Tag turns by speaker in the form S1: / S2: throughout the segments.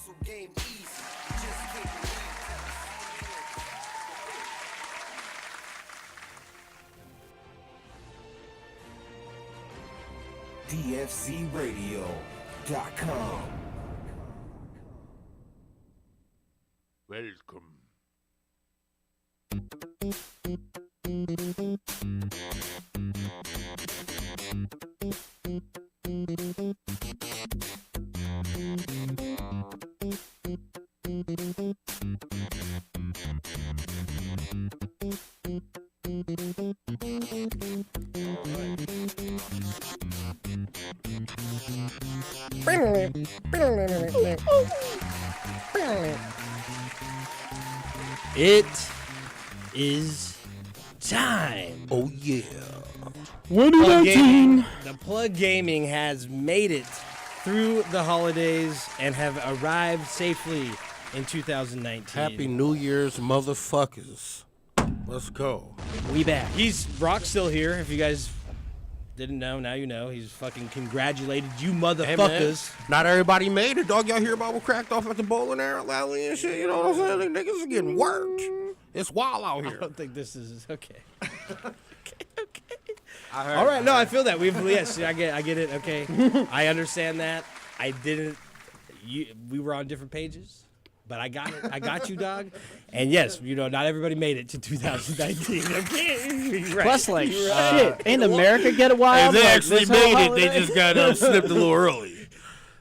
S1: hustle game easy. You just can't believe
S2: DFCRadio.com.
S3: Welcome.
S4: It is time.
S3: Oh yeah.
S4: 2019. The Plug Gaming has made it through the holidays and have arrived safely in 2019.
S3: Happy New Year's, motherfuckers. Let's go.
S4: We back. Brock's still here. If you guys didn't know, now you know. He's fucking congratulated you motherfuckers.
S3: Hey, not everybody made it, dog. Y'all hear about what cracked off at the bowling alley and shit? You know what I'm saying? Like, niggas is getting worked. It's wild out here.
S4: I don't think this is okay. Okay.
S3: All
S4: right, no, I feel that. Yes, I get it. Okay, I understand that. I didn't. We were on different pages, but I got it. I got you, dog. And yes, not everybody made it to 2019. Okay, right.
S5: Plus, like, shit, ain't America get wild?
S3: If they
S5: like,
S3: actually made it, they just got snipped a little early.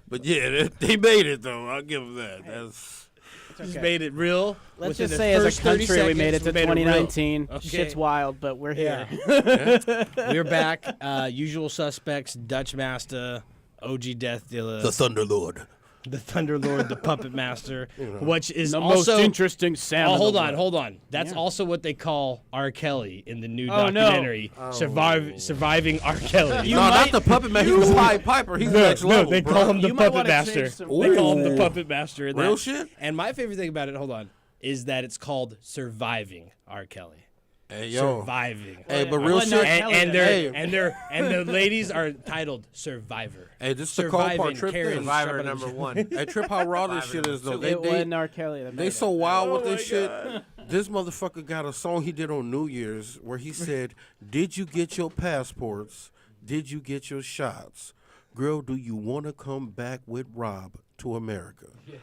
S3: But yeah, they made it though. I'll give them that. That's.
S4: Just made it real.
S5: Let's just say, as a country, we made it to 2019.
S4: Okay.
S5: Shit's wild, but we're here.
S4: Yeah. We're back. Usual suspects: Dutch Master, OG Death Dealer,
S3: The Thunderlord.
S4: the Thunderlord, the Puppet Master, which is
S5: The
S4: also
S5: most interesting sound.
S4: Oh, hold on. That's also what they call R. Kelly in the new
S5: Oh, no.
S4: documentary, Surviving R. Kelly.
S3: Not the Puppet Man. He's the Pied Piper. He's next level,
S4: they
S3: bro.
S4: call him the
S5: You might
S4: Puppet
S5: wanna
S4: Master.
S5: change some-
S4: They call him the
S3: Ooh.
S4: Puppet Master. In
S3: Real
S4: that.
S3: shit?
S4: And my favorite thing about it, hold on, is that it's called Surviving R. Kelly.
S3: Hey, yo.
S4: Surviving.
S3: Hey, but
S5: I
S3: real
S5: wasn't R.
S3: shit.
S5: Kelly
S4: And
S5: then.
S4: the ladies are titled Survivor.
S3: Hey, this is the cold part. Trip
S4: Karen,
S3: this.
S6: Survivor number one.
S3: Hey, Trip, how raw this shit is though.
S5: It wasn't R. Kelly that made
S3: They
S5: it.
S3: so wild with this shit. This motherfucker got a song he did on New Year's where he said, "Did you get your passports? Did you get your shots? Girl, do you want to come back with Rob to America?" Yeah.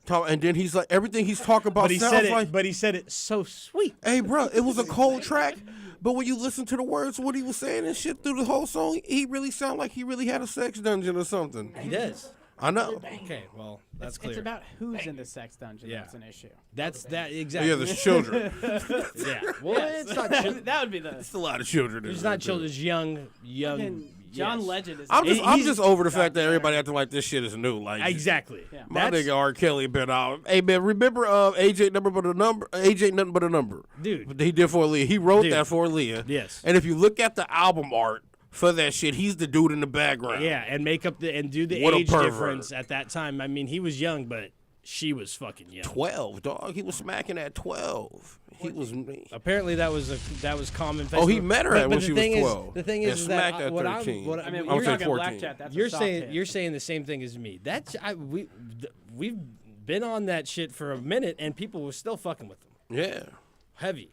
S3: And then he's like, everything he's talking about
S4: But he
S3: sounds
S4: said it.
S3: like,
S4: But he said it so sweet.
S3: hey, bro, it was a cold track. But when you listen to the words, what he was saying and shit through the whole song, he really sounded like he really had a sex dungeon or something.
S4: He does.
S3: I know.
S4: Okay, well, that's
S5: It's
S4: clear.
S5: about who's in the sex dungeon.
S4: Yeah.
S5: That's an issue.
S4: That's that exactly.
S3: Yeah, there's children.
S4: Yeah. Well, it's not.
S5: That would be the.
S3: It's a lot of children.
S4: It's not children. It's young.
S5: Fucking John
S4: yes.
S5: Legend is.
S3: I'm
S4: He's-
S3: just over the fact that everybody acting like this shit is new. Like
S4: Exactly.
S5: Yeah.
S3: my
S4: That's-
S3: nigga R. Kelly been out. Hey man, remember age ain't number but a number. Age ain't nothing but a number.
S4: Dude.
S3: He did for Aaliyah. He wrote
S4: Dude.
S3: that for Aaliyah.
S4: Yes.
S3: And if you look at the album art for that shit, he's the dude in the background.
S4: Yeah, and make up and do the
S3: What a
S4: age
S3: pervert.
S4: difference at that time. I mean, he was young, but she was fucking young.
S3: 12, dog. He was smacking at 12. He was.
S4: Apparently, that was common.
S3: Oh, he met her
S4: But
S3: when
S4: the
S3: she was
S4: thing
S3: 12.
S4: The thing
S3: And
S4: is that
S3: smacked at
S4: what
S3: 13.
S5: I mean,
S3: I'm
S5: we're
S3: saying
S5: talking
S3: 14.
S5: black chat. That's
S4: you're
S5: a soft
S4: saying
S5: hit.
S4: you're saying the same thing as me. We've been on that shit for a minute, and people were still fucking with him.
S3: Yeah.
S4: Heavy.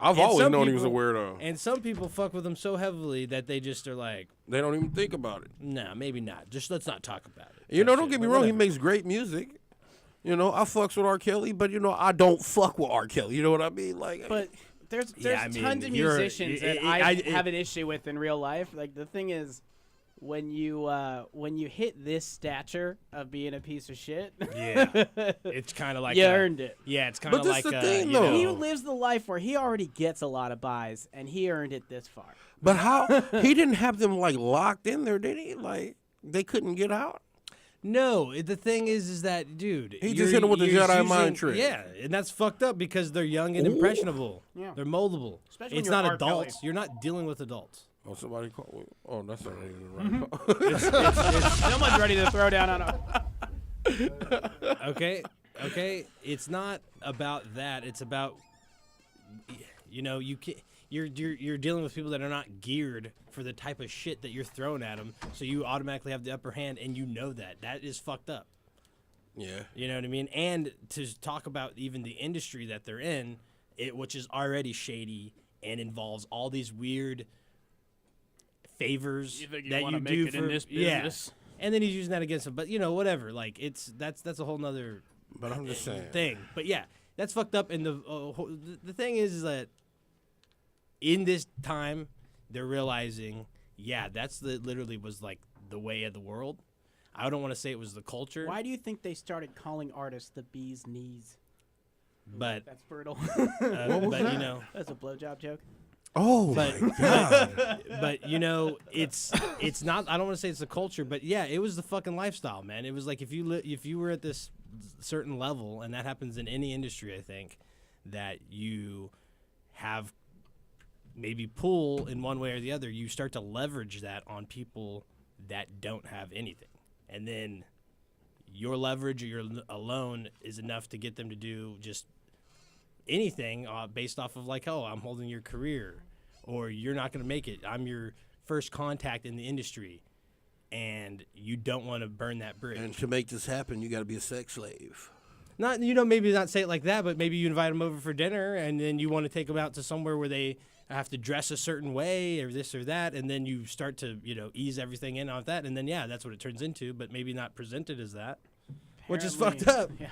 S3: I've
S4: And
S3: always
S4: some
S3: known he was a
S4: people-
S3: weirdo.
S4: And some people fuck with him so heavily that they just are like,
S3: They don't even think about it.
S4: nah, maybe not. Just let's not talk about it.
S3: You know,
S4: Type
S3: don't
S4: shit,
S3: get me
S4: but
S3: wrong. He
S4: whatever.
S3: makes great music. You know, I fucks with R. Kelly, but you know, I don't fuck with R. Kelly. You know what I mean? Like,
S5: But there's
S4: Yeah, I mean,
S5: tons of
S4: you're-
S5: musicians that
S4: I-
S5: I have an issue with in real life. Like the thing is, when you hit this stature of being a piece of shit,
S4: Yeah, it's kind of like
S5: you earned it.
S4: Yeah, it's kind
S3: But
S4: of
S3: this
S4: like
S3: the thing,
S4: you
S3: though.
S4: know,
S5: He lives the life where he already gets a lot of buys, and he earned it this far.
S3: but how he didn't have them like locked in there, did he? Like they couldn't get out.
S4: No, the thing is that dude,
S3: He just
S4: you're-
S3: hit him with the
S4: you're
S3: Jedi
S4: using-
S3: mind trick.
S4: Yeah, and that's fucked up because they're young and impressionable.
S5: Yeah.
S4: They're moldable.
S5: Especially when
S4: it's
S5: you're
S4: not
S5: R.
S4: adults.
S5: Kelly.
S4: You're not dealing with adults.
S3: Oh, somebody called me. Oh, that's not even right.
S5: Someone's ready to throw down on him.
S4: Okay. It's not about that. It's about you're dealing with people that are not geared for the type of shit that you're throwing at them. So you automatically have the upper hand, and you know that is fucked up.
S3: Yeah.
S4: You know what I mean? And to talk about even the industry that they're in, which is already shady and involves all these weird favors
S2: You think you
S4: that
S2: wanna
S4: you
S2: make
S4: do
S2: it
S4: for
S2: in this business?
S4: Yeah. And then he's using that against him. But whatever. Like that's a whole nother
S3: But I'm just saying.
S4: thing. But yeah, that's fucked up. And the thing is that in this time, they're realizing, that's literally was like the way of the world. I don't want to say it was the culture.
S5: Why do you think they started calling artists the bee's knees?
S4: But
S5: That's brutal.
S4: but
S5: That's a blowjob joke.
S3: Oh
S4: but
S3: my God.
S4: but it's not. I don't want to say it's the culture, but it was the fucking lifestyle, man. It was like if you were at this certain level, and that happens in any industry, I think that you have maybe pull in one way or the other. You start to leverage that on people that don't have anything, and then your leverage or your alone is enough to get them to do just anything based off of like, oh, I'm holding your career, or you're not going to make it. I'm your first contact in the industry, and you don't want to burn that bridge.
S3: And to make this happen, you got to be a sex slave.
S4: Not, maybe not say it like that, but maybe you invite them over for dinner, and then you want to take them out to somewhere where they have to dress a certain way or this or that, and then you start to, ease everything in on that, and then, that's what it turns into, but maybe not presented as that, which is fucked up.
S5: Yeah.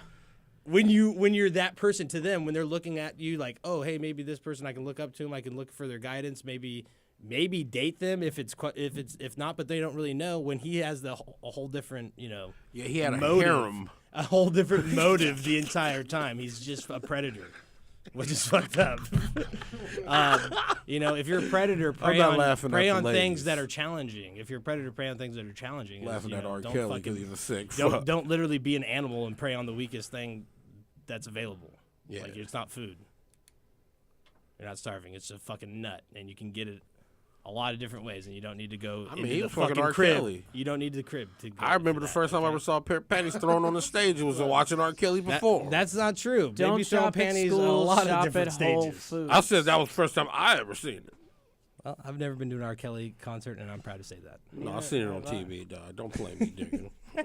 S4: When you're that person to them, when they're looking at you like, oh, hey, maybe this person I can look up to them, I can look for their guidance, maybe date them if not, but they don't really know. When he has a whole different,
S3: Yeah, he had a
S4: motive,
S3: harem.
S4: a whole different motive the entire time. He's just a predator, which is fucked up. If you're a predator, prey
S3: not
S4: on
S3: laughing at the
S4: things
S3: ladies.
S4: that are challenging. If you're a predator, prey on things that are challenging.
S3: Laughing at R.
S4: don't
S3: Kelly
S4: fucking-
S3: because he's a sick
S4: don't
S3: fuck.
S4: don't literally be an animal and prey on the weakest thing that's available.
S3: Yeah.
S4: Like, it's not food. You're not starving. It's a fucking nut, and you can get it a lot of different ways, and you don't need to go
S3: I mean,
S4: into
S3: he
S4: the
S3: was fucking
S4: fucking
S3: R.
S4: crib.
S3: Kelly.
S4: You don't need the crib to go
S3: I remember
S4: for
S3: the
S4: that,
S3: first time I
S4: okay?
S3: ever saw a pair of panties thrown on the stage. It was watching R. Kelly before.
S4: That's not true.
S5: Don't
S4: Maybe throwing
S5: shop at
S4: panties on a
S5: schools,
S4: lot
S5: shop
S4: of different
S5: at Whole
S4: stages.
S5: Foods.
S3: I said that was the first time I ever seen it.
S4: Well, I've never been to an R. Kelly concert, and I'm proud to say that.
S3: No, I seen it on TV, dog. Don't play me, digging.
S4: I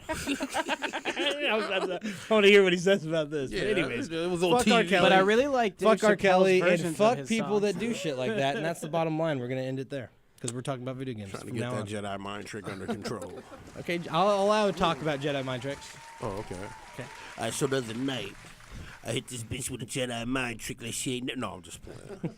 S4: want to hear what he says about this.
S3: Yeah,
S4: but anyways,
S3: it was on
S4: fuck R.
S3: TV.
S4: Kelly.
S5: But I really like Dave
S4: fuck R.
S5: Chappelle's
S4: Kelly and
S5: versions of
S4: fuck
S5: his
S4: people
S5: songs.
S4: that do shit like that, and that's the bottom line. We're gonna end it there because we're talking about video games
S3: Trying to
S4: from
S3: get
S4: now
S3: that
S4: on.
S3: Jedi mind trick under control.
S4: Okay, I'll allow talk about Jedi mind tricks.
S3: Oh, okay.
S4: Okay.
S3: So the other night, I hit this bitch with a Jedi mind trick like she ain't. No, I'm just playing.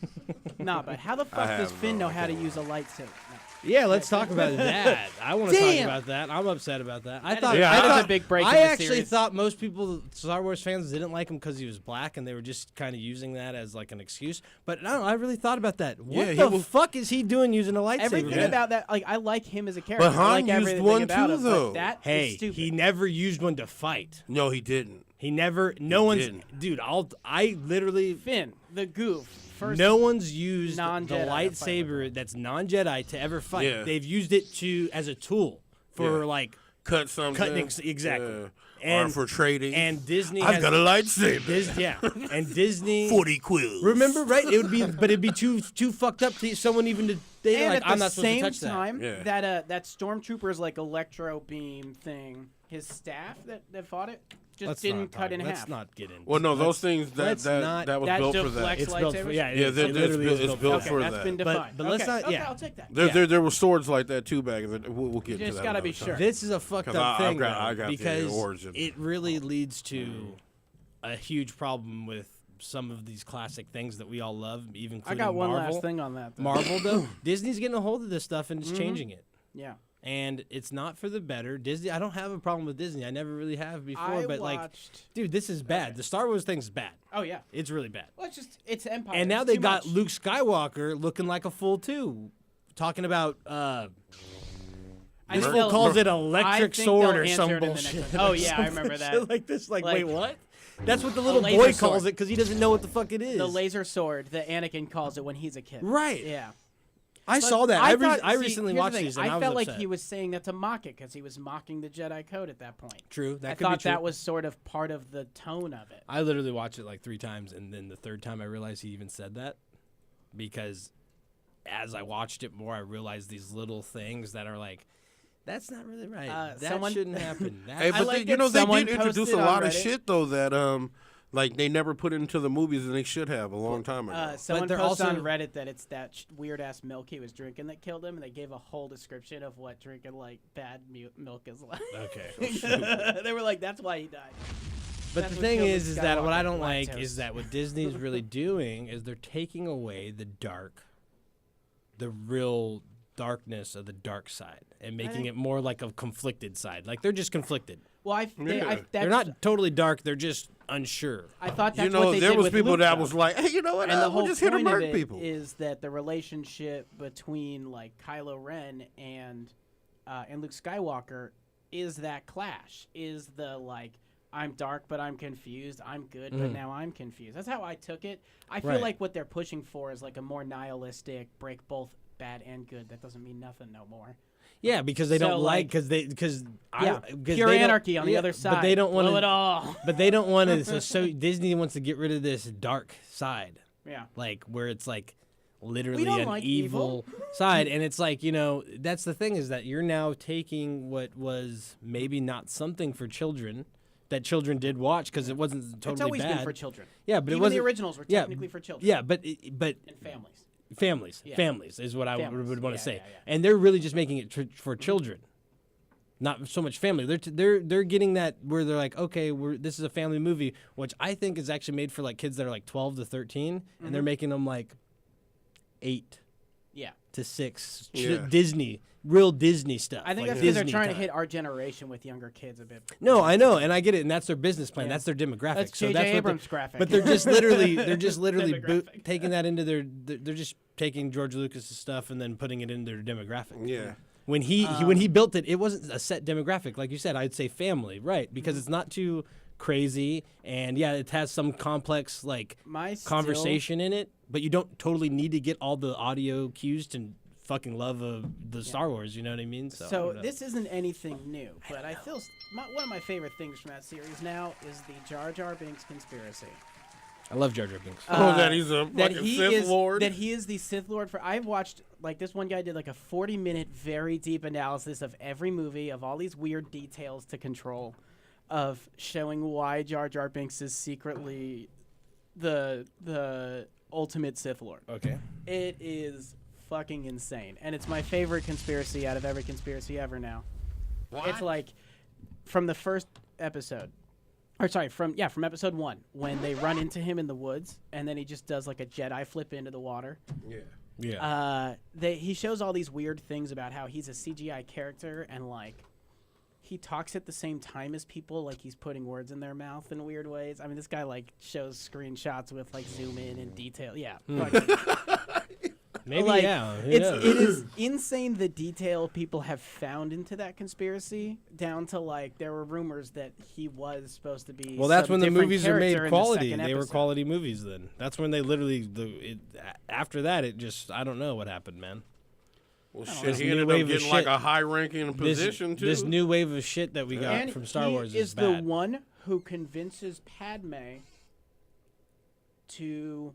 S5: Nah, but how the fuck does
S3: have
S5: Finn
S3: no
S5: know how to
S3: idea.
S5: use a lightsaber? No.
S4: Yeah, let's talk about that. I want to talk
S5: Damn.
S4: about that. I'm upset about that. I
S5: That
S4: thought
S5: is-
S3: Yeah,
S5: that is
S3: I-
S5: a big break in
S4: I
S5: the
S4: actually
S5: series.
S4: thought most people, Star Wars fans, didn't like him because he was black, and they were just kind of using that as like an excuse. But I don't know. I really thought about that. What
S3: Yeah, he
S4: the
S3: was-
S4: fuck is he doing using a lightsaber?
S5: Everything
S3: Yeah.
S5: about that, like, I like him as a character.
S3: But
S5: I like
S3: Han used
S5: everything
S3: one
S5: about
S3: too,
S5: him, but
S3: though.
S5: that is
S4: Hey,
S5: stupid.
S4: he never used one to fight.
S3: No, he didn't.
S4: He never. No one's.
S3: didn't.
S4: Dude, I literally.
S5: Finn, the goof. First,
S4: No one's used the
S5: non-Jedi to fight with
S4: lightsaber that's non-Jedi to ever fight.
S3: Yeah.
S4: They've used it as a tool for
S3: Yeah.
S4: like
S3: Cut something.
S4: cutting exactly.
S3: Yeah.
S4: And
S3: or for trading.
S4: And Disney
S3: I've
S4: has
S3: got a lightsaber.
S4: Yeah, and Disney.
S3: 40 quills.
S4: Remember, right? It would be, but it'd be too fucked up to someone even to. They
S5: and
S4: like,
S5: at
S4: I'm
S5: the
S4: not supposed
S5: same
S4: to touch
S5: time,
S3: Yeah.
S5: that stormtrooper's like electro beam thing, his staff that fought it just
S4: Let's
S5: didn't
S4: not
S5: cut in
S4: let's
S5: half.
S4: not get into.
S3: Well, no,
S4: let's-
S3: those things
S4: let's not-
S3: that was
S5: that
S3: built for
S5: deflects
S3: that.
S4: It's built for,
S5: lightsabers?
S4: yeah,
S3: Yeah,
S4: it
S3: they're-
S4: literally is
S3: it's
S4: built
S3: built
S5: Okay,
S3: for
S5: that's
S3: that.
S5: been
S4: But-
S5: defined.
S4: but let's
S5: Okay,
S4: not-
S5: okay,
S4: yeah.
S5: I'll take that.
S3: There were swords like that too back. We'll get
S5: You
S3: to
S5: just
S3: that.
S5: gotta
S3: another
S5: be
S3: time.
S5: sure.
S4: This is a fucked
S3: 'Cause
S4: up thing
S3: I
S4: though,
S3: got the
S4: because
S3: origin.
S4: it really leads to a huge problem with some of these classic things that we all love, even
S5: I
S4: including
S5: got one
S4: Marvel.
S5: last thing on that. Though.
S4: Marvel, though, Disney's getting a hold of this stuff and it's changing it.
S5: Yeah.
S4: And it's not for the better. Disney, I don't have a problem with Disney. I never really have before.
S5: I
S4: but like,
S5: watched.
S4: dude, this is bad.
S5: Okay.
S4: The Star Wars thing's bad.
S5: Oh yeah.
S4: It's really bad.
S5: Well, it's Empire.
S4: And now
S5: It's
S4: they
S5: too
S4: got
S5: much.
S4: Luke Skywalker looking like a fool too, talking about.
S5: I
S4: This
S5: think
S4: fool
S5: they'll-
S4: calls it
S5: I
S4: electric
S5: think
S4: sword
S5: they'll
S4: or some
S5: answer it in the
S4: bullshit.
S5: next one. Oh,
S4: or
S5: yeah, I
S4: some
S5: remember
S4: bullshit
S5: that.
S4: Like this, like,
S5: Like,
S4: wait, what? That's what the little
S5: laser
S4: boy calls
S5: sword.
S4: it because he doesn't know what the fuck it is.
S5: the laser sword that Anakin calls it when he's a kid.
S4: Right.
S5: Yeah.
S4: I
S5: But
S4: saw that.
S5: thought-
S4: I
S5: see,
S4: recently
S5: here's the
S4: watched
S5: thing.
S4: these and I
S5: I
S4: was
S5: felt
S4: upset.
S5: like he was saying that to mock it because he was mocking the Jedi Code at that point.
S4: True. That
S5: I
S4: could
S5: thought
S4: be true.
S5: that was sort of part of the tone of it.
S4: I literally watched it like 3 times, and then the third time I realized he even said that, because as I watched it more, I realized these little things that are like, That's not really right. That
S5: someone-
S4: shouldn't happen.
S3: Hey,
S5: I
S3: but
S5: like
S3: they, you
S5: that
S3: know they
S5: someone
S3: did introduce a
S5: posted on
S3: lot of
S5: Reddit.
S3: shit though that like they never put into the movies and they should have a long time ago.
S5: Someone
S4: they're
S5: posted on
S4: also-
S5: Reddit that it's that weird ass milk he was drinking that killed him, and they gave a whole description of what drinking like bad milk is like.
S4: Okay.
S5: They were like, "That's why he died."
S4: But
S5: That's
S4: the
S5: what
S4: thing
S5: killed
S4: is
S5: the
S4: that what I
S5: Skywalker,
S4: don't like
S5: lactose.
S4: is that what Disney's really doing is they're taking away the real darkness of the dark side and making
S5: think-
S4: it more like a conflicted side. Like they're just conflicted.
S5: Well,
S3: Yeah.
S4: They're not totally dark. They're just unsure.
S5: I thought that's
S3: You know,
S5: what they
S3: there
S5: did
S3: was
S5: with
S3: people
S5: Luke,
S3: that
S5: though.
S3: was like, hey, you know what?
S5: And the
S3: We'll
S5: whole
S3: just hit and
S5: point of
S3: murder
S5: it
S3: people.
S5: is that the relationship between like Kylo Ren and Luke Skywalker is that clash. Is the like I'm dark but I'm confused. I'm good but now I'm confused. That's how I took it. I feel
S4: Right.
S5: like what they're pushing for is like a more nihilistic break both bad and good. That doesn't mean nothing no more.
S4: Yeah, because they
S5: So,
S4: don't like
S5: like-
S4: because
S5: Pure anarchy on the other side.
S4: But they don't want
S5: blow it
S4: to.
S5: all.
S4: But they don't want to. So Disney wants to get rid of this dark side.
S5: Yeah.
S4: Like where it's like literally
S5: don't
S4: an
S5: like
S4: evil side, and it's like, you know, that's the thing is that you're now taking what was maybe not something for children that children did watch because it wasn't totally
S5: It's always
S4: bad.
S5: been for children.
S4: Yeah, but it
S5: Even
S4: wasn't
S5: the originals were
S4: yeah,
S5: technically for children.
S4: Yeah, but
S5: And families.
S4: families is what I
S5: Families,
S4: would want to
S5: yeah,
S4: say,
S5: yeah, yeah.
S4: and they're really just making it for children. Not so much family. They're getting that where they're like, okay, this is a family movie, which I think is actually made for like kids that are like 12 to 13, and they're making them like 8
S5: Yeah.
S4: to 6.
S3: Yeah.
S4: Disney, real Disney stuff.
S5: I think
S4: like
S5: that's because they're
S4: Disney
S5: trying to
S4: time.
S5: hit our generation with younger kids a bit.
S4: No, I know, and I get it, and that's their business plan.
S5: Yeah.
S4: That's their demographic.
S5: That's
S4: so
S5: J.J.
S4: that's what
S5: Abrams' graphic.
S4: But they're just literally
S5: Demographic.
S4: taking that into they're just taking George Lucas's stuff and then putting it in their demographic.
S3: Yeah.
S4: When he built it, it wasn't a set demographic, like you said. I'd say family, right? Because it's not too crazy, and yeah, it has some complex like conversation in it, but you don't totally need to get all the audio cues to fucking love the Star Wars. You know what I mean? I
S5: So
S4: don't know.
S5: this isn't anything new, but I feel one of my favorite things from that series now is the Jar Jar Binks conspiracy.
S4: I love Jar Jar Binks.
S3: That he's a
S5: That
S3: fucking
S5: he
S3: Sith
S5: is
S3: Lord.
S5: that he is the Sith Lord. For I've watched like this one guy did like a 40-minute very deep analysis of every movie of all these weird details to control, of showing why Jar Jar Binks is secretly the ultimate Sith Lord.
S4: Okay.
S5: It is fucking insane, and it's my favorite conspiracy out of every conspiracy ever now. It's like from the first episode, or sorry, from episode 1 when they run into him in the woods, and then he just does like a Jedi flip into the water.
S3: Yeah.
S4: Yeah.
S5: He shows all these weird things about how he's a CGI character and like he talks at the same time as people, like he's putting words in their mouth in weird ways. I mean, this guy like shows screenshots with like zoom in and detail. Yeah. fucking-
S4: Maybe
S5: like,
S4: yeah. Who
S5: it
S4: knows?
S5: is insane the detail people have found into that conspiracy, down to like there were rumors that he was supposed to be.
S4: Well, that's
S5: some
S4: when the
S5: different
S4: movies are
S5: character
S4: made
S5: in the
S4: quality.
S5: second
S4: They were
S5: episode.
S4: quality movies then. That's when they literally after that it just I don't know what happened, man.
S3: Well,
S4: This
S3: shit, he
S4: new
S3: ended
S4: wave
S3: up
S4: of
S3: getting like
S4: shit.
S3: a high-ranking position too.
S4: This new wave of shit that we got
S5: And
S4: from Star
S5: he
S4: Wars
S5: is
S4: bad.
S5: the one who convinces Padme to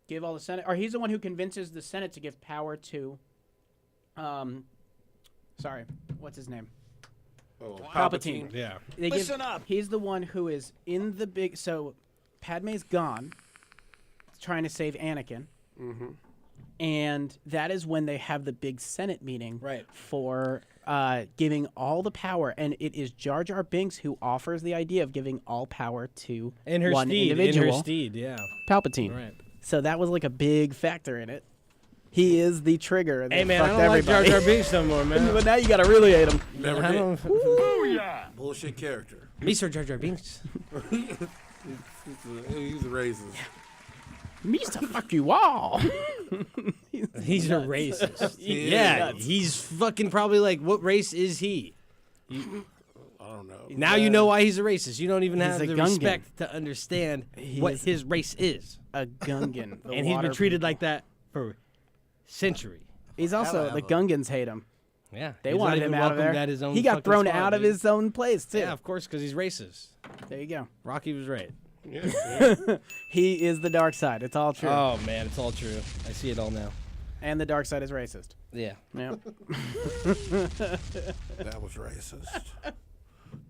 S5: give all the Senate, or he's the one who convinces the Senate to give power to, sorry, what's his name?
S3: Oh,
S5: Palpatine.
S4: Yeah.
S5: They
S1: Listen up.
S5: He's the one who is in the big. So, Padme's gone, trying to save Anakin, and that is when they have the big Senate meeting,
S4: Right.
S5: For giving all the power, and it is Jar Jar Binks who offers the idea of giving all power to
S4: In her
S5: one
S4: steed.
S5: individual,
S4: In her steed. Yeah.
S5: Palpatine.
S4: Right.
S5: So that was like a big factor in it. He is the trigger. That
S4: Hey man, I
S5: fucked
S4: don't like Jar
S5: everybody.
S4: Jar Binks no more, man.
S5: But now you gotta really hate him.
S3: Never
S4: I
S3: did.
S4: don't.
S3: Bullshit character.
S4: Mr. Jar Jar Binks.
S3: He's racist.
S5: Mr. Fuck you all.
S4: He's a racist.
S3: He is
S4: Yeah,
S3: nuts.
S4: he's fucking probably like, what race is he?
S3: I don't know.
S4: Now you know why he's a racist. You don't even
S5: He's
S4: have
S5: a
S4: the
S5: Gungan.
S4: respect to understand what
S5: is-
S4: his race is.
S5: A Gungan. the
S4: And he's
S5: water
S4: been treated
S5: people.
S4: like that for centuries.
S5: He's also the Gungans hate him.
S4: Yeah.
S5: They
S4: he's not
S5: wanted
S4: even
S5: him out of
S4: welcomed
S5: there.
S4: at his own
S5: He got
S4: fucking
S5: thrown
S4: squad,
S5: out of
S4: dude.
S5: his own place too.
S4: Yeah, of course, because he's racist.
S5: There you go.
S4: Rocky was right.
S3: Yeah.
S5: He is the dark side. It's all true.
S4: Oh man, it's all true. I see it all now.
S5: And the dark side is racist.
S4: Yeah.
S5: Yeah.
S3: That was racist.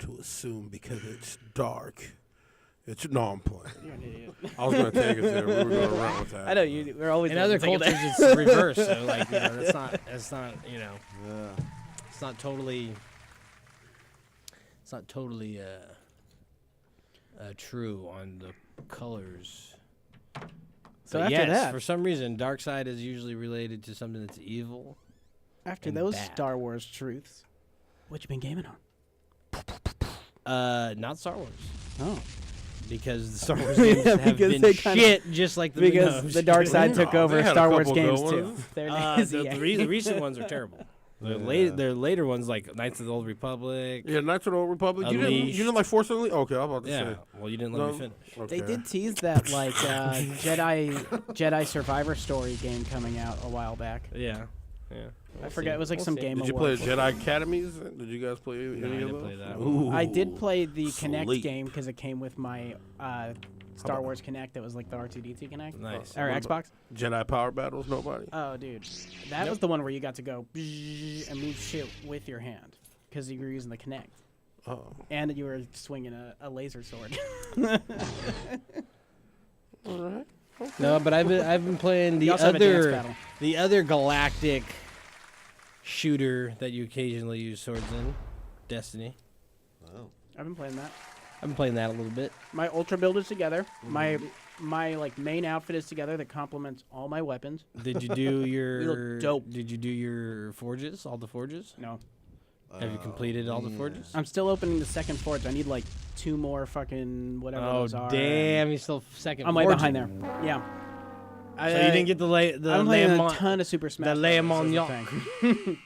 S3: To assume because it's dark. It's no, I'm playing.
S5: You're an idiot.
S3: I was gonna take it there. We were going around with that.
S5: I know we're always
S4: In
S5: gonna
S4: other
S5: take it
S4: cultures,
S5: there.
S4: it's reverse. So like, that's not, it's not totally. It's not totally true on the colors.
S5: So
S4: But
S5: after
S4: yes,
S5: that,
S4: for some reason, dark side is usually related to something that's evil.
S5: after
S4: and
S5: those
S4: bad.
S5: Star Wars truths, what you been gaming on?
S4: Not Star Wars.
S5: Oh,
S4: Because the Star Wars games have
S5: because
S4: been
S5: they kinda-
S4: shit, just like the
S5: because
S4: no,
S5: the dark side took
S3: They
S5: over
S3: had a
S5: Star Wars
S3: couple good
S5: games
S3: ones.
S5: too. They're lazy,
S4: the,
S5: yeah.
S4: the recent ones are terrible. The later ones like Knights of the Old Republic.
S3: Yeah, Knights of the Old Republic. You
S4: Unleashed.
S3: didn't like Force Unleashed? Okay, I'm about to
S4: Yeah.
S3: say.
S4: Well, you didn't let
S3: No.
S4: me finish.
S3: Okay.
S5: They did tease that like Jedi Survivor Story game coming out a while back.
S4: Yeah. Yeah.
S5: I forget. It was like some game.
S3: Did you play
S5: Awards.
S3: Jedi Academies? Did you guys play any
S4: No, I
S3: of
S4: didn't
S3: those?
S4: play that one.
S5: I did play the Kinect
S3: Sleep.
S5: game because it came with my Star Wars Kinect. That was like the R2D2 Kinect.
S4: Nice.
S5: Or
S3: What
S5: Xbox.
S3: Jedi Power Battles? Nobody.
S5: Oh, dude, that was the one where you got to go and move shit with your hand because you were using the Kinect
S3: Oh.
S5: and you were swinging a laser sword.
S3: All right.
S4: No, but I've been playing
S5: You
S4: the
S5: also have a dance
S4: other
S5: battle.
S4: galactic shooter that you occasionally use swords in, Destiny.
S5: I've been playing that.
S4: I've been playing that a little bit.
S5: My ultra build is together. My like main outfit is together that complements all my weapons.
S4: Did you do
S5: look
S4: your
S5: dope.
S4: Did you do your forges? All the forges?
S5: No,
S4: Have you completed all the forges?
S5: I'm still opening the second forge. I need like 2 more fucking whatever
S4: Oh
S5: those are.
S4: damn! You're still second.
S5: I'm way
S4: forging.
S5: behind there. Yeah.
S4: So you didn't get the
S5: I'm playing a
S4: Lamon-
S5: ton of Super Smash.
S4: the
S5: Bros.
S4: Lamon-
S5: is the thing.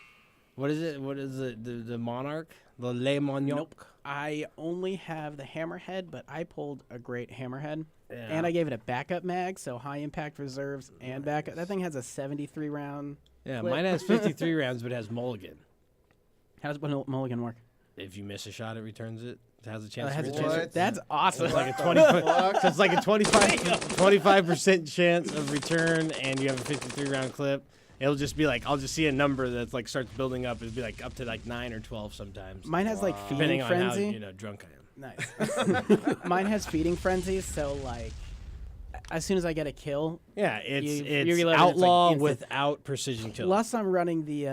S4: What is it? What is it? The monarch? The Le Monarch?
S5: Nope. I only have the hammerhead, but I pulled a great hammerhead.
S4: Yeah.
S5: And I gave it a backup mag, so high impact reserves and backup. That thing has a 73 round.
S4: Yeah,
S5: clip.
S4: mine has 53 rounds, but it has mulligan.
S5: How does mulligan work?
S4: If you miss a shot, it returns it. It has a
S5: Oh,
S4: chance
S5: it
S4: to
S5: has a
S4: return
S5: chance.
S4: it.
S2: What?
S5: That's awesome.
S4: It's like a 20. So it's like a 25% chance of return, and you have a 53 round clip. It'll just be like I'll just see a number that's like starts building up. It'll be like up to like 9 or 12 sometimes,
S5: Mine has like
S4: depending
S5: feeding
S4: on
S5: frenzy.
S4: how drunk I am.
S5: Nice. Mine has feeding frenzy, so like as soon as I get a kill,
S4: Yeah, it's
S5: You
S4: it's
S5: reload it, it's, like,
S4: outlaw
S5: instant.
S4: without precision kill.
S5: plus I'm running the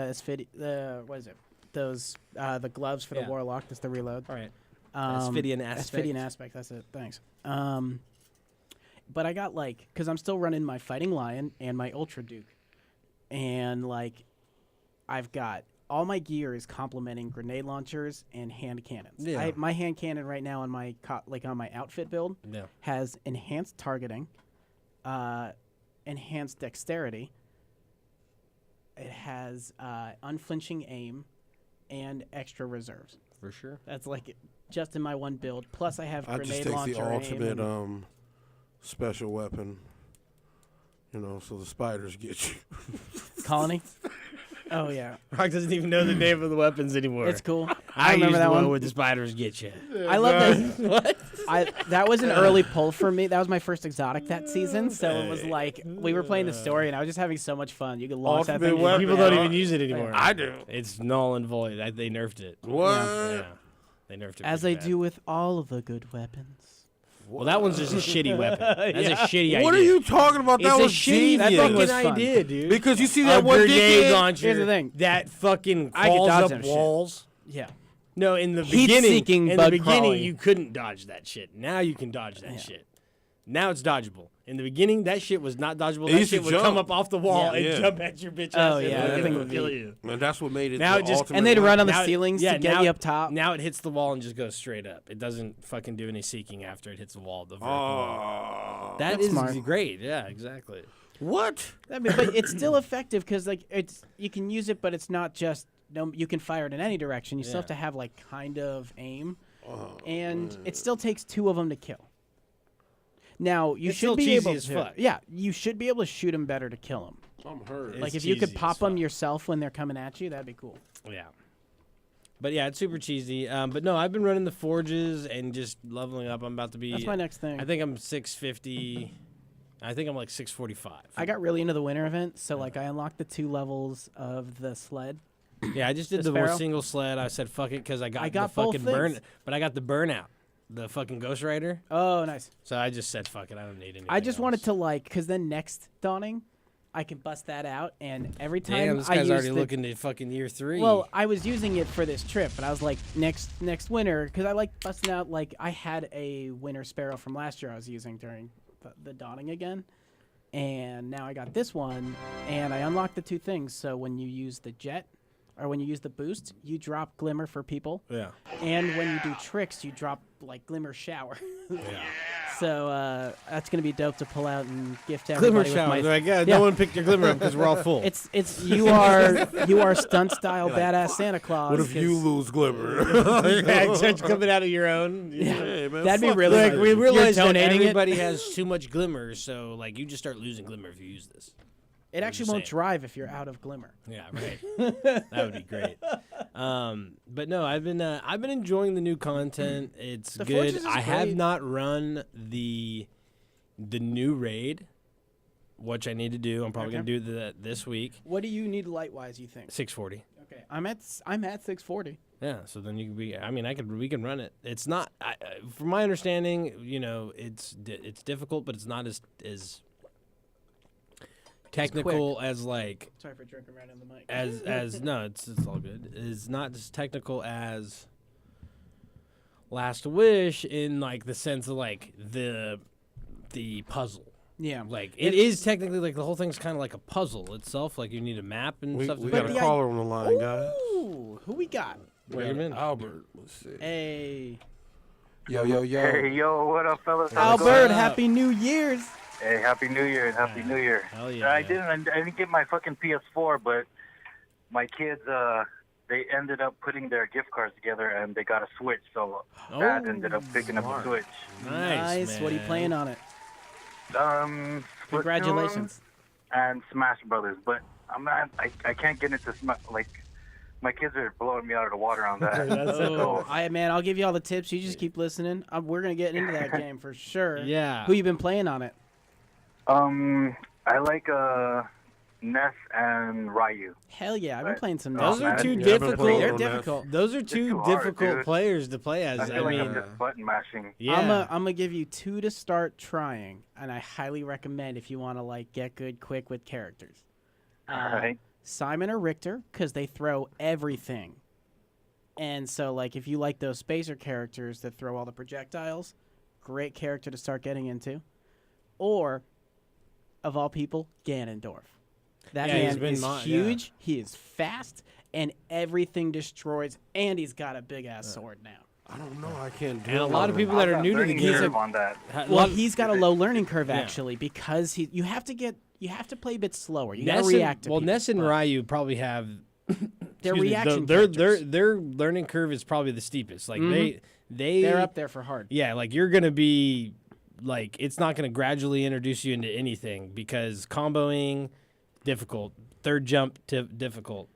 S5: what is it? Those the gloves for
S4: Yeah.
S5: the warlock. That's the reload.
S4: All right.
S5: Asphidian
S4: Asphidian
S5: aspect. That's it. Thanks. But I got like, cause I'm still running my fighting lion and my ultra duke, and like, I've got all my gear is complementing grenade launchers and hand cannons.
S4: Yeah.
S5: My hand cannon right now on my on my outfit build
S4: Yeah.
S5: has enhanced targeting, enhanced dexterity. It has unflinching aim, and extra reserves.
S4: For sure.
S5: That's like just in my one build. Plus, I have
S3: I just
S5: grenade
S3: take
S5: launcher.
S3: the
S5: aim
S3: ultimate
S5: and-
S3: special weapon. You know, so the spiders get you.
S5: colony. Oh yeah,
S4: Rock doesn't even know the name of the weapons anymore.
S5: it's cool.
S4: I
S5: remember
S4: use
S5: that
S4: the one
S5: one.
S4: where the spiders get you.
S5: I love that. That was an early pull for me. That was my first exotic that season, so it was like we were playing the story, and I was just having so much fun. You could launch that
S3: Ultimate
S5: thing.
S3: weapon.
S4: People don't even use it anymore.
S3: I do.
S4: It's null and void. They nerfed it.
S3: What?
S4: Yeah. They nerfed it.
S5: As
S4: pretty
S5: they
S4: bad.
S5: do with all of the good weapons.
S4: Well, that one's just a shitty weapon. That's
S5: Yeah.
S4: a shitty idea.
S3: What are you talking about?
S4: It's
S3: That
S4: a
S3: was
S4: shitty
S5: That
S3: genius.
S5: thing was
S4: fucking
S5: fun.
S4: idea, dude.
S3: Because you see
S4: A
S3: that one
S4: grenade
S3: dickhead.
S4: launcher.
S5: Here's the thing.
S4: That fucking
S5: I could
S4: crawls
S5: dodge
S4: up
S5: that shit.
S4: walls.
S5: Yeah.
S4: No, in the
S5: Heat-seeking
S4: beginning, in
S5: bug
S4: the beginning,
S5: crawling.
S4: you couldn't dodge that shit. Now you can dodge that shit. Now it's dodgeable. In the beginning, that shit was not dodgeable.
S3: It
S4: That
S3: used to
S4: shit would come
S3: jump.
S4: up off the wall
S5: Yeah.
S4: and
S3: Yeah.
S4: jump at your bitch ass.
S5: Oh,
S4: and
S5: yeah,
S4: fucking
S5: that thing would
S4: kill
S5: be-
S4: you.
S3: And that's what made it
S4: Now
S3: the
S4: it just-
S3: ultimate
S5: And they'd run on the
S4: Now it-
S5: ceilings
S4: yeah,
S5: to get
S4: now-
S5: you up top.
S4: Now it hits the wall and just goes straight up. It doesn't fucking do any seeking after it hits the wall. The vertical wall.
S3: Oh.
S4: That
S5: That's
S4: is
S5: smart.
S4: great. Yeah, exactly.
S3: What?
S5: I mean, but it's still effective because like you can use it, but it's not just you can fire it in any direction. You still
S4: Yeah.
S5: have to have like kind of aim,
S3: Oh,
S5: and it still takes 2 of them to kill. Now you
S4: It's
S5: should
S4: still
S5: be
S4: cheesy
S5: able
S4: as
S5: to.
S4: fuck.
S5: Yeah, you should be able to shoot them better to kill them.
S3: I'm hurt.
S5: Like
S4: It's
S5: if you could
S4: cheesy
S5: pop
S4: as
S5: them
S4: fuck.
S5: yourself when they're coming at you, that'd be cool.
S4: Yeah. But yeah, it's super cheesy. But no, I've been running the forges and just leveling up. I'm about to be.
S5: That's my next thing.
S4: I think I'm 650 I think I'm like 645.
S5: I got really into the winter event, so like I unlocked the 2 levels of the sled.
S4: Yeah, I just did
S5: The
S4: the
S5: Sparrow?
S4: single sled. I said fuck it because I got
S5: got
S4: the
S5: both
S4: fucking burn.
S5: things.
S4: But I got the burnout, the fucking Ghost Rider.
S5: Oh, nice.
S4: So I just said fuck it. I don't need anything.
S5: I just wanted
S4: else.
S5: to like, because then next dawning, I can bust that out, and every time
S4: Damn, this
S5: I
S4: guy's
S5: use
S4: already
S5: the,
S4: looking to fucking year 3.
S5: Well, I was using it for this trip, but I was like, next winter, because I like busting out, like, I had a winter sparrow from last year I was using during the dawning again, and now I got this one, and I unlocked the 2 things, so when you use the jet, or when you use the boost, you drop glimmer for people,
S4: yeah.
S5: and when you do tricks, you drop, like, glimmer shower.
S4: Yeah.
S5: So that's gonna be dope to pull out and gift to
S4: Glimmer
S5: everybody.
S4: shower.
S5: With my,
S4: Like, yeah,
S5: Yeah.
S4: no one picked your glimmer up because we're all full.
S5: It's you are stunt style badass Santa Claus.
S3: What if you
S5: 'cause
S3: lose glimmer?
S4: yeah, except coming out of your own.
S3: Hey, man,
S5: That'd be
S3: fuck
S5: really
S3: that.
S4: Like we realize that
S5: donating it?
S4: everybody has too much glimmer, so like you just start losing glimmer if you use this.
S5: It actually
S4: just
S5: won't
S4: saying.
S5: drive if you're out of glimmer.
S4: Yeah, right. That would be great. But no, I've been enjoying the new content. It's
S5: The
S4: good.
S5: Fortress is
S4: I have
S5: great.
S4: not run the new raid, which I need to do. I'm probably
S5: Okay.
S4: gonna do that this week.
S5: What do you need light wise? You think?
S4: 640.
S5: Okay, I'm at 640.
S4: Yeah, so then you can be. I mean, we can run it. It's not, from my understanding, you know, it's difficult, but it's not as technical as like
S5: Sorry for drinking right on the mic.
S4: as no, it's all good. It's not as technical as Last Wish in like the sense of like the puzzle.
S5: Yeah,
S4: Like it is technically like the whole thing's kind of like a puzzle itself. Like you need a map and
S3: We
S4: stuff.
S3: got
S4: to
S3: a
S5: the
S3: caller on the line, guys.
S5: Ooh, who we got?
S4: Bring him in.
S3: Albert. Let's see.
S5: Hey,
S3: Yo, yo, yo.
S2: Hey, yo, what up, fellas? How's it
S5: Albert,
S4: up?
S5: Happy New Year's.
S2: going? Hey, Happy New Year, Happy New Year.
S4: Hell yeah,
S2: I
S4: man.
S2: didn't get my fucking PS4, but my kids, they ended up putting their gift cards together and they got a Switch, so Dad ended up picking up a Switch.
S4: Nice,
S5: What are you
S4: man.
S5: playing on it?
S2: Splatoon
S5: Congratulations.
S2: and Smash Brothers, but I can't get into like. My kids are blowing me out of the water on that.
S5: Oh, I'll give you all the tips. You just keep listening. We're gonna get into that game for sure.
S4: Yeah.
S5: Who you been playing on it?
S2: I like Ness and Ryu.
S5: Hell yeah, I've been playing some.
S4: Those
S5: Ness.
S4: are two
S3: Yeah, I've been
S4: difficult.
S3: playing
S5: They're
S3: on that.
S5: difficult.
S4: Those are
S2: too
S4: two
S2: hard,
S4: difficult
S2: dude.
S4: players to play as.
S2: I feel like
S4: mean,
S2: I'm just button mashing.
S4: yeah.
S5: I'm gonna give you 2 to start trying, and I highly recommend if you want to like get good quick with characters.
S2: All right.
S5: Simon or Richter, because they throw everything. And so, like, if you like those spacer characters that throw all the projectiles, great character to start getting into. Or, of all people, Ganondorf. That
S4: Yeah, he's
S5: man
S4: been
S5: is
S4: yeah.
S5: huge. He is fast, and everything destroys. And he's got a big ass sword now.
S3: I don't know. I can't do
S4: And
S3: it.
S4: a lot of people
S2: I've
S4: that are
S2: got
S4: new to the
S2: learning
S4: game.
S2: curve on that.
S5: Well, he's got a low learning curve
S4: Yeah.
S5: actually because you have to play a bit slower. You got to
S4: Ness
S5: react to
S4: and, well,
S5: people,
S4: Ness and
S5: but
S4: Ryu probably have
S5: their
S4: excuse me,
S5: reaction
S4: their
S5: characters.
S4: their learning curve is probably the steepest. Like
S5: They're up there for hard.
S4: Yeah, like you're gonna be like it's not gonna gradually introduce you into anything because comboing difficult, third jump difficult.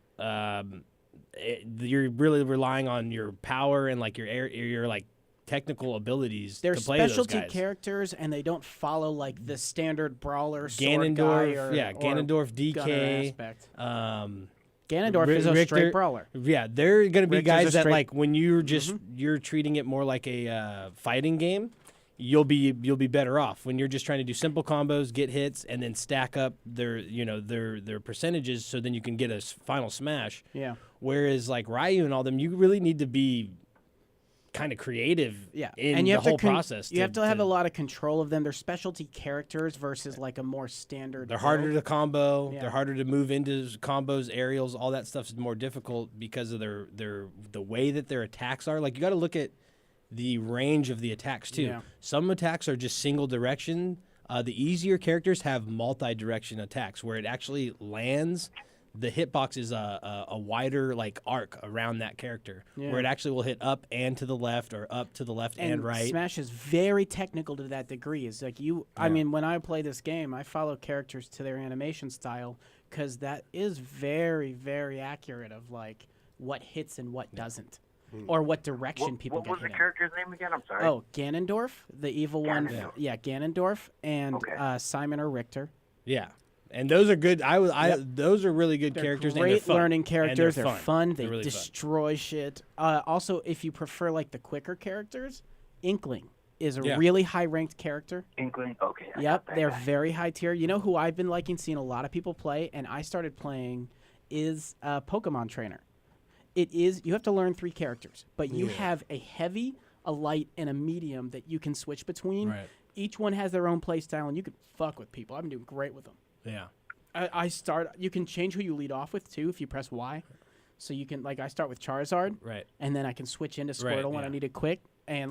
S4: You're really relying on your power and like your like technical abilities
S5: They're
S4: to play those
S5: specialty
S4: guys.
S5: characters, and they don't follow like the standard brawler sword guy
S4: Ganondorf,
S5: or,
S4: yeah,
S5: or
S4: Ganondorf,
S5: gunner
S4: DK.
S5: aspect.
S4: Um,
S5: Ganondorf is a
S4: Richter-
S5: straight brawler.
S4: Yeah, they're gonna be
S5: Richter's
S4: guys
S5: a
S4: that
S5: straight-
S4: like when you're just you're treating it more like a fighting game. You'll be better off when you're just trying to do simple combos, get hits, and then stack up their their percentages, so then you can get a final smash.
S5: Yeah.
S4: Whereas like Ryu and all them, you really need to be kind of creative.
S5: Yeah,
S4: in
S5: and you
S4: the
S5: have
S4: whole
S5: to
S4: process.
S5: You have to have a lot of control of them. They're specialty characters versus like a more standard.
S4: They're harder
S5: build.
S4: to combo.
S5: Yeah.
S4: They're harder to move into combos, aerials. All that stuff is more difficult because of the way that their attacks are. Like you got to look at the range of the attacks too.
S5: Yeah.
S4: Some attacks are just single direction. The easier characters have multi-direction attacks where it actually lands. The hitbox is a wider like arc around that character,
S5: Yeah.
S4: where it actually will hit up and to the left or up to the left and right.
S5: Smash is very technical to that degree. It's like I mean, when I play this game, I follow characters to their animation style because that is very, very accurate of like what hits and what doesn't. or what direction people
S2: What
S5: get
S2: was the
S5: hit in.
S2: character's name again? I'm sorry.
S5: Oh, Ganondorf, the evil one.
S2: Ganondorf.
S5: Yeah, Ganondorf, and
S2: Okay.
S5: Simon or Richter.
S4: Yeah. And those are good. Those are really good
S5: They're
S4: characters. and
S5: great
S4: they're fun.
S5: learning
S4: And
S5: characters. They're fun. They
S4: They're really fun.
S5: destroy shit. Also, if you prefer like the quicker characters, Inkling is a
S4: Yeah.
S5: really high ranked character.
S2: Inkling. Okay. I got
S5: Yep,
S2: that
S5: they're
S2: guy.
S5: very high tier. You know who I've been liking seeing a lot of people play, and I started playing is Pokemon Trainer. It is you have to learn 3 characters, but you have a heavy, a light, and a medium that you can switch between.
S4: Right.
S5: Each one has their own play style, and you can fuck with people. I've been doing great with them.
S4: Yeah.
S5: You can change who you lead off with too if you press Y. So you can I start with Charizard,
S4: Right.
S5: and then I can switch into Squirtle
S4: Right,
S5: when I
S4: yeah.
S5: need it quick. And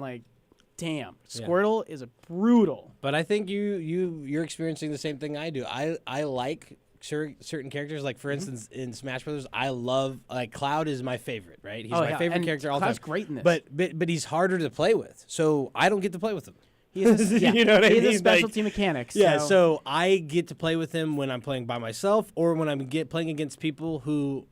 S5: damn,
S4: Yeah.
S5: Squirtle is a brutal.
S4: But I think you're experiencing the same thing I do. I like certain characters. Like for instance, in Smash Brothers, I love Cloud is my favorite. Right, he's
S5: Oh,
S4: my
S5: yeah,
S4: favorite
S5: and
S4: character all
S5: Cloud's
S4: time.
S5: great in this.
S4: But he's harder to play with, so I don't get to play with him.
S5: He is a,
S4: You know what I
S5: he's
S4: mean?
S5: a specialty mechanic.
S4: Yeah, so I get to play with him when I'm playing by myself or when I'm playing against people who,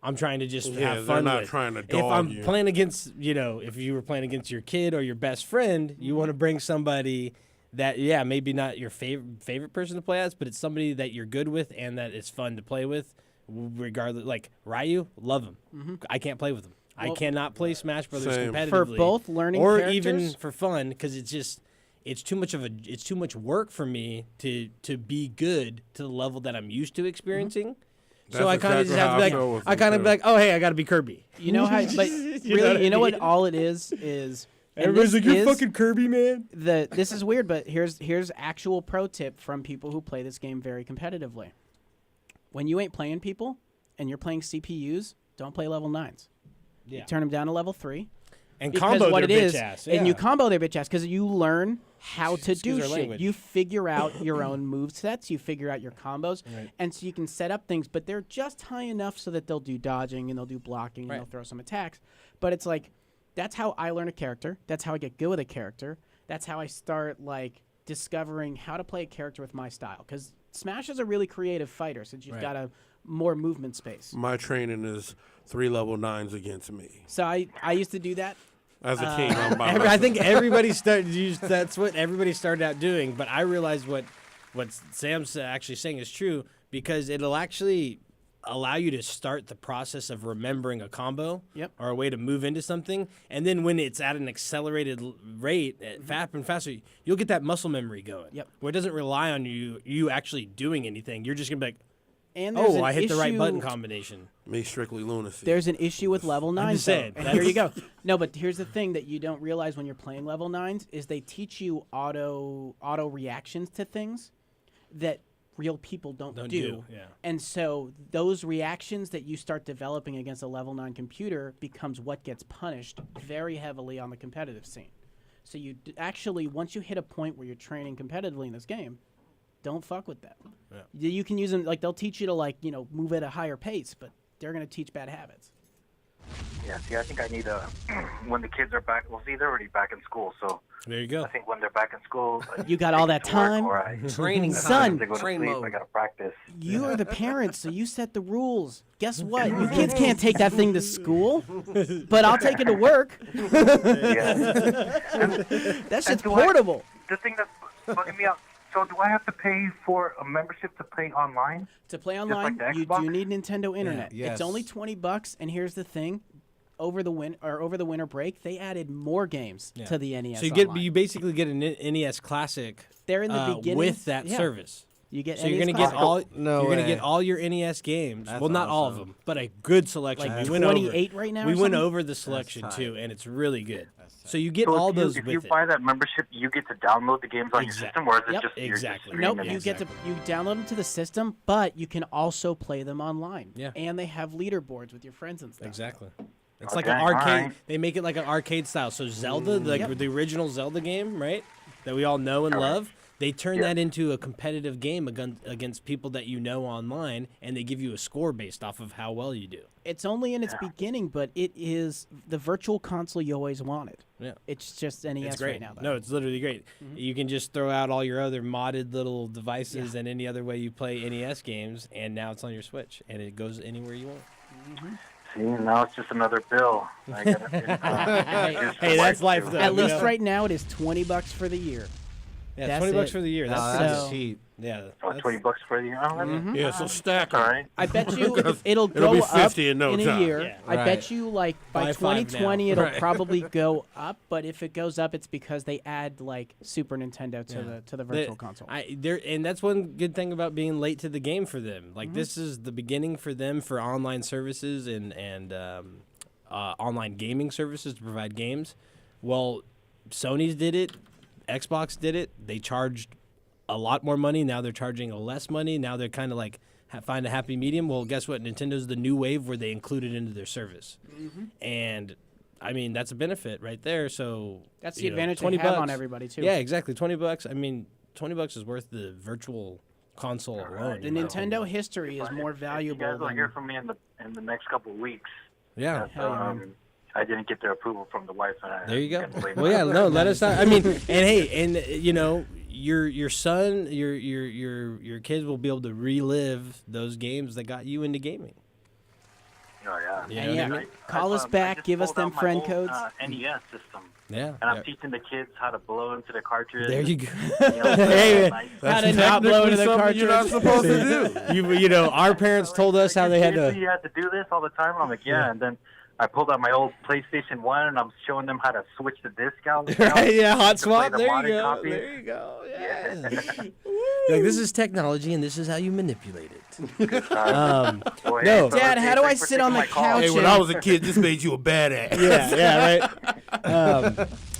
S4: I'm trying to just
S3: Yeah,
S4: have
S3: they're
S4: fun
S3: not
S4: with.
S3: trying to
S4: If
S3: dog
S4: I'm
S3: you.
S4: playing against, if you were playing against your kid or your best friend, you want to bring somebody that, maybe not your favorite person to play as, but it's somebody that you're good with and that it's fun to play with, regardless. Like Ryu, love him. I can't play with him. I
S5: Well,
S4: cannot play Smash Brothers
S3: Same.
S4: competitively
S5: For both learning
S4: or
S5: characters?
S4: even for fun because it's too much work for me to be good to the level that I'm used to experiencing. So
S3: That's
S4: I kind of
S3: exactly
S4: just have
S3: how
S4: to
S3: I
S4: be
S3: feel
S4: like,
S3: with
S4: I
S3: them,
S4: kind of
S3: too.
S4: be like, oh hey, I got to be Kirby.
S5: you know how, but
S4: You know
S5: really,
S4: what I
S5: you know what
S4: mean?
S5: all it is. And
S4: Everybody's
S5: this
S4: like, you're
S5: is
S4: fucking Kirby, man.
S5: this is weird, but here's actual pro tip from people who play this game very competitively. When you ain't playing people and you're playing CPUs, don't play level 9s.
S4: Yeah.
S5: You turn them down to level 3.
S4: And
S5: Because
S4: combo
S5: what
S4: their
S5: it
S4: bitch
S5: is,
S4: ass.
S5: and you
S4: Yeah.
S5: combo their bitch ass because you learn how to
S4: Excuse
S5: do
S4: our
S5: shit.
S4: language.
S5: You figure out your own move sets, you figure out your combos,
S4: Right.
S5: and so you can set up things, but they're just high enough so that they'll do dodging and they'll do blocking
S4: Right.
S5: and they'll throw some attacks. But it's that's how I learn a character. That's how I get good with a character. That's how I start discovering how to play a character with my style. Because Smash is a really creative fighter since you've
S4: Right.
S5: got a more movement space.
S3: My training is 3 level 9s against me.
S5: So I used to do that.
S3: As a team, I'm by
S4: I
S3: myself.
S4: think everybody that's what everybody started out doing. But I realized what Sam's actually saying is true because it'll actually allow you to start the process of remembering a combo
S5: Yep.
S4: or a way to move into something. And then when it's at an accelerated rate, faster, you'll get that muscle memory going.
S5: Yep.
S4: Where it doesn't rely on you actually doing anything. You're just going to be like,
S5: And there's an
S4: I hit the right button
S5: issue-
S4: combination.
S3: Me strictly lunacy.
S5: There's an issue with level 9s.
S4: just saying,
S5: And here you go. No, but here's the thing that you don't realize when you're playing level 9s is they teach you auto reactions to things that real people don't do.
S4: Yeah.
S5: And so those reactions that you start developing against a level 9 computer becomes what gets punished very heavily on the competitive scene. So you actually, once you hit a point where you're training competitively in this game, don't fuck with that.
S4: Yeah.
S5: You can use them, they'll teach you to move at a higher pace, but they're going to teach bad habits.
S2: Yeah, see, I think I need when the kids are back. Well, see, they're already back in school, so
S4: There you go.
S2: I think when they're back in school,
S5: You got all that
S2: to work
S5: time.
S2: Or I,
S6: Training
S5: Son.
S2: they go to
S6: Train
S2: sleep.
S6: mode.
S2: I gotta practice.
S5: You are the parents, so you set the rules. Guess what? You kids can't take that thing to school, but I'll take it to work.
S2: Yeah.
S5: That shit's
S2: do I-
S5: portable.
S2: The thing that's bugging me out. So do I have to pay for a membership to play online?
S5: To play
S2: like
S5: online,
S2: the
S5: you
S2: Xbox?
S5: do need Nintendo Internet.
S6: Yes.
S5: It's only $20, and here's the thing: over the winter break, they added more games to the NES.
S4: So
S5: Online.
S4: you basically get an NES Classic.
S5: They're in the beginning
S4: with that
S5: yeah.
S4: service.
S5: You get
S4: So you're
S5: NES
S4: gonna get
S5: Classic.
S6: No
S4: you're gonna
S6: way.
S4: get all your NES games.
S6: That's
S4: well, not all of
S6: awesome.
S4: them, but a good selection.
S5: Like
S4: we went over
S5: 28 right now.
S4: We
S5: or
S4: went
S5: something?
S4: over the selection
S6: tight.
S4: too, and it's really good. So you get
S2: So
S4: all
S2: if you,
S4: those
S2: if
S4: with
S2: you
S4: it.
S2: buy that membership, you get to download the games on your
S4: Exact-
S2: system, or is it
S5: Yep.
S2: just you're just
S4: Exactly.
S2: streaming
S5: Nope,
S2: them?
S5: you get to you download them to the system, but you can also play them online.
S4: Yeah.
S5: And they have leaderboards with your friends and stuff.
S4: Exactly. It's like an
S2: Okay,
S4: arcade.
S2: alright.
S4: They make it like an arcade style. So Zelda,
S5: Yep.
S4: the original Zelda game, right, that we all know and love, they turn
S2: Yeah.
S4: that into a competitive game against people that you know online, and they give you a score based off of how well you do.
S5: It's only in its beginning, but it is the virtual console you always wanted.
S4: Yeah.
S5: It's just NES
S4: It's great.
S5: right now. Though.
S4: No, it's literally great. You can just throw out all your other modded little devices and any other way you play NES games, and now it's on your Switch, and it goes anywhere you want.
S2: See, now it's just another bill. I gotta,
S4: Hey, that's life, though.
S5: At
S4: you
S5: least
S4: know?
S5: right now, it is $20 for the year.
S4: Yeah,
S5: That's
S4: $20
S5: it.
S4: for the year.
S6: No,
S4: That's
S6: that's
S5: So-
S6: cheap.
S4: yeah.
S2: Oh, $20 for the year. Oh, that's
S3: Yeah, so stack
S2: all
S3: 'em.
S2: right.
S5: I bet you it'll
S3: It'll
S5: go
S3: be
S5: up
S3: 50 in no
S5: a
S3: time.
S5: year.
S4: Yeah.
S5: I
S6: Right.
S5: bet you like by
S4: Buy 5 now.
S5: 2020 it'll
S3: Right.
S5: probably go up. But if it goes up, it's because they add like Super Nintendo to
S4: Yeah.
S5: the virtual console.
S4: And that's one good thing about being late to the game for them. Like
S5: Mm-hmm.
S4: this is the beginning for them for online services and online gaming services to provide games. Well, Sony's did it, Xbox did it. They charged a lot more money. Now they're charging less money. Now they're kind of like find a happy medium. Well, guess what? Nintendo's the new wave where they include it into their service, and I mean that's a benefit right there. So
S5: That's the
S4: you know,
S5: advantage they
S4: 20
S5: have on
S4: bucks.
S5: everybody too.
S4: Yeah, exactly. $20. I mean, $20 is worth the virtual console alone.
S5: The
S4: in my
S5: Nintendo
S4: opinion.
S5: history is more
S2: If
S5: valuable
S2: you guys will
S5: than
S2: hear from me in the next couple of weeks.
S4: Yeah.
S2: That's,
S5: Hell yeah, man.
S2: I didn't get their approval from the wife. And
S4: There you go.
S2: can't blame
S4: Well,
S2: her.
S4: yeah, no, let us know. I mean, and hey, and you know, your son, your kids will be able to relive those games that got you into gaming.
S2: Oh, yeah.
S4: Yeah,
S5: And yeah,
S4: what I mean?
S5: call us
S2: I
S5: back,
S2: just
S5: give us
S2: pulled
S5: them
S2: out my
S5: friend
S2: old,
S5: codes.
S2: NES system.
S4: Yeah.
S2: And I'm teaching the kids how to blow into the cartridge.
S4: There you go.
S2: You know,
S4: Hey,
S2: like-
S5: How to not blow into the
S3: something you're not
S5: cartridge.
S3: supposed to do.
S4: you know, our parents told us how they had
S2: Seriously,
S4: to.
S2: You had to do this all the time. I'm like, yeah. And then I pulled out my old PlayStation 1 and I'm showing them how to switch the disc out.
S4: Right, yeah, hot
S2: To play
S4: swap.
S2: the
S4: There you
S2: modern
S4: go.
S2: copy.
S4: There you go. Yeah. Like this is technology, and this is how you manipulate it.
S2: Boy,
S4: No.
S2: so,
S5: Dad, how do I
S2: thanks for
S5: sit on
S2: taking
S5: the
S2: my call.
S5: couch?
S3: Hey, when I was a kid, this made you a badass.
S4: Yeah,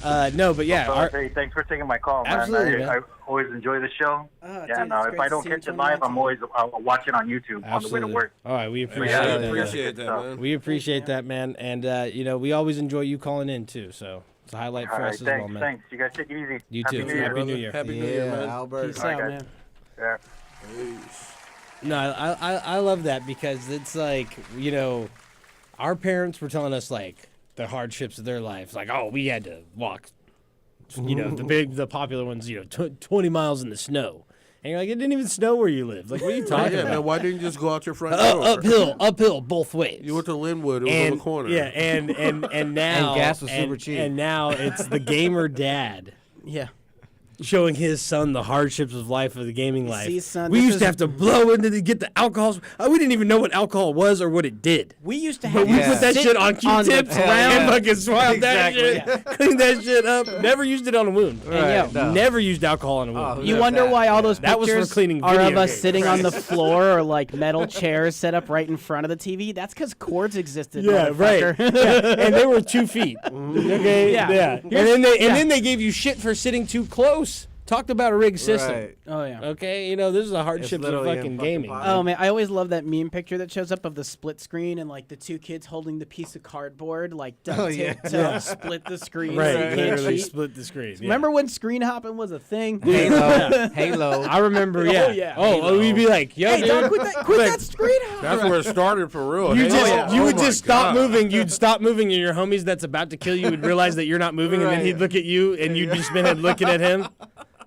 S4: right. No, but yeah,
S2: So,
S4: our,
S2: hey, thanks for taking my call, man.
S4: Absolutely, man.
S2: I always enjoy the show.
S5: Oh,
S2: Yeah,
S5: dude,
S2: no,
S5: it's
S2: if
S5: great
S2: I
S5: to
S2: don't
S5: see you
S2: catch it
S5: in
S2: live,
S5: 2019.
S2: I'll watch it on YouTube on the way to
S4: absolutely.
S2: work.
S4: All right, we appreciate
S3: Yeah, I
S4: that.
S3: appreciate that, man.
S4: We appreciate that, man, and you know we always enjoy you calling in too. So it's a highlight
S2: All
S4: for
S2: right,
S4: us as well,
S2: thanks,
S4: man.
S2: thanks. You guys take it easy.
S4: You
S2: Happy
S4: too.
S2: New Year.
S4: Happy New Year.
S3: Happy New Year,
S6: Yeah,
S3: man.
S6: Albert.
S5: Peace
S2: All right,
S5: out,
S2: guys.
S5: man.
S2: Yeah.
S4: No, I love that because it's like you know, our parents were telling us like the hardships of their life, like oh we had to walk, you know the popular ones, you know 20 miles in the snow, and you're like it didn't even snow where you live. Like what are you talking
S3: Yeah,
S4: about?
S3: man. Why didn't you just go out your front door?
S4: Uphill both ways.
S3: You went to Linwood. It was on
S4: and
S3: the corner.
S4: yeah, and now
S6: And gas was super cheap.
S4: And now it's the gamer dad
S5: Yeah.
S4: showing his son the hardships of life of the gaming life.
S5: See, son,
S4: we
S5: this
S4: used to
S5: is-
S4: have to blow into the get the alcohols. We didn't even know what alcohol was or what it did.
S5: We used to
S4: But
S5: have
S4: we
S6: Yeah.
S4: put that
S5: sit
S4: shit on
S5: the
S4: Q-tips
S5: ground.
S4: and fucking swab that
S6: Exactly.
S4: shit, clean that shit up. Never used it on a wound.
S6: Right,
S5: yo,
S6: no.
S4: Never used alcohol on a wound.
S6: Oh,
S5: You
S6: Look at
S5: wonder
S6: that.
S5: why all those
S4: That was for
S5: pictures
S4: cleaning
S5: are of
S4: video
S5: us
S4: games.
S5: sitting on the floor or like metal chairs set up right in front of the TV? That's because cords existed.
S4: Yeah, right.
S5: motherfucker.
S4: Yeah, and they were 2 feet. Okay,
S5: Yeah.
S4: yeah. And then they gave you shit for sitting too close. Talked about a rigged system.
S6: Right.
S5: Oh yeah.
S4: Okay, you know this is the hardships of
S6: literally
S4: fucking
S6: in
S4: gaming.
S6: fucking
S5: Oh man, I always love that meme picture that shows up of the split screen and like the two kids holding the piece of cardboard like duct
S6: Oh,
S5: tape
S6: yeah.
S5: to split the screen.
S4: Right,
S5: so you can't
S4: literally
S5: cheat.
S4: split the screen. yeah.
S5: Remember when screen hopping was a thing?
S6: Halo. Halo.
S4: I remember, yeah.
S5: yeah.
S4: Oh, we'd be like, yo,
S5: Hey,
S4: dude.
S5: dog, quit that screen hop.
S3: That's where it started for real.
S4: You
S3: Hey,
S4: just
S3: oh,
S4: you
S3: oh
S4: would
S3: my
S4: just stop
S3: God.
S4: moving. You'd stop moving, and your homies that's about to kill you would realize that you're not moving, and then
S6: Right.
S4: he'd look at you, and you'd just been looking at him,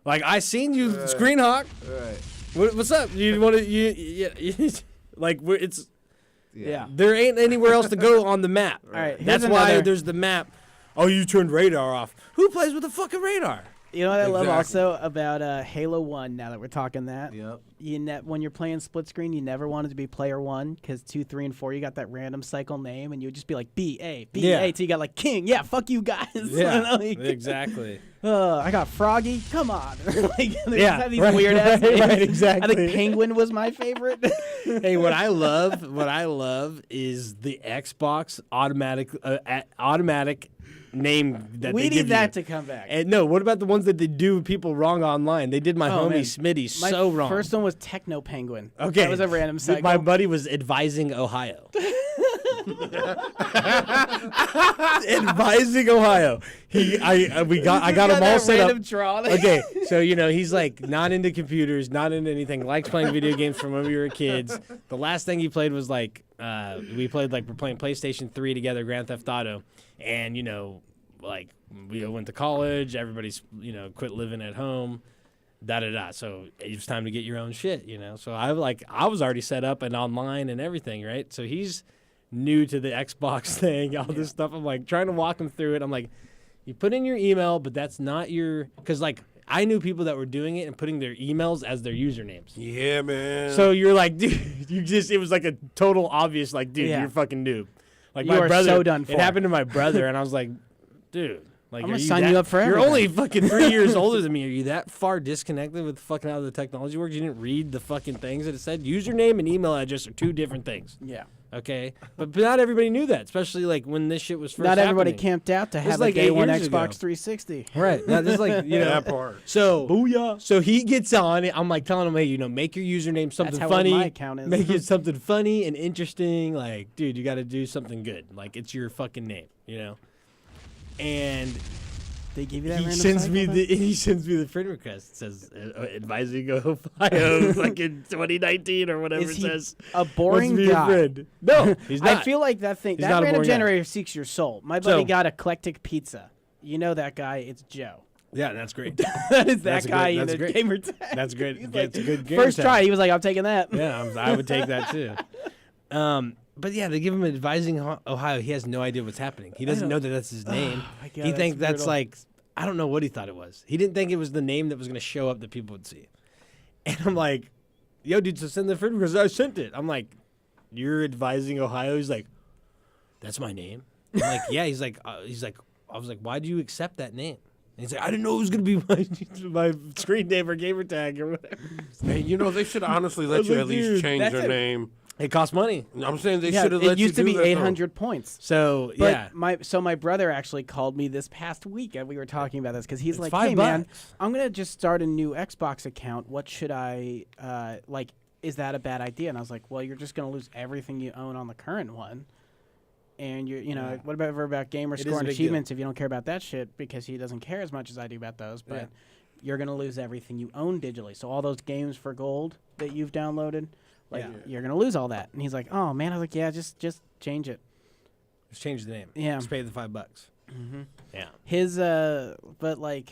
S4: like I seen you, screen hawk.
S6: Right.
S4: What's up? You want to you like it's
S5: Yeah.
S4: there ain't anywhere else to go on the map.
S5: All right, here's
S4: That's why
S5: another-
S4: there's the map. Oh, you turned radar off. Who plays with the fucking radar?
S5: You know what I love
S3: Exactly.
S5: also about Halo 1, now that we're talking that?
S6: Yep.
S5: When you're playing split screen, you never wanted to be player 1 because 2, 3, and 4, you got that random cycle name, and you would just be like B-A, B-A,
S4: Yeah.
S5: till you got like King. Yeah, fuck you guys. Like,
S4: exactly.
S5: I got Froggy. Come on. Like, they just
S4: Yeah,
S5: have these
S4: right,
S5: weird ass
S4: right,
S5: names.
S4: right, exactly.
S5: I think Penguin was my favorite.
S4: Hey, what I love is the Xbox automatic name that
S5: We
S4: they give
S5: need that
S4: you.
S5: to come back.
S4: And no, what about the ones that they do people wrong online? They did my
S5: Oh,
S4: homie
S5: man.
S4: Smitty
S5: My
S4: so wrong.
S5: first one was Techno Penguin.
S4: Okay,
S5: That was a random cycle.
S4: My buddy was advising Ohio. Advising Ohio. I got him all set up.
S5: Draw.
S4: Okay, so he's like not into computers, not into anything, likes playing video games from when we were kids. The last thing he played was like we're playing PlayStation 3 together, Grand Theft Auto, and like we went to college, everybody's quit living at home. So it's time to get your own shit, So I was already set up and online and everything, right? So he's new to the Xbox thing, all this stuff. I'm like trying to walk him through it. I'm like, you put in your email, but that's not your, because like I knew people that were doing it and putting their emails as their usernames.
S3: Yeah, man.
S4: So you're like, dude, it was like a total obvious, like, dude,
S5: Yeah.
S4: you're fucking noob. Like
S5: You
S4: my
S5: are
S4: brother,
S5: so done for.
S4: It happened to my brother, and I was like, dude. Like,
S5: I'm gonna
S4: are
S5: sign
S4: that-
S5: you up for
S4: You're
S5: everything.
S4: only fucking 3 years older than me. Are you that far disconnected with fucking how the technology works? You didn't read the fucking things that it said? Username and email address are two different things.
S5: Yeah.
S4: Okay? But not everybody knew that, especially like when this shit was first
S5: Not everybody
S4: happening.
S5: camped out to have
S4: like
S5: a day
S4: 8
S5: one
S4: years ago.
S5: Xbox 360.
S4: Right. Now, this is like, you know.
S3: that part.
S4: So, booyah. So he gets on it. I'm like telling him, hey, you know, make your username something
S5: how
S4: funny.
S5: old my account is.
S4: Make it something funny and interesting. Like, dude, you got to do something good. Like, it's your fucking name, you know? And
S5: They give you that
S4: he
S5: random
S4: sends me
S5: cycle,
S4: the friend request. It says advising Ohio like in 2019 or whatever
S5: Is
S4: it
S5: he
S4: says.
S5: a
S4: Wants
S5: boring
S4: to be a
S5: guy?
S4: friend. No, he's not.
S5: I feel like that thing,
S4: He's
S5: that
S4: not a
S5: random
S4: boring guy.
S5: generator seeks your soul. My buddy
S4: So-
S5: got eclectic pizza. You know that guy? It's Joe.
S4: Yeah, that's great.
S5: That is that
S4: That's a
S5: guy
S4: good-
S5: in
S4: that's
S5: the
S4: great.
S5: gamer tag.
S4: That's good.
S5: He's
S4: That's a
S5: like,
S4: good gamer
S5: first
S4: tag.
S5: try, he was like, I'm taking that.
S4: Yeah, I would take that too. But yeah, they give him advising Ohio. He has no idea what's happening. He doesn't know that that's his name.
S5: my God,
S4: he
S5: that's
S4: thinks that's
S5: brutal.
S4: like, I don't know what he thought it was. He didn't think it was the name that was going to show up that people would see. And I'm like, yo, dude, so send the friend because I sent it. I'm like, you're advising Ohio? He's like, that's my name. I'm like, yeah. He's like, I was like, why do you accept that name? And he's like, I didn't know it was going to be my screen name or gamer tag or whatever.
S3: Hey, you know, they should honestly let
S4: was
S3: you
S4: like,
S3: at least
S4: dude,
S3: change
S5: that's
S3: your
S5: a-
S3: name.
S4: It costs money.
S3: I'm saying they
S5: Yeah,
S3: should have let
S5: it used
S3: you
S5: to
S3: do
S5: be
S3: that,
S5: 800 points.
S4: So,
S5: But
S4: yeah.
S5: my brother actually called me this past week, and we were talking about this because he's
S4: It's
S5: like, "Hey man,
S4: $5.
S5: I'm gonna just start a new Xbox account. What should I like? Is that a bad idea?" And I was like, "Well, you're just gonna lose everything you own on the current one, and you know what about gamer
S4: It is
S5: score
S4: a
S5: and
S4: big deal.
S5: achievements if you don't care about that shit because he doesn't care as much as I do about those, but." You're gonna lose everything you own digitally. So all those games for gold that you've downloaded, like you're gonna lose all that. And he's like, "Oh man," I was like, "Yeah, just change it."
S4: Just change the name.
S5: Yeah.
S4: Just pay the $5. Mm-hmm. Yeah.
S5: His but like,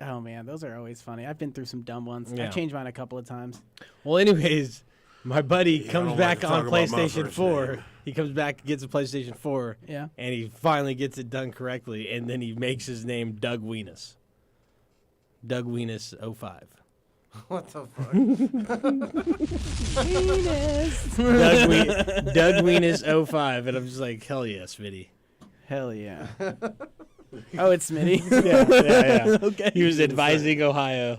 S5: oh man, those are always funny. I've been through some dumb ones.
S4: Yeah.
S5: I've changed mine a couple of times.
S4: Well, anyways, my buddy
S3: I
S4: comes
S3: don't
S4: back
S3: like to
S4: on
S3: talk about my
S4: PlayStation
S3: first
S4: 4.
S3: name.
S4: He comes back, gets a PlayStation 4,
S5: Yeah.
S4: and he finally gets it done correctly, and then he makes his name Doug Weenus. Doug Weenus 05.
S3: What the fuck?
S4: Doug Weenus 05, and I'm just like, hell yes, Smitty.
S5: Hell yeah. Oh, it's Smitty.
S4: Yeah.
S5: Okay.
S4: He was advising Ohio.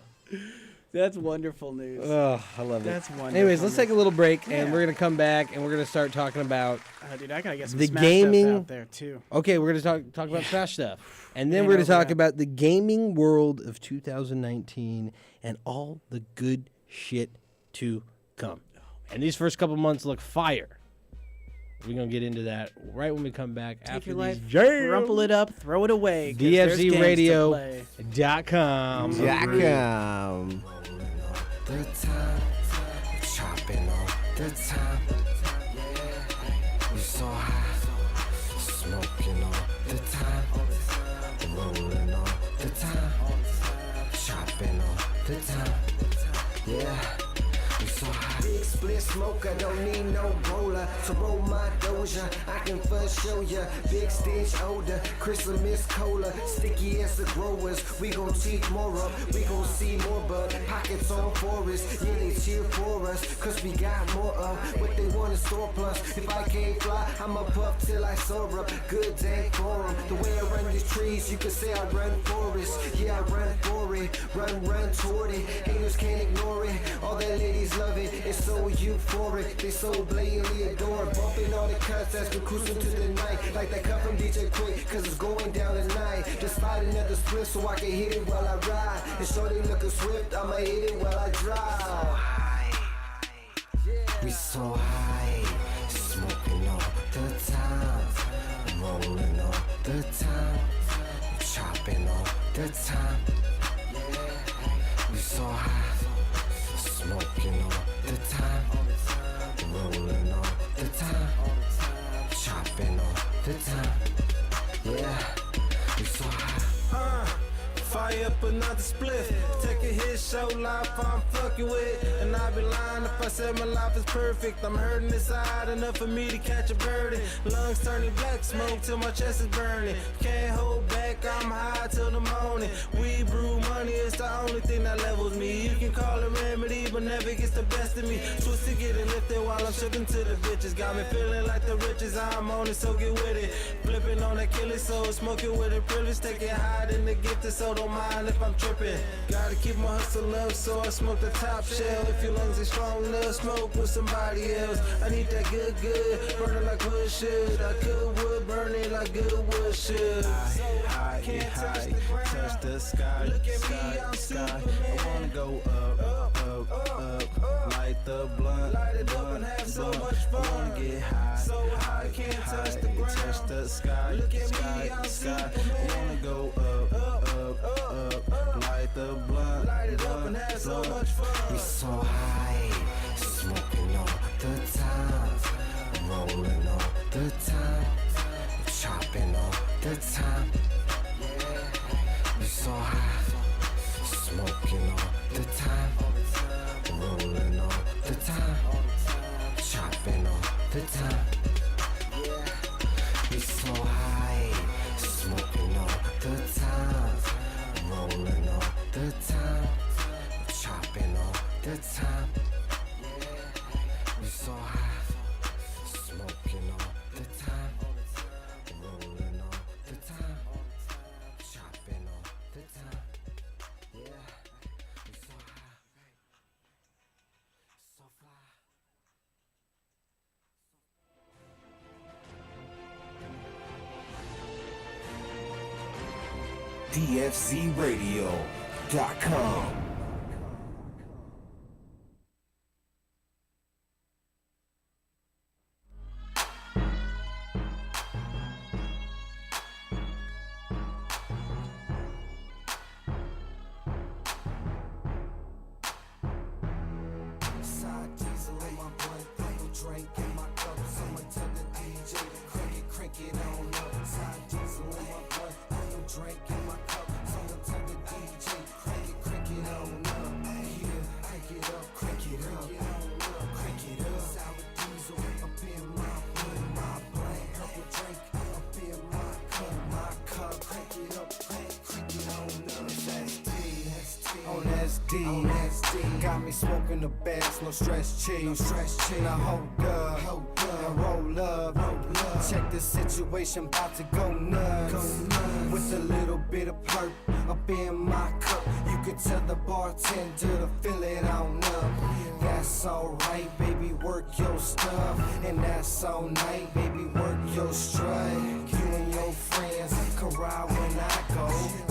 S5: That's wonderful news.
S4: Oh, I love
S5: That's
S4: it.
S5: wonderful.
S4: Anyways, let's take a little break, and
S5: Yeah.
S4: we're going to come back, and we're going to start talking about
S5: Dude, I gotta get some
S4: the
S5: Smash
S4: gaming-
S5: stuff out there too.
S4: Okay, we're going to talk about Smash stuff. And then
S5: Game
S4: we're going to
S5: over
S4: talk
S5: that.
S4: about the gaming world of 2019 and all the good shit to come. And these first couple months look fire. We're going to get into that right when we come back
S5: Take
S4: after
S5: your
S4: these
S5: life,
S4: jams.
S5: rumple it up, throw it away. 'cause there's games to play.
S4: DFZRadio.com.
S6: Jackham.
S1: The time, chopping on the time. We so high, smoking on the time, rolling on the time, chopping on the time. Yeah, we so high. Big split smoker, don't need no roller. So roll my doja, I can first show ya. Big stench odor, Christmas cola, sticky as the growers. We gon' teach more up, we gon' see more bud. Pockets on forest, yeah they cheer for us, cause we got more of what they want in store plus. If I can't fly, I'ma puff till I soar up. Good day for 'em. The way I run these trees, you could say I run forest. Yeah, I run for it, run toward it. Haters can't ignore it. All the ladies love it, it's so euphoric. They so blatantly adore it. Bumping all the cuts as we cruising to the night. Like that cut from DJ Quick, cause it's going down tonight. Just slide another split so I can hit it while I ride. And shorty looking swift, I'ma hit it while I drive. We so high, smoking all the time, rolling all the time, chopping all the time. We so high, smoking all the time, rolling all the time, chopping all the time. Yeah, we so high. Fire high up another spliff. Take a hit, show life I'm fucking with. And I'd be lying if I said my life is perfect. I'm hurting inside enough for me to catch a birdie. Lungs turning black, smoke till my chest is burning. Can't hold back, I'm high till the morning. We brew money, it's the only thing that levels me. You can call it remedy, but never gets the best of me. Twisted, getting lifted while I'm shook into the bitches. Got me feeling like the riches, I'm on it, so get with it. Flipping on that killing soul, smoking with a privilege. Taking high in the gifted, so don't mind if I'm tripping. Gotta keep my hustle up, so I smoke the top shell. If your lungs are strong enough, smoke with somebody else. I need that good, burning like wood should. I could wood, burning like good wood should. High, get high, touch the sky, sky. I wanna go up, light the blunt, blunt. I wanna get high, get high, touch the sky, sky. I wanna go up, light the blunt, blunt.
S3: We so high, smoking all the time, rolling all the time, chopping all the time. We so high, smoking all the time, rolling all the time, chopping all the time. We so high, smoking all the time, rolling all the time, chopping all the time. We so high, smoking all the time, rolling all the time, chopping all the time. Yeah, we so high, so fly.
S7: DFZRadio.com.
S1: Side diesel in my blunt, apple drink in my cup. Someone tell the DJ to crank it on up. Side diesel in my blunt, apple drink in my cup. Someone tell the DJ crank it on up. Yeah, crank it up, crank it up, crank it up. Sour diesel up in my blunt, my blunt. Purple drink up in my cup. Crank it up, crank it on up.
S7: On SD, got me smoking the best, no stress cheese. Now hold up, and roll up. Check the situation, about to go nuts. With a little bit of perp up in my cup, you can tell the bartender to fill it on up. That's alright, baby, work your stuff, and that's all night, baby, work your strut. You and your friends can ride when I go.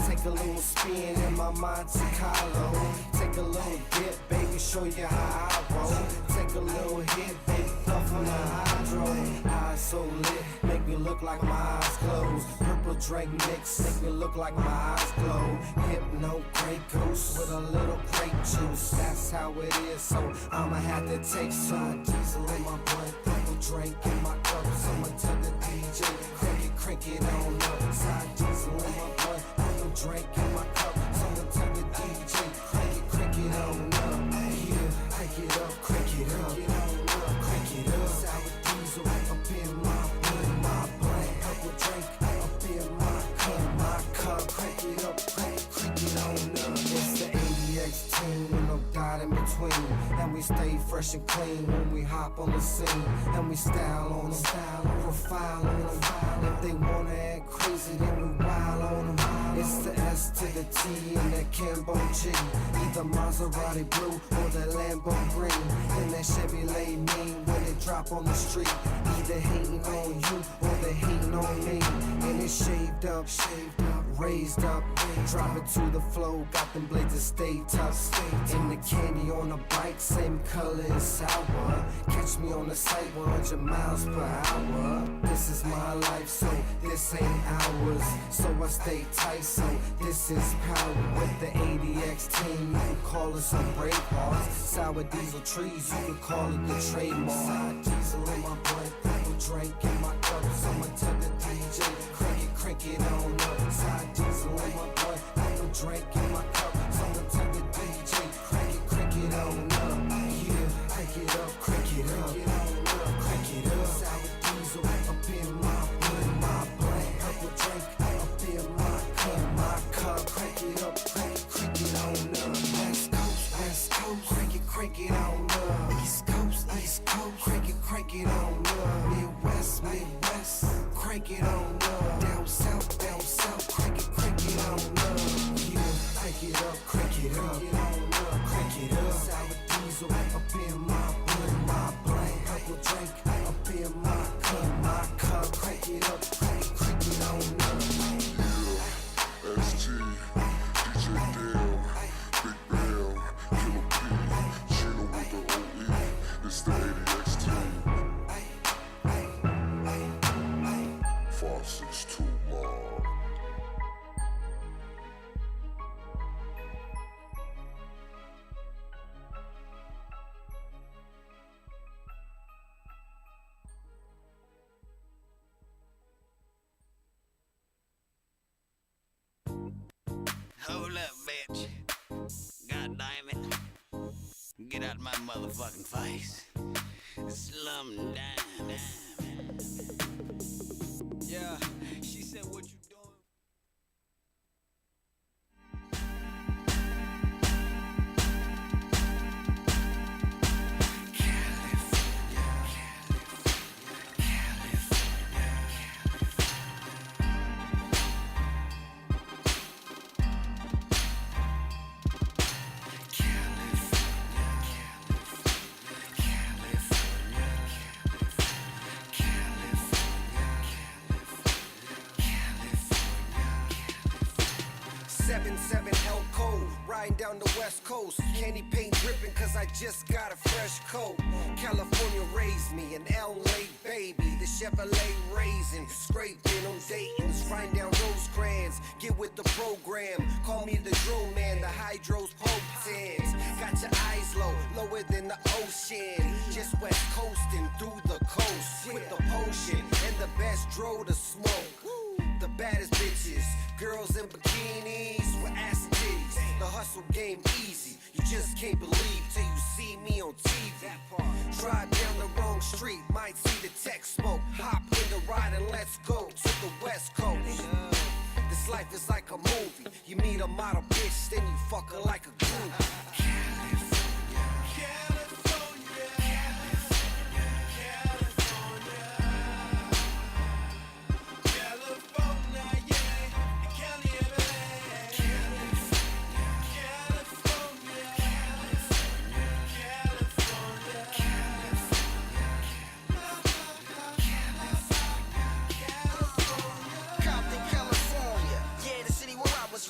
S7: Take a little spin in my Monte Carlo. Take a little dip, baby, show you how I roll. Take a little hit, baby, puff on the hydro. Eyes so lit, make me look like my eyes closed. Purple drink mix, make me look like my eyes glow. Hypno Grey Goose with a little grape juice. That's how it is, so I'ma have to take some. Diesel in my blunt, purple drink in my cup. Someone tell the DJ, crank it on up. Side diesel in my blunt, purple drink in my cup. Someone tell the DJ, crank it on up. Yeah, crank it up, crank it up, crank it up. Sour diesel up in my blunt, purple drink up in my cup. Crank it up, crank it on up. It's the ADX team with no dot in between, and we stay fresh and clean when we hop on the scene, and we style on them, profile on them. If they wanna act crazy, then we wild on them. It's the S to the T and that Cambo G, either Maserati blue or the Lambo green. And that Chevrolet mean when it drop on the street, either hating on you or they hating on me. And it's shaved up, raised up, drop it to the flow, got them blades to stay tough. And the candy on the bike, same color as sour. Catch me on the site, 100 miles per hour. This is my life, so this ain't ours. So I stay tight, so this is power. With the ADX team, you can call us some brave hearts. Sour diesel trees, you can call it the trademark. Side diesel in my blunt, purple drink in my cup. Someone tell the DJ, crank it on up. Side diesel in my blunt, a drink in my cup. Someone tell the DJ, crank it on up. Yeah, crank it up, crank it up. Crank it up. Sour diesel up in my blunt. Purple drink up in my cup. Crank it up, crank it on up. West Coast, crank it on up. East Coast, crank it on up. Midwest, crank it on up. Down south, crank it on up. Yeah, crank it up, crank it up. Sour diesel up in my blunt. Purple drink up in my cup. Crank it up, crank it on up.
S8: Yeah, ST, DJ Dale, Big Bell, Killer P, Gino with the OE, it's the 80X team. 562 Mob.
S9: Hold up, bitch. God damn it. Get out of my motherfucking face. Slum down. Yeah, she said, what you doing?
S7: Hell cold, riding down the west coast. Candy paint dripping cause I just got a fresh coat. California raised me, an LA baby. The Chevrolet raisin, scraping on Dayton's, riding down Rosecrans. Get with the program, call me the drone man, the hydros potens. Got your eyes low, lower than the ocean. Just west coasting through the coast with the potion and the best dro to smoke. The baddest bitches, girls in bikinis with ass and titties. The hustle game easy, you just can't believe till you see me on TV. Drive down the wrong street, might see the tech smoke. Hop in the ride and let's go to the west coast. This life is like a movie. You meet a model bitch, then you fuck her like a groupie.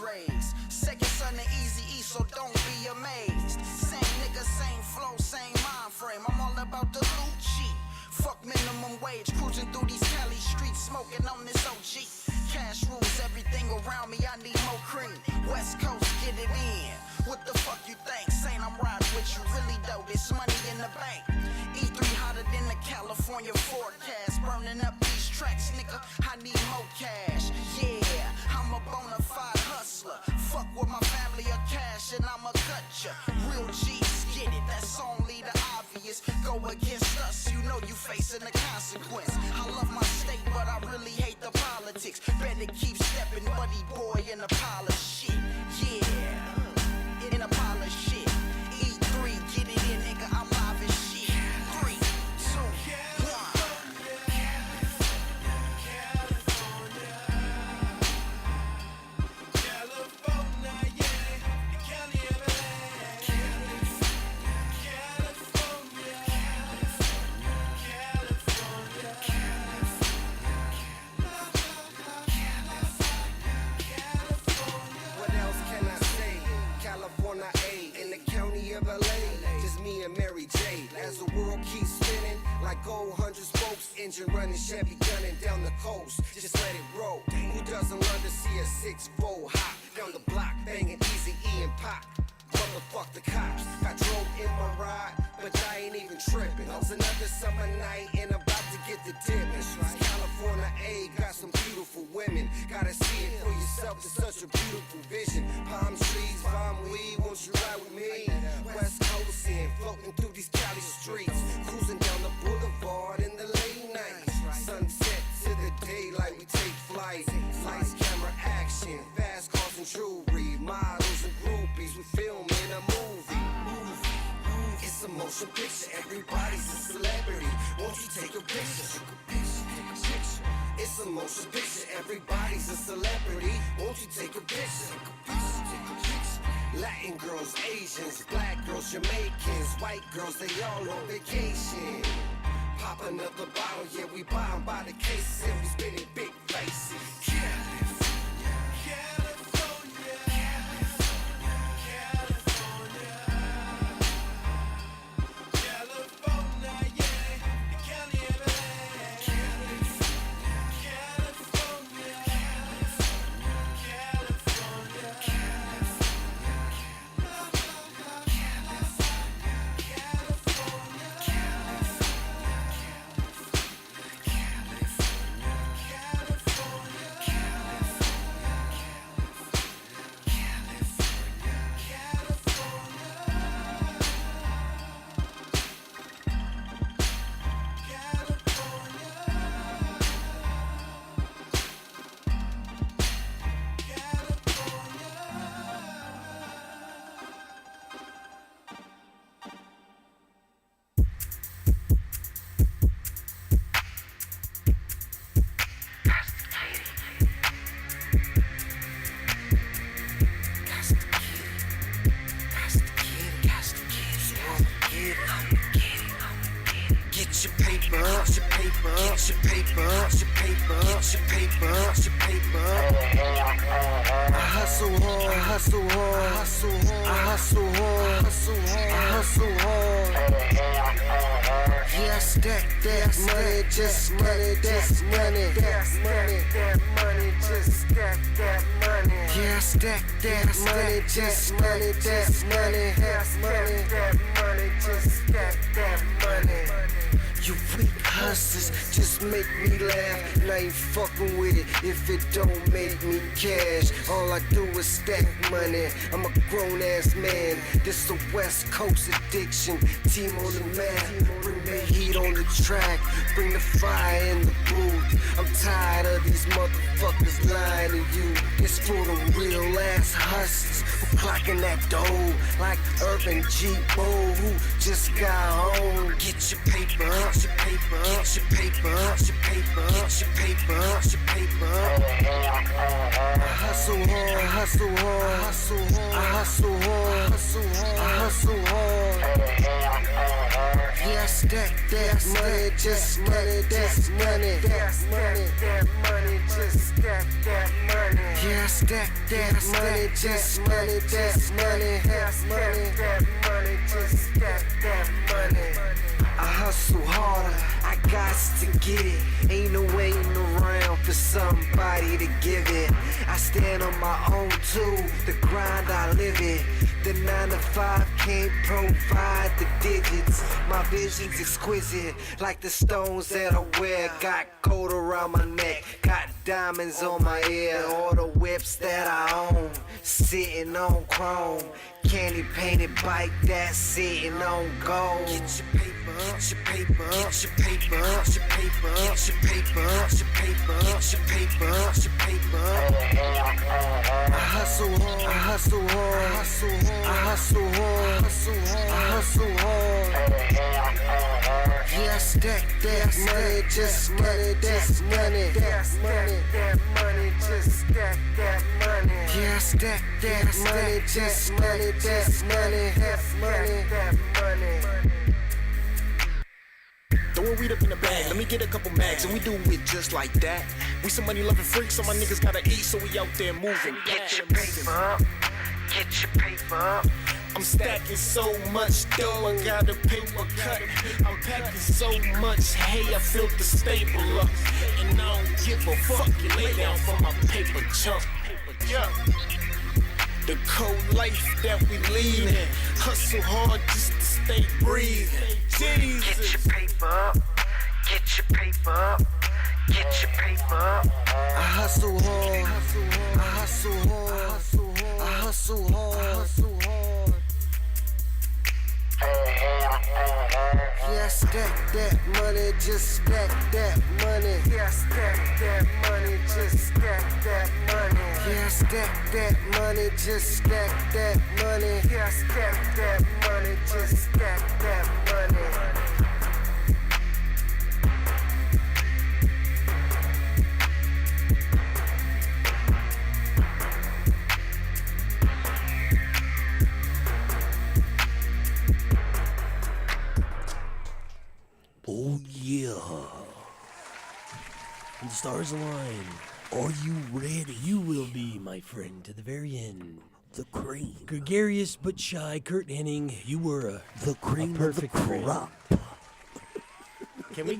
S9: Raised. Second son of Easy E, so don't be amazed. Same nigga, same flow, same mind frame. I'm all about the loot cheap. Fuck minimum wage, cruising through these Cali streets, smoking on this OG. Cash rules everything around me, I need more cream. West Coast, get it in. What the fuck you think? Saying I'm riding with you, really though, this money in the bank. E3 hotter than the California forecast. Burning up these tracks, nigga, I need more cash. Yeah, I'm a bona fide hustler. Fuck with my family or cash and I'ma cut ya. Real G's get it, that's only the obvious. Go against us, you know you facing the consequence. I love my state, but I really hate the politics. Better keep stepping, buddy boy, in a pile of shit. Yeah, in a pile of shit. E3, get it in, nigga, I'm live as shit. 3, 2, 1. As the world keeps spinning, like gold 100 spokes, engine running, Chevy gunning down the coast. Just let it roll. Who doesn't love to see a 6-4 hop down the block, banging Easy E and Pop? Motherfuck the cops. I drove in my ride, but I ain't even tripping. It was another summer night and about to
S7: get the dip. California A got some beautiful women. Gotta see it for yourself, it's such a beautiful vision. Palm trees, palm weed, won't you ride with me? West Coast in, floating through these Cali streets, cruising down the boulevard in the late night. Sunset to the daylight, we take flight. Lights, camera, action, fast cars and jewelry, models and groupies, we filming a movie. It's a motion picture, everybody's a celebrity. Won't you take a picture? It's a motion picture, everybody's a celebrity. Won't you take a picture? Latin girls, Asians, black girls, Jamaicans, white girls, they all on vacation. Pop another bottle, yeah, we buy 'em by the cases and we spinning big faces. You weak hustlers just make me laugh, and I ain't fucking with it if it don't make me cash. All I do is stack money, I'm a grown-ass man. This a West Coast addiction, team on the map. Bring the heat on the track, bring the fire in the booth. I'm tired of these motherfuckers lying to you. It's for the real ass hustlers who clocking that dough like Urban G. Bo, who just got home. Get your paper up. Get your paper up, get your paper up, get your paper up, get your paper up, get your paper up. I hustle hard, I hustle hard, I hustle hard, I hustle hard, I hustle hard, I hustle hard. Yeah, I stack that money, just money, that's money, that's money, that money, just stack that money. Yeah, I stack that money, just money, that's money, that's money, that money, just stack that money. I hustle harder, I got to get it. Ain't no waiting around for somebody to give it. I stand on my own too, the grind I live it. The 9 to 5 can't provide the digits. My vision's exquisite, like the stones that I wear. Got gold around my neck, got diamonds on my ear. All the whips that I own, sitting on chrome. Candy painted bike that's sitting on gold. Get your paper, get your paper, get your paper, get your paper, get your paper, get your paper, get your paper, get your paper. I hustle hard, I hustle hard, I hustle hard, I hustle hard, I hustle hard, I hustle hard. Yeah, I stack that money, just money, that's money, that's money, that money, just stack that money. Yeah, I stack that money, just money, that's money, that's money, that money.
S10: Throwing weed up in the bag, let me get a couple mags, and we do it just like that. We some money loving freaks, so my niggas gotta eat, so we out there moving.
S7: Get your paper up, get your paper up.
S10: I'm stacking so much dough, I got a paper cut. I'm packing so much hay, I feel the stapler. And I don't give a fuck, you lay down for my paper chunk. Yeah. The cold life that we leading, hustle hard just to stay breathing. Jesus.
S7: Get your paper up, get
S9: Get your paper up. Get your paper up.
S7: I hustle hard. I hustle hard. I hustle hard. Yeah, stack that money, just stack that money.
S9: Yeah, stack that money, just stack that money.
S7: Yeah, stack that money, just stack that money.
S9: Yeah, stack that money, just stack that money.
S4: Oh yeah. When the stars align, are you ready? You will be, my friend, to the very end. The cream. Gregarious but shy Kurt Hennig, you were the cream perfect of the crop. Can we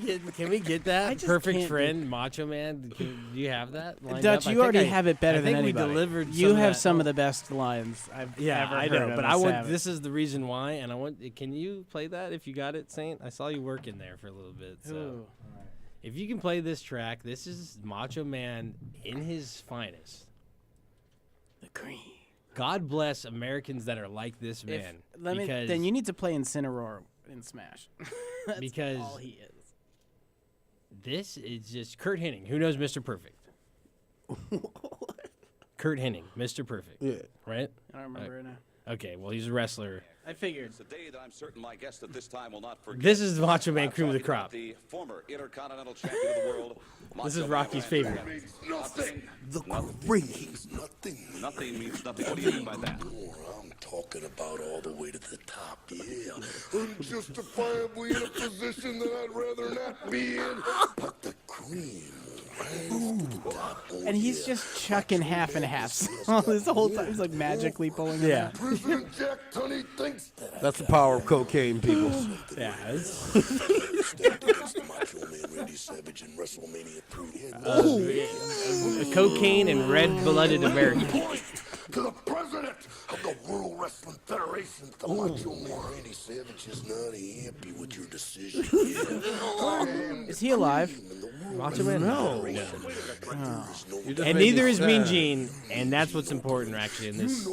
S4: get that
S5: I just
S4: perfect
S5: can't
S4: friend, Macho Man? Do you have that lined
S5: Dutch,
S4: up?
S5: you already have it better
S4: I
S5: than
S4: think
S5: anybody.
S4: we delivered.
S5: You have
S4: of
S5: some of
S4: that.
S5: the best lines I've
S4: Yeah,
S5: ever
S4: I
S5: heard
S4: know,
S5: of
S4: but
S5: us
S4: I want.
S5: have.
S4: This is the reason why, and I want. Can you play that if you got it, Saint? I saw you working there for a little bit. So,
S5: Ooh.
S4: if you can play this track, this is Macho Man in his finest.
S5: The cream.
S4: God bless Americans that are like this man.
S5: Then you need to play Incineroar in Smash. That's
S4: Because
S5: all he is.
S4: This is just Kurt Hennig. Who knows Mr. Perfect? Kurt Hennig, Mr. Perfect.
S3: Yeah.
S4: Right?
S5: I don't remember it now.
S4: Okay, well, he's a wrestler.
S5: I figured.
S11: It's a day that I'm certain my guest at this time will not forget.
S4: This is Macho Man
S11: I'm
S4: Cream of the
S11: talking about
S4: Crop.
S11: The former Intercontinental Champion of the world.
S4: This is
S11: Macho
S4: Rocky's
S11: Man
S4: favorite.
S11: Randy.
S8: Nothing.
S11: The
S8: Cream. Nothing.
S11: Nothing means nothing. What do you mean by that?
S8: I'm talking about all the way to the top, yeah. Unjustifiably in a position that I'd rather not be in. But the cream.
S5: And he's just chucking half and half. This whole time he's like magically pulling it out.
S8: President Jack Tunney thinks that.
S3: That's the power of cocaine, people.
S4: Yeah.
S8: Macho Man Randy Savage in WrestleMania 3.
S4: Cocaine and red-blooded American.
S8: To the president of the World Wrestling Federation, the Macho Man Randy Savage is not happy with your decision.
S5: Is he alive?
S4: Macho Man? No.
S3: And
S4: neither is Mean Gene, and that's what's important, actually, in this.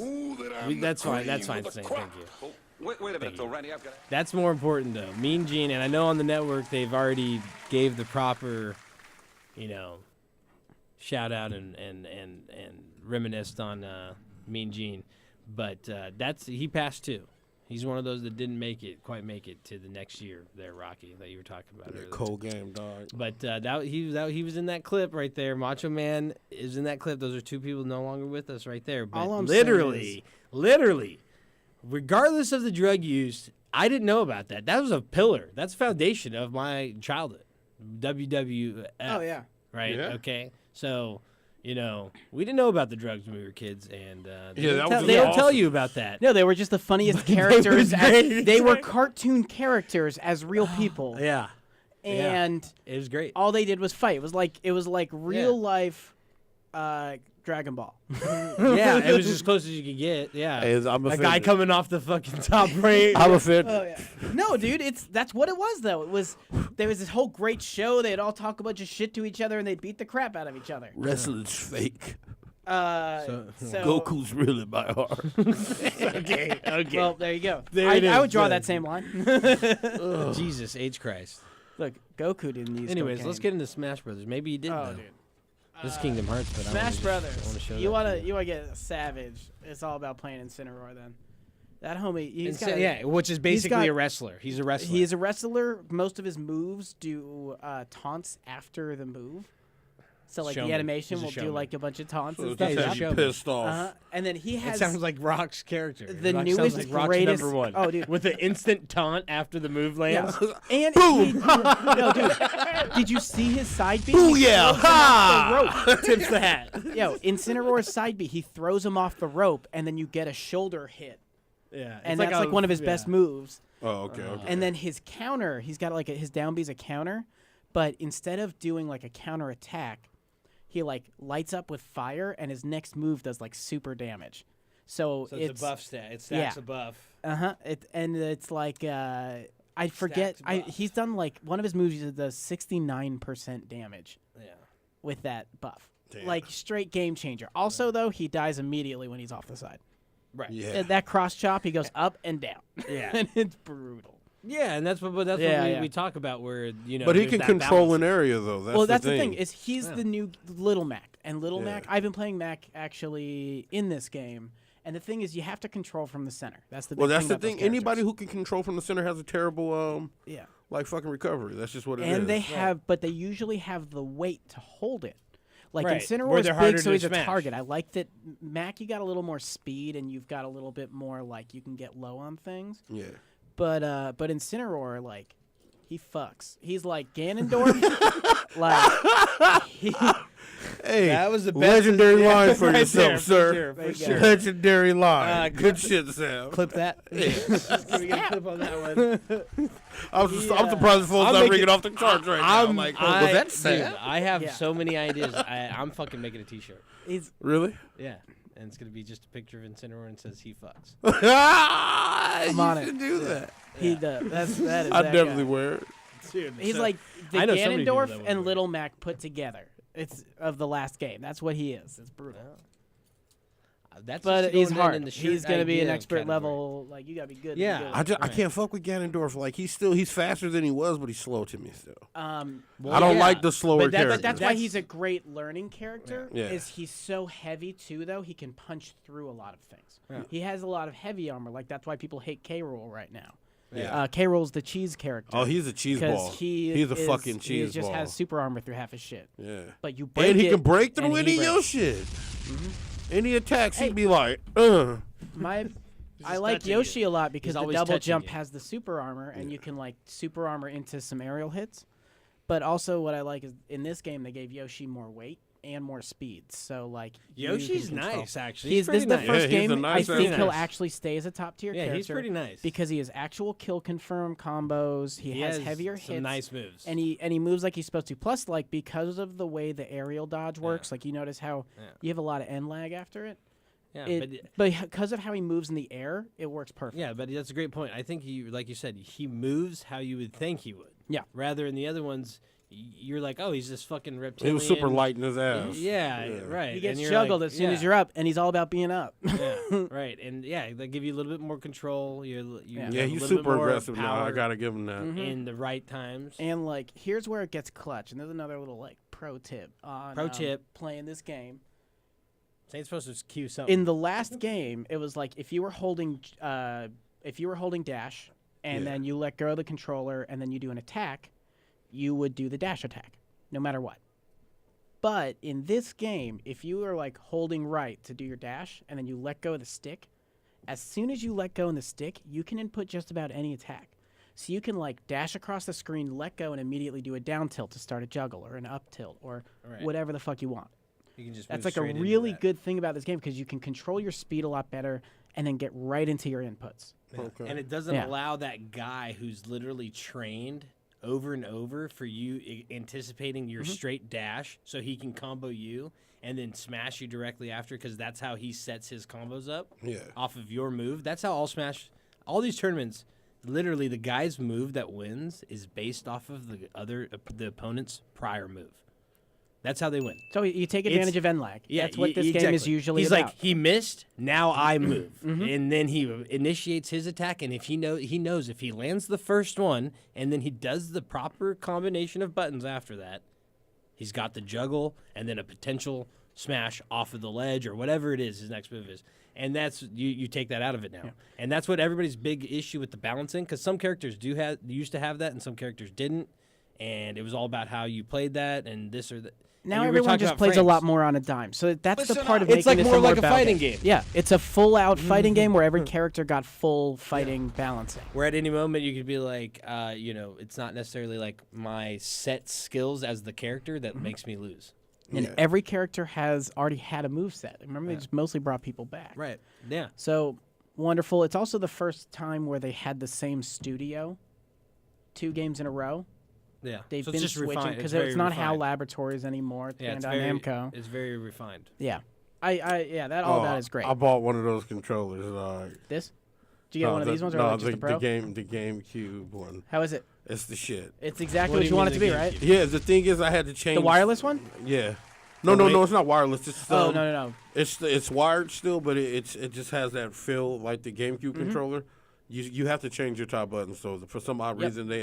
S4: That's fine. That's fine, Saint. Thank you.
S11: Wait a minute, though, Randy. I've got.
S4: That's more important, though. Mean Gene, and I know on the network they've already gave the proper, shout out and reminisced on Mean Gene, but he passed too. He's one of those that didn't quite make it to the next year there, Rocky, that you were talking about earlier.
S3: Cold game, dog.
S4: But he was in that clip right there. Macho Man is in that clip. Those are two people no longer with us right there. But
S5: All I'm
S4: literally, regardless of the drug use, I didn't know about that. That was a pillar. That's the foundation of my childhood. WWF.
S5: Oh yeah.
S4: Right?
S3: Yeah.
S4: Okay. So, we didn't know about the drugs when we were kids, and
S3: Yeah, that was
S4: they don't tell
S3: awesome.
S4: you about that.
S5: No, they were just the funniest characters.
S4: great.
S5: They were cartoon characters as real people.
S4: Yeah.
S5: And
S4: It was great.
S5: all they did was fight. It was like real life Dragon Ball.
S4: Yeah, it was as close as you could get. Yeah.
S3: Hey, I'm
S4: that
S3: offended.
S4: guy coming off the fucking top right.
S3: I'm offended.
S5: Oh yeah. No, dude, that's what it was though. There was this whole great show. They'd all talk a bunch of shit to each other and they'd beat the crap out of each other.
S3: Wrestling's fake.
S5: So
S3: Goku's really my heart.
S4: Okay.
S5: Well, there you go.
S4: There it
S5: I would
S4: is.
S5: draw
S4: Good.
S5: that same line.
S4: Jesus H Christ.
S5: Look, Goku didn't use.
S4: Anyways,
S5: cocaine.
S4: let's get into Smash Brothers. Maybe you did
S5: Oh,
S4: though.
S5: dude.
S4: This is Kingdom Hearts, but
S5: Smash
S4: I
S5: Brothers.
S4: want to show
S5: You
S4: that
S5: wanna
S4: to
S5: you wanna get savage? It's all about playing Incineroar then. That homie, he's got
S4: yeah, which is basically
S5: got-
S4: a wrestler. He's a wrestler.
S5: He is a wrestler. Most of his moves do taunts after the move. So like
S4: Showman.
S5: the animation
S4: He's a
S5: will do
S4: showman.
S5: like a bunch of taunts
S3: So
S5: and
S3: it
S5: stuff.
S3: just
S4: he's a
S3: has you
S4: showman.
S3: pissed off.
S5: And then he
S4: It
S5: has
S4: sounds like Rock's character.
S5: the
S4: Rock
S5: newest,
S4: sounds like Rock's
S5: greatest.
S4: number one.
S5: Oh, dude.
S4: With the instant taunt after the move lands.
S5: And no, dude. Did you see his side beat?
S3: Booyah!
S5: Ha!
S4: Tips the hat.
S5: Yo, Incineroar's side beat. He throws him off the rope, and then you get a shoulder hit,
S4: Yeah,
S5: and that's like one of his best moves.
S3: Oh, okay, okay.
S5: And then his counter, he's got like his down B's a counter, but instead of doing like a counter attack, he like lights up with fire, and his next move does like super damage. So
S4: So it's a buff stat. It stacks
S5: yeah.
S4: a buff.
S5: And it's like I I forget.
S4: Stacked buff.
S5: He's done like one of his moves does 69% damage
S4: Yeah.
S5: with that buff.
S3: Damn.
S5: Like straight game changer. Also though, he dies immediately when he's off the side.
S4: Right.
S3: Yeah.
S5: That cross chop, he goes up and down.
S4: Yeah.
S5: And it's brutal.
S4: Yeah, and that's what we talk about where,
S3: But he
S4: there's
S3: can
S4: that
S3: control
S4: balance.
S3: an area though. That's
S5: Well,
S3: the
S5: that's the
S3: thing.
S5: thing is he's the new Little Mac, and Little
S3: Yeah.
S5: Mac. I've been playing Mac actually in this game, and the thing is you have to control from the center. That's the big
S3: Well, that's
S5: thing
S3: the
S5: about those
S3: thing. Anybody
S5: characters.
S3: who can control from the center has a terrible
S5: yeah,
S3: like fucking recovery. That's just what it is.
S5: and they have, but they usually have the weight to hold it. Like
S4: Right,
S5: Incineroar
S4: where
S5: is
S4: they're
S5: big,
S4: harder
S5: so
S4: to
S5: he's
S4: smash.
S5: a target. I like that Mac. You got a little more speed, and you've got a little bit more like you can get low on things.
S3: Yeah.
S5: But Incineroar, like, he fucks. He's like Ganondorf. like he,
S3: Hey,
S4: That was the best-
S3: legendary
S4: yeah,
S3: line for
S4: right
S3: yourself,
S4: there, for
S3: sir.
S4: sure, for
S5: There you
S4: sure.
S5: go.
S3: Legendary line.
S4: clip
S3: Good shit, Sam.
S4: Clip that. Can we get a clip on that one?
S3: I'm surprised the phone's
S4: I'll
S3: not
S4: make
S3: ringing
S4: it-
S3: off the charts right now. I'm like, oh, was that
S4: dude,
S3: Sam?
S4: I have
S5: Yeah.
S4: so many ideas. I'm fucking making a T-shirt.
S5: he's
S3: Really?
S4: Yeah, and it's gonna be just a picture of Incineroar and says he fucks.
S3: I'm
S5: on
S3: you
S5: it.
S3: should do that.
S5: he does. That is.
S3: I'd
S5: that
S3: definitely
S5: guy.
S3: wear it.
S4: Dude,
S5: He's
S4: so-
S5: like the
S4: I know so many people
S5: Ganondorf
S4: that would
S5: and
S4: wear it.
S5: Little Mac put together. It's of the last game. That's what he is. It's brutal.
S4: That's
S5: But
S4: just
S5: he's
S4: going in
S5: hard.
S4: in the shirt
S5: He's gonna be an
S4: idea
S5: expert
S4: category.
S5: level. Like you gotta be good. to be
S4: Yeah.
S5: good.
S3: I can't fuck with Ganondorf. Like he's faster than he was, but he's slow to me still.
S4: Well,
S3: I don't
S4: yeah.
S3: like the slower
S4: But that-
S3: characters.
S5: But that's why he's a great learning character.
S3: Yeah.
S5: Is he's so heavy too? Though he can punch through a lot of things. He has a lot of heavy armor. Like that's why people hate K. Rool right now.
S3: Yeah.
S5: K. Rool's the cheese character.
S3: Oh, he's a cheese ball.
S5: Because
S3: He's a fucking cheese
S5: He just
S3: ball.
S5: has super armor through half his shit.
S3: Yeah.
S5: But you break
S3: And he
S5: it,
S3: can break
S5: and
S3: through
S5: he
S3: any of your
S5: breaks.
S3: shit. Any attacks,
S5: Hey.
S3: he'd be like,
S5: My, I
S4: just
S5: like
S4: touching
S5: Yoshi
S4: you.
S5: a lot because
S4: He's
S5: the
S4: always
S5: double
S4: touching
S5: jump
S4: you.
S5: has the super armor, and you can like super armor into some aerial hits. But also, what I like is in this game they gave Yoshi more weight and more speed. So like you can
S4: Yoshi's
S5: control.
S4: nice, actually.
S5: This
S4: He's
S5: is the
S4: pretty
S5: first
S3: nice. Yeah, he's a
S5: game
S3: nice
S5: I think
S3: ass.
S5: he'll
S4: Nice.
S5: actually stay as a top tier
S4: Yeah,
S5: character.
S4: he's pretty nice.
S5: because he has actual kill confirm combos. He has heavier
S4: some
S5: hits.
S4: nice moves.
S5: And he moves like he's supposed to. Plus, like because of the way the aerial dodge works, like you notice how you have a lot of end lag after it.
S4: yeah,
S5: But because of how he moves in the air, it works perfect.
S4: yeah, but that's a great point. I think he, like you said, he moves how you would think he would.
S5: Yeah.
S4: Rather in the other ones, you're like, oh, he's this fucking
S3: he
S4: reptilian.
S3: was super light in his ass.
S4: Yeah, right.
S5: He gets
S4: and you're
S5: juggled
S4: like,
S5: as soon as
S4: yeah.
S5: you're up, and he's all about being up.
S4: Yeah, right. And yeah, they give you a little bit more control. You
S5: Yeah.
S4: have
S3: Yeah,
S4: a
S3: he's
S4: little bit
S3: super
S4: more
S3: aggressive now. I
S4: power
S3: gotta give him that.
S4: in the right times.
S5: And like, here's where it gets clutch. And there's another little like pro tip on playing this game.
S4: Ain't supposed to cue something.
S5: In the last game, it was like if you were holding dash, and
S3: Yeah.
S5: then you let go of the controller, and then you do an attack, you would do the dash attack, no matter what. But in this game, if you are like holding right to do your dash, and then you let go of the stick, as soon as you let go of the stick, you can input just about any attack. So you can like dash across the screen, let go, and immediately do a down tilt to start a juggle or an up tilt or
S4: Right.
S5: whatever the fuck you want.
S4: you can just
S5: That's
S4: move
S5: like a
S4: straight into
S5: really
S4: that.
S5: good thing about this game because you can control your speed a lot better and then get right into your inputs.
S3: Okay.
S4: And it doesn't
S5: Yeah.
S4: allow that guy who's literally trained over and over for you anticipating your straight dash so he can combo you and then smash you directly after because that's how he sets his combos up
S3: Yeah.
S4: off of your move. That's how all these tournaments, literally the guy's move that wins is based off of the opponent's prior move. That's how they win.
S5: So you take advantage of end lag.
S4: Yeah,
S5: That's what this game
S4: exactly.
S5: is usually
S4: He's
S5: about.
S4: like, he missed, now I move. And then he initiates his attack, and if he knows if he lands the first one, and then he does the proper combination of buttons after that, he's got the juggle, and then a potential smash off of the ledge, or whatever it is his next move is. And that's, you take that out of it now.
S5: Yeah.
S4: And that's what everybody's big issue with the balancing, because some characters used to have that, and some characters didn't. And it was all about how you played that, and this or that.
S5: now
S4: And we were
S5: everyone
S4: talking
S5: just
S4: about
S5: plays a
S4: frames.
S5: lot more on a dime. So that's the part of
S4: It's
S5: making
S4: like
S5: this
S4: more like a
S5: battle
S4: fighting game.
S5: Yeah, it's a full-out fighting game where every character got full fighting balancing.
S4: Where at any moment you could be like, it's not necessarily like my set skills as the character that makes me lose.
S5: And
S3: Yeah.
S5: every character has already had a moveset. Remember, they just mostly brought people back.
S4: Right. Yeah.
S5: So wonderful. It's also the first time where they had the same studio 2 games in a row.
S4: Yeah.
S5: They've
S4: So
S5: been
S4: it's just
S5: switching
S4: refined.
S5: because
S4: very
S5: it's not HAL
S4: refined.
S5: Laboratories anymore. It's
S4: Yeah, it's
S5: Bandai
S4: very,
S5: Namco.
S4: it's very refined.
S5: Yeah. That all that is great.
S3: I bought one of those controllers. Like,
S5: This? Did you get one of these ones or
S3: no,
S5: like just the Pro?
S3: the GameCube one.
S5: How is it?
S3: It's the shit.
S5: It's exactly
S4: What
S5: what
S4: do
S5: you
S4: you
S5: want it
S4: mean
S5: to be,
S4: the
S5: right?
S4: GameCube?
S3: Yeah, the thing is, I had to change
S5: The wireless one?
S3: Yeah. No, it's not wireless. It's
S5: No.
S3: It's wired still, but it just has that feel like the GameCube
S5: Mm-hmm.
S3: controller. You have to change your top button. So for some odd reason they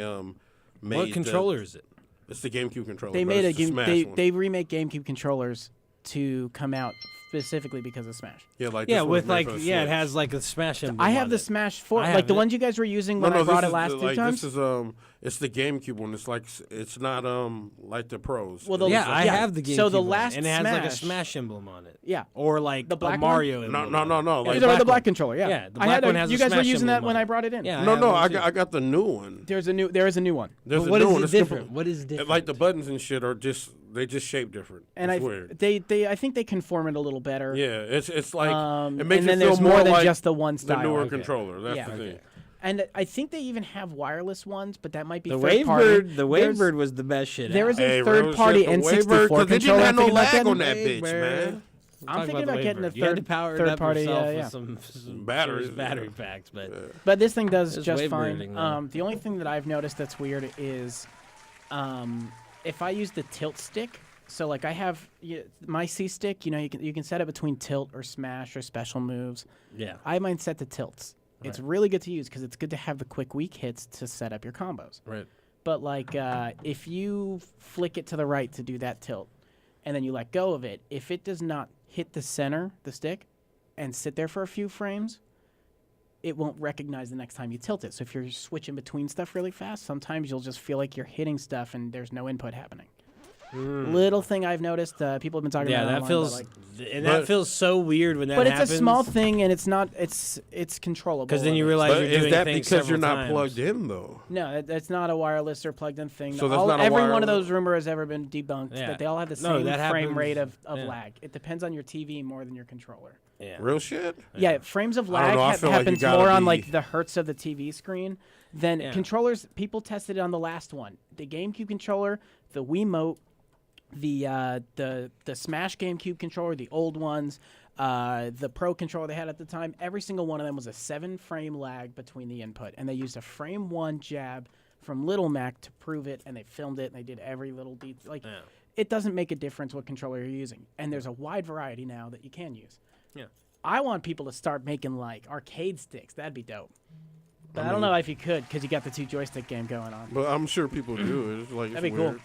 S3: made
S4: What controller is it?
S3: It's the GameCube controller.
S5: They
S3: but
S5: made a
S3: it's the
S5: game.
S3: Smash one.
S5: They remake GameCube controllers to come out specifically because of Smash.
S3: Yeah, like
S4: Yeah,
S3: this one's
S4: with
S3: made
S4: like
S3: for the
S4: it
S3: Switch.
S4: has like a Smash emblem.
S5: I have
S4: on
S5: the
S4: it.
S5: Smash 4,
S4: I
S5: like
S4: have
S5: the
S4: it.
S5: ones you guys were using when I brought it last two times.
S3: This is it's the GameCube one. It's like it's not like the Pros.
S5: Well, the-
S4: Yeah, I
S5: Yeah.
S4: have the GameCube.
S5: So the
S4: one,
S5: last
S4: and it has like a
S5: Smash-
S4: Smash emblem on it.
S5: Yeah.
S4: Or like
S5: The black
S4: a
S5: one?
S4: Mario
S3: No,
S4: emblem.
S3: no.
S5: You're
S3: Like
S5: talking about the black controller, yeah.
S4: Yeah, the
S5: I
S4: black
S5: had
S4: one has
S5: you
S4: a
S5: guys were
S4: Smash
S5: using that
S4: emblem
S5: when
S4: on
S5: I
S4: it.
S5: brought it in.
S4: Yeah,
S3: no,
S4: have one
S3: I
S4: too.
S3: got the new one.
S5: There is a new one.
S3: There's
S4: But
S3: a
S4: what
S3: new
S4: is
S3: one.
S4: it
S3: It's
S4: different? What is different?
S3: Like the buttons and shit are just shape different.
S5: And
S3: It's weird.
S5: I think they conform it a little better.
S3: Yeah, it's like it makes
S5: and then
S3: it feel
S5: there's more than
S3: like
S5: just the one style.
S3: the newer
S5: Okay.
S3: controller. That's
S5: Yeah.
S3: the thing.
S5: And I think they even have wireless ones, but that might be
S4: The
S5: third party.
S4: the Wavebird was the best shit.
S5: There
S4: out.
S5: is a
S3: Hey,
S5: third party
S3: Wavebird,
S5: N64
S3: 'cause they
S5: controller.
S3: didn't have no
S5: I'm thinking about
S3: lag
S5: getting.
S3: on that bitch, man.
S5: I'm thinking about getting a
S4: You had to
S5: third
S4: power it up
S5: party.
S4: yourself
S5: Yeah.
S4: with some
S3: Batteries,
S4: battery
S3: yeah.
S4: packs, but
S5: But this thing does
S4: It's
S5: just
S4: Wavebird-ing,
S5: fine.
S4: though.
S5: The only thing that I've noticed that's weird is if I use the tilt stick. So like I have my C stick, you can set it between tilt or smash or special moves.
S4: yeah.
S5: I have mine set to tilts. It's really good to use because it's good to have the quick weak hits to set up your combos.
S4: Right.
S5: But like if you flick it to the right to do that tilt, and then you let go of it, if it does not hit the center, the stick, and sit there for a few frames, it won't recognize the next time you tilt it. So if you're switching between stuff really fast, sometimes you'll just feel like you're hitting stuff and there's no input happening. Little thing I've noticed, people have been talking
S4: Yeah,
S5: about.
S4: that
S5: online,
S4: feels
S5: but, like,
S4: that feels so weird when that
S5: but
S4: happens.
S5: it's a small thing and it's not. It's controllable.
S4: Because then you
S5: Like,
S4: realize
S3: But
S4: you're
S3: is
S4: doing
S3: that
S4: things
S3: because you're
S4: several
S3: not
S4: times.
S3: plugged in though?
S5: No, that's not a wireless or plugged-in thing.
S3: So that's not a
S5: every one of
S3: wireless-
S5: those rumors has ever been debunked.
S4: Yeah.
S5: That they all have the
S4: No,
S5: same
S4: that
S5: frame
S4: happens-
S5: rate of
S4: yeah.
S5: lag. It depends on your TV more than your controller.
S4: Yeah.
S3: Real shit.
S5: Yeah, frames of
S3: I don't
S5: lag
S3: know, I feel like you
S5: happens
S3: gotta
S5: more on
S3: be-
S5: like the hertz of the TV screen than
S4: Yeah.
S5: controllers. People tested it on the last one, the GameCube controller, the Wiimote, the Smash GameCube controller, the old ones, the Pro controller they had at the time. Every single one of them was a 7-frame lag between the input, and they used a frame 1 jab from Little Mac to prove it, and they filmed it, and they did every little detail. Like, it doesn't make a difference what controller you're using, and there's a wide variety now that you can use.
S4: Yeah.
S5: I want people to start making like arcade sticks. That'd be dope. But I don't know if you could because you got the 2 joystick game going on.
S3: But I'm sure people do. It's like
S5: That'd
S3: it's
S5: be cool.
S3: weird.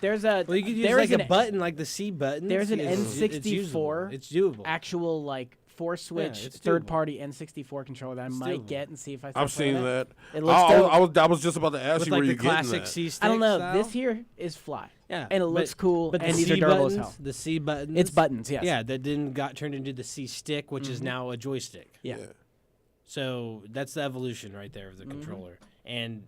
S5: There's a
S4: Well, you could use
S5: there
S4: like
S5: is
S4: a button, like the C button.
S5: There's an
S4: It's usable.
S5: N64
S4: It's doable.
S5: actual like 4-switch
S4: it's doable.
S5: third-party N64 controller that I might
S4: doable.
S5: get and see if I.
S3: I've
S5: start playing
S3: seen that.
S5: It looks dope.
S3: I was just about to ask
S4: With
S3: you
S4: like
S3: where
S4: the
S3: you getting
S4: classic
S3: that.
S4: C stick
S5: I don't know.
S4: style.
S5: This here is fly.
S4: Yeah,
S5: and it looks cool.
S4: But
S5: and
S4: the
S5: these
S4: C
S5: are durable
S4: buttons,
S5: as hell.
S4: the C buttons.
S5: It's buttons, yes.
S4: Yeah, that then got turned into the C stick, which is now a joystick.
S5: Yeah.
S4: So that's the evolution right there of the controller. And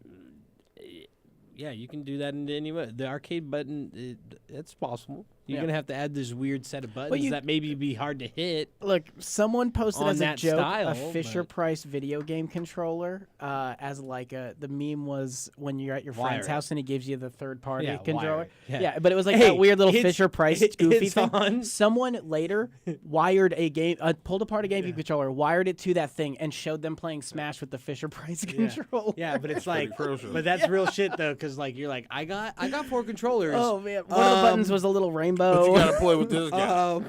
S4: yeah, you can do that into any way. The arcade button, it's possible. You're
S5: Yeah.
S4: going to have to add this weird set of buttons that maybe be hard to hit.
S5: Look, someone posted
S4: on
S5: as a
S4: that
S5: joke
S4: style,
S5: a Fisher
S4: but-
S5: Price video game controller as like the meme was when you're at your friend's
S4: Wire.
S5: house and he gives you the third party
S4: Yeah,
S5: controller.
S4: wire.
S5: Yeah.
S4: Yeah.
S5: but it was like
S4: Hey,
S5: that weird little
S4: it's-
S5: Fisher Price
S4: it's
S5: goofy thing.
S4: on.
S5: Someone later wired a game, pulled apart a GameCube controller, wired it to that thing, and showed them playing Smash with the Fisher Price controller.
S4: Yeah, but it's like,
S3: crucial.
S4: but that's real shit though, because like you're like, I got 4 controllers.
S5: Oh man, one of the buttons was a little rainbow.
S3: But you gotta play with this guy.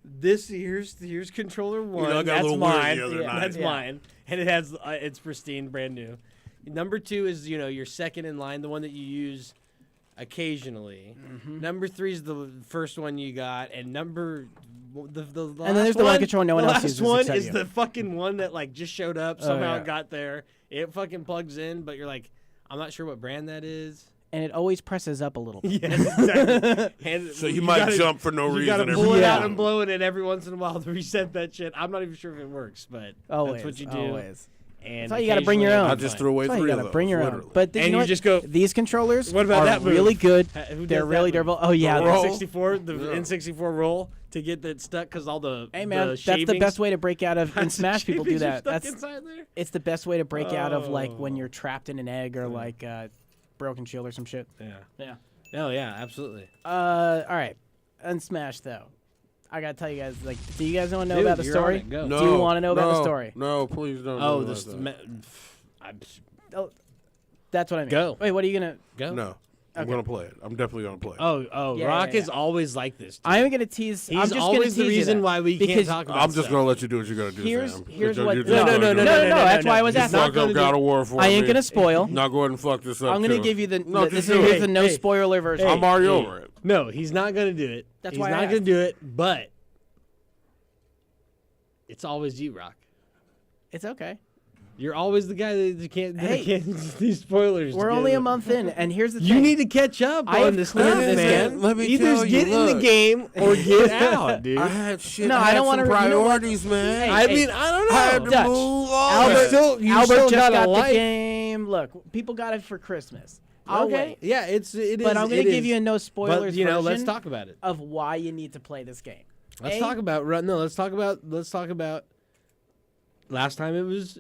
S4: This here's controller 1.
S3: I got a
S4: That's
S3: little
S4: mine.
S3: worried the other night.
S4: That's
S5: Yeah.
S4: mine, and it has it's pristine, brand new. Number 2 is your second in line, the one that you use occasionally. Number 3 is the first one you got, and the last
S5: then there's the one controller no one
S4: the
S5: else
S4: last
S5: uses
S4: one
S5: except
S4: is
S5: you.
S4: the fucking one that like just showed up somehow
S5: yeah.
S4: got there. It fucking plugs in, but you're like, I'm not sure what brand that is.
S5: and it always presses up a little.
S4: Yes, exactly. And
S3: So you might
S4: gotta-
S3: jump for no
S4: you
S3: reason
S4: gotta
S3: every
S4: pull it out
S5: time.
S4: and blow it in every once in a while to reset that shit. I'm not even sure if it works, but
S5: Always,
S4: that's what you do.
S5: always.
S4: And
S5: That's why you gotta bring your
S4: occasionally
S5: own.
S3: I
S4: it's
S3: just
S4: fine.
S3: threw away
S5: That's why
S3: 3
S5: you
S3: of
S5: gotta
S3: those.
S5: bring your own.
S3: literally.
S5: But
S4: And
S5: you know
S4: you
S5: what?
S4: just go-
S5: These controllers
S4: What about
S5: are
S4: that move?
S5: really good.
S4: Who
S5: They're
S4: does
S5: really
S4: that move?
S5: durable. Oh yeah,
S3: The
S5: this-
S3: roll?
S4: N64, the N64 roll to get that stuck because all the
S5: Hey man,
S4: the
S5: that's the
S4: shavings-
S5: best way to break out of. In Smash, people do
S4: shavings are
S5: that.
S4: stuck
S5: That's
S4: inside there.
S5: it's the best way to break out of like when
S4: Oh.
S5: you're trapped in an egg or like broken shield or some shit.
S4: Yeah.
S5: Yeah.
S4: Oh yeah, absolutely.
S5: All right. Unsmash though. I gotta tell you guys. Like, do you guys want to know
S4: Dude,
S5: about the
S4: you're on
S5: story?
S4: it, go.
S3: No,
S5: Do you want to know about the
S3: no,
S5: story?
S3: No, please don't.
S4: Oh,
S3: know
S4: this.
S3: about that.
S5: Oh, that's what I mean.
S4: Go.
S5: Wait, what are you gonna?
S4: Go.
S3: No, I'm
S5: Okay.
S3: gonna play it. I'm definitely gonna play it.
S4: Oh,
S5: Yeah,
S4: Rock
S5: yeah,
S4: is
S5: yeah.
S4: always like this. Dude.
S5: I am gonna tease.
S4: He's
S5: I'm just
S4: always
S5: gonna
S4: the
S5: tease you
S4: reason
S5: that.
S4: why we
S5: Because
S4: can't talk about
S3: I'm just
S4: stuff.
S3: gonna let you do what you gotta do.
S5: Here's-
S3: Sam.
S5: here's
S3: You're
S5: what-
S3: just
S5: No,
S3: gonna
S4: no,
S3: do-
S5: No, that's why I was
S3: You're
S5: asking.
S3: not gonna God of War for
S5: I ain't
S3: me.
S5: gonna spoil.
S3: Not go ahead and fuck this up.
S5: I'm gonna
S3: too.
S5: give you the.
S3: No,
S5: this
S3: just
S5: is
S3: do
S5: here's
S3: it.
S5: the no
S4: Hey,
S5: spoiler version.
S3: I'm already
S4: Hey,
S3: over it.
S4: No, he's not gonna do it.
S5: That's
S4: he's
S5: why I
S4: not gonna
S5: asked.
S4: do it. But it's always you, Rock.
S5: It's okay.
S4: You're always the guy that can't
S5: Hey.
S4: these spoilers.
S5: We're only a month in, and here's the thing.
S4: You need to catch up
S5: I
S4: on
S5: have
S4: this
S5: cleared
S4: stuff,
S5: this
S4: man.
S5: game.
S3: Let me
S4: Either
S3: tell you,
S4: get in the
S3: look.
S4: game or get out, dude.
S3: I had shit.
S5: No,
S3: I
S5: I
S3: had
S5: don't
S3: some
S5: wanna- you know what?
S3: priorities, man.
S5: Hey,
S4: I mean, I don't know.
S3: I had to
S5: Dutch.
S3: move on.
S5: Albert,
S4: you
S5: Albert
S4: still
S5: just
S4: got a
S5: got the
S4: life.
S5: game. Look, people got it for Christmas. I'll
S4: Okay.
S5: wait.
S4: Yeah, it is.
S5: But I'm gonna
S4: it
S5: give
S4: is.
S5: you a no spoilers
S4: But, you know, let's
S5: version
S4: talk about it.
S5: of why you need to play this game.
S4: Let's
S5: A,
S4: talk about Let's talk about. Last time it was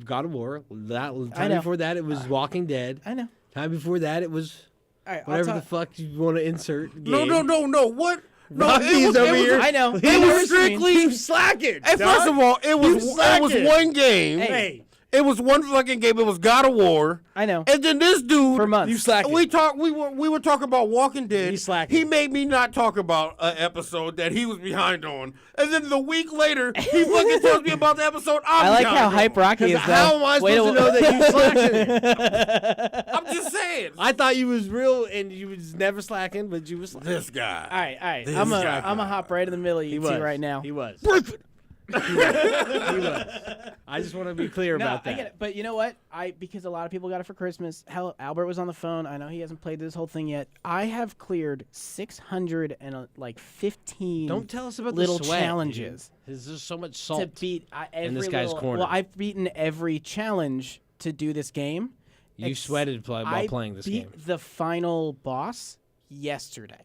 S4: God of War. That
S5: I
S4: time
S5: know.
S4: before that it was Walking Dead.
S5: I know.
S4: Time before that it was
S5: All right,
S4: whatever
S5: I'll
S4: the fuck you want to insert.
S3: No,
S4: game.
S3: no. What? No,
S4: Rocky's over here.
S5: I know.
S3: It was strictly.
S4: You slacking.
S3: And first of all, it was
S4: slacking.
S3: one game.
S4: Hey,
S3: It was one fucking game. It was God of War.
S5: I know.
S3: And then this dude
S5: For months.
S4: You slacking.
S3: We were talking about Walking Dead.
S4: You slacking.
S3: He made me not talk about an episode that he was behind on. And then the week later, he fucking tells me about the episode I'm
S5: I like
S3: behind
S5: how
S3: on.
S5: hype Rocky is.
S4: how am I
S5: Wait
S4: supposed to know that you slacking?
S3: I'm just saying.
S4: I thought you was real and you was never slacking, but you was slacking.
S3: This guy.
S5: All right.
S3: This
S5: I'm
S3: guy.
S5: a hop right in the middle of you two right now.
S4: He was.
S3: Break it.
S4: He was. I just want to be clear
S5: No,
S4: about that.
S5: I get it. But you know what? Because a lot of people got it for Christmas. Hell, Albert was on the phone. I know he hasn't played this whole thing yet. I have cleared 615
S4: Don't tell us about
S5: little
S4: the sweat,
S5: challenges
S4: dude. There's just so much
S5: to
S4: salt.
S5: beat every
S4: this guy's
S5: little,
S4: corner.
S5: Well, I've beaten every challenge to do this game.
S4: You sweated while
S5: I
S4: playing this
S5: beat
S4: game.
S5: the final boss yesterday.